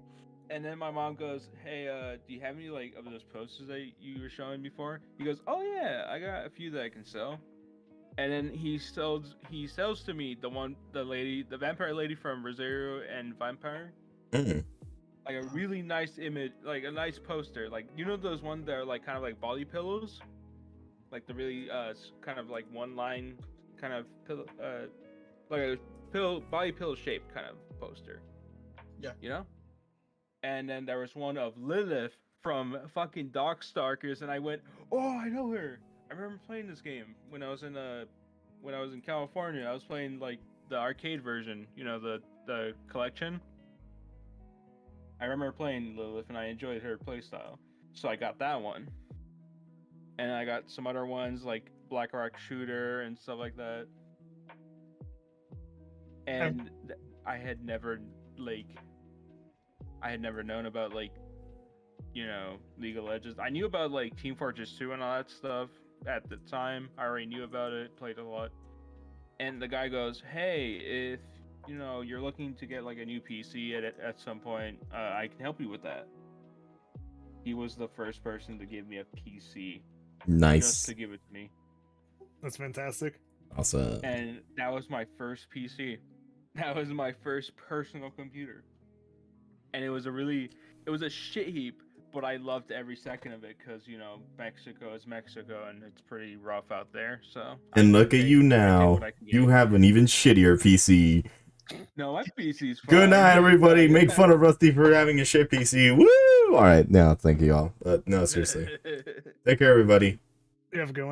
And then my mom goes, "Hey, do you have any like of those posters that you were showing before?" He goes, "Oh yeah, I got a few that I can sell." And then he sells to me the vampire lady from Rosario and Vampire. Mm. Like a really nice image, like a nice poster. Like those ones that are like kind of like body pillows? Like the really kind of like one line kind of pillow, like a body pillow shaped kind of poster. Yeah. You know? And then there was one of Lilith from fucking Darkstalkers, and I went, "Oh, I know her. I remember playing this game when I was in California. I was playing like the arcade version, the collection. I remember playing Lilith, and I enjoyed her playstyle, so I got that one. And I got some other ones like Black Rock Shooter and stuff like that. And I had never known about League of Legends. I knew about like Team Fortress 2 and all that stuff at the time. I already knew about it, played a lot. And the guy goes, "Hey, if you're looking to get like a new PC at some point, I can help you with that." He was the first person to give me a PC. Just Nice. to give it to me. That's fantastic. Awesome. And that was my first PC. That was my first personal computer. And it was a shit heap, but I loved every second of it because Mexico is Mexico and it's pretty rough out there. So And look at you now. You have an even shittier PC. No, my PC's fine. Good night, everybody. Make fun of Rusty for having a shit PC. Woo! All right, now thank you all. No, seriously. Take care, everybody. You have a good one.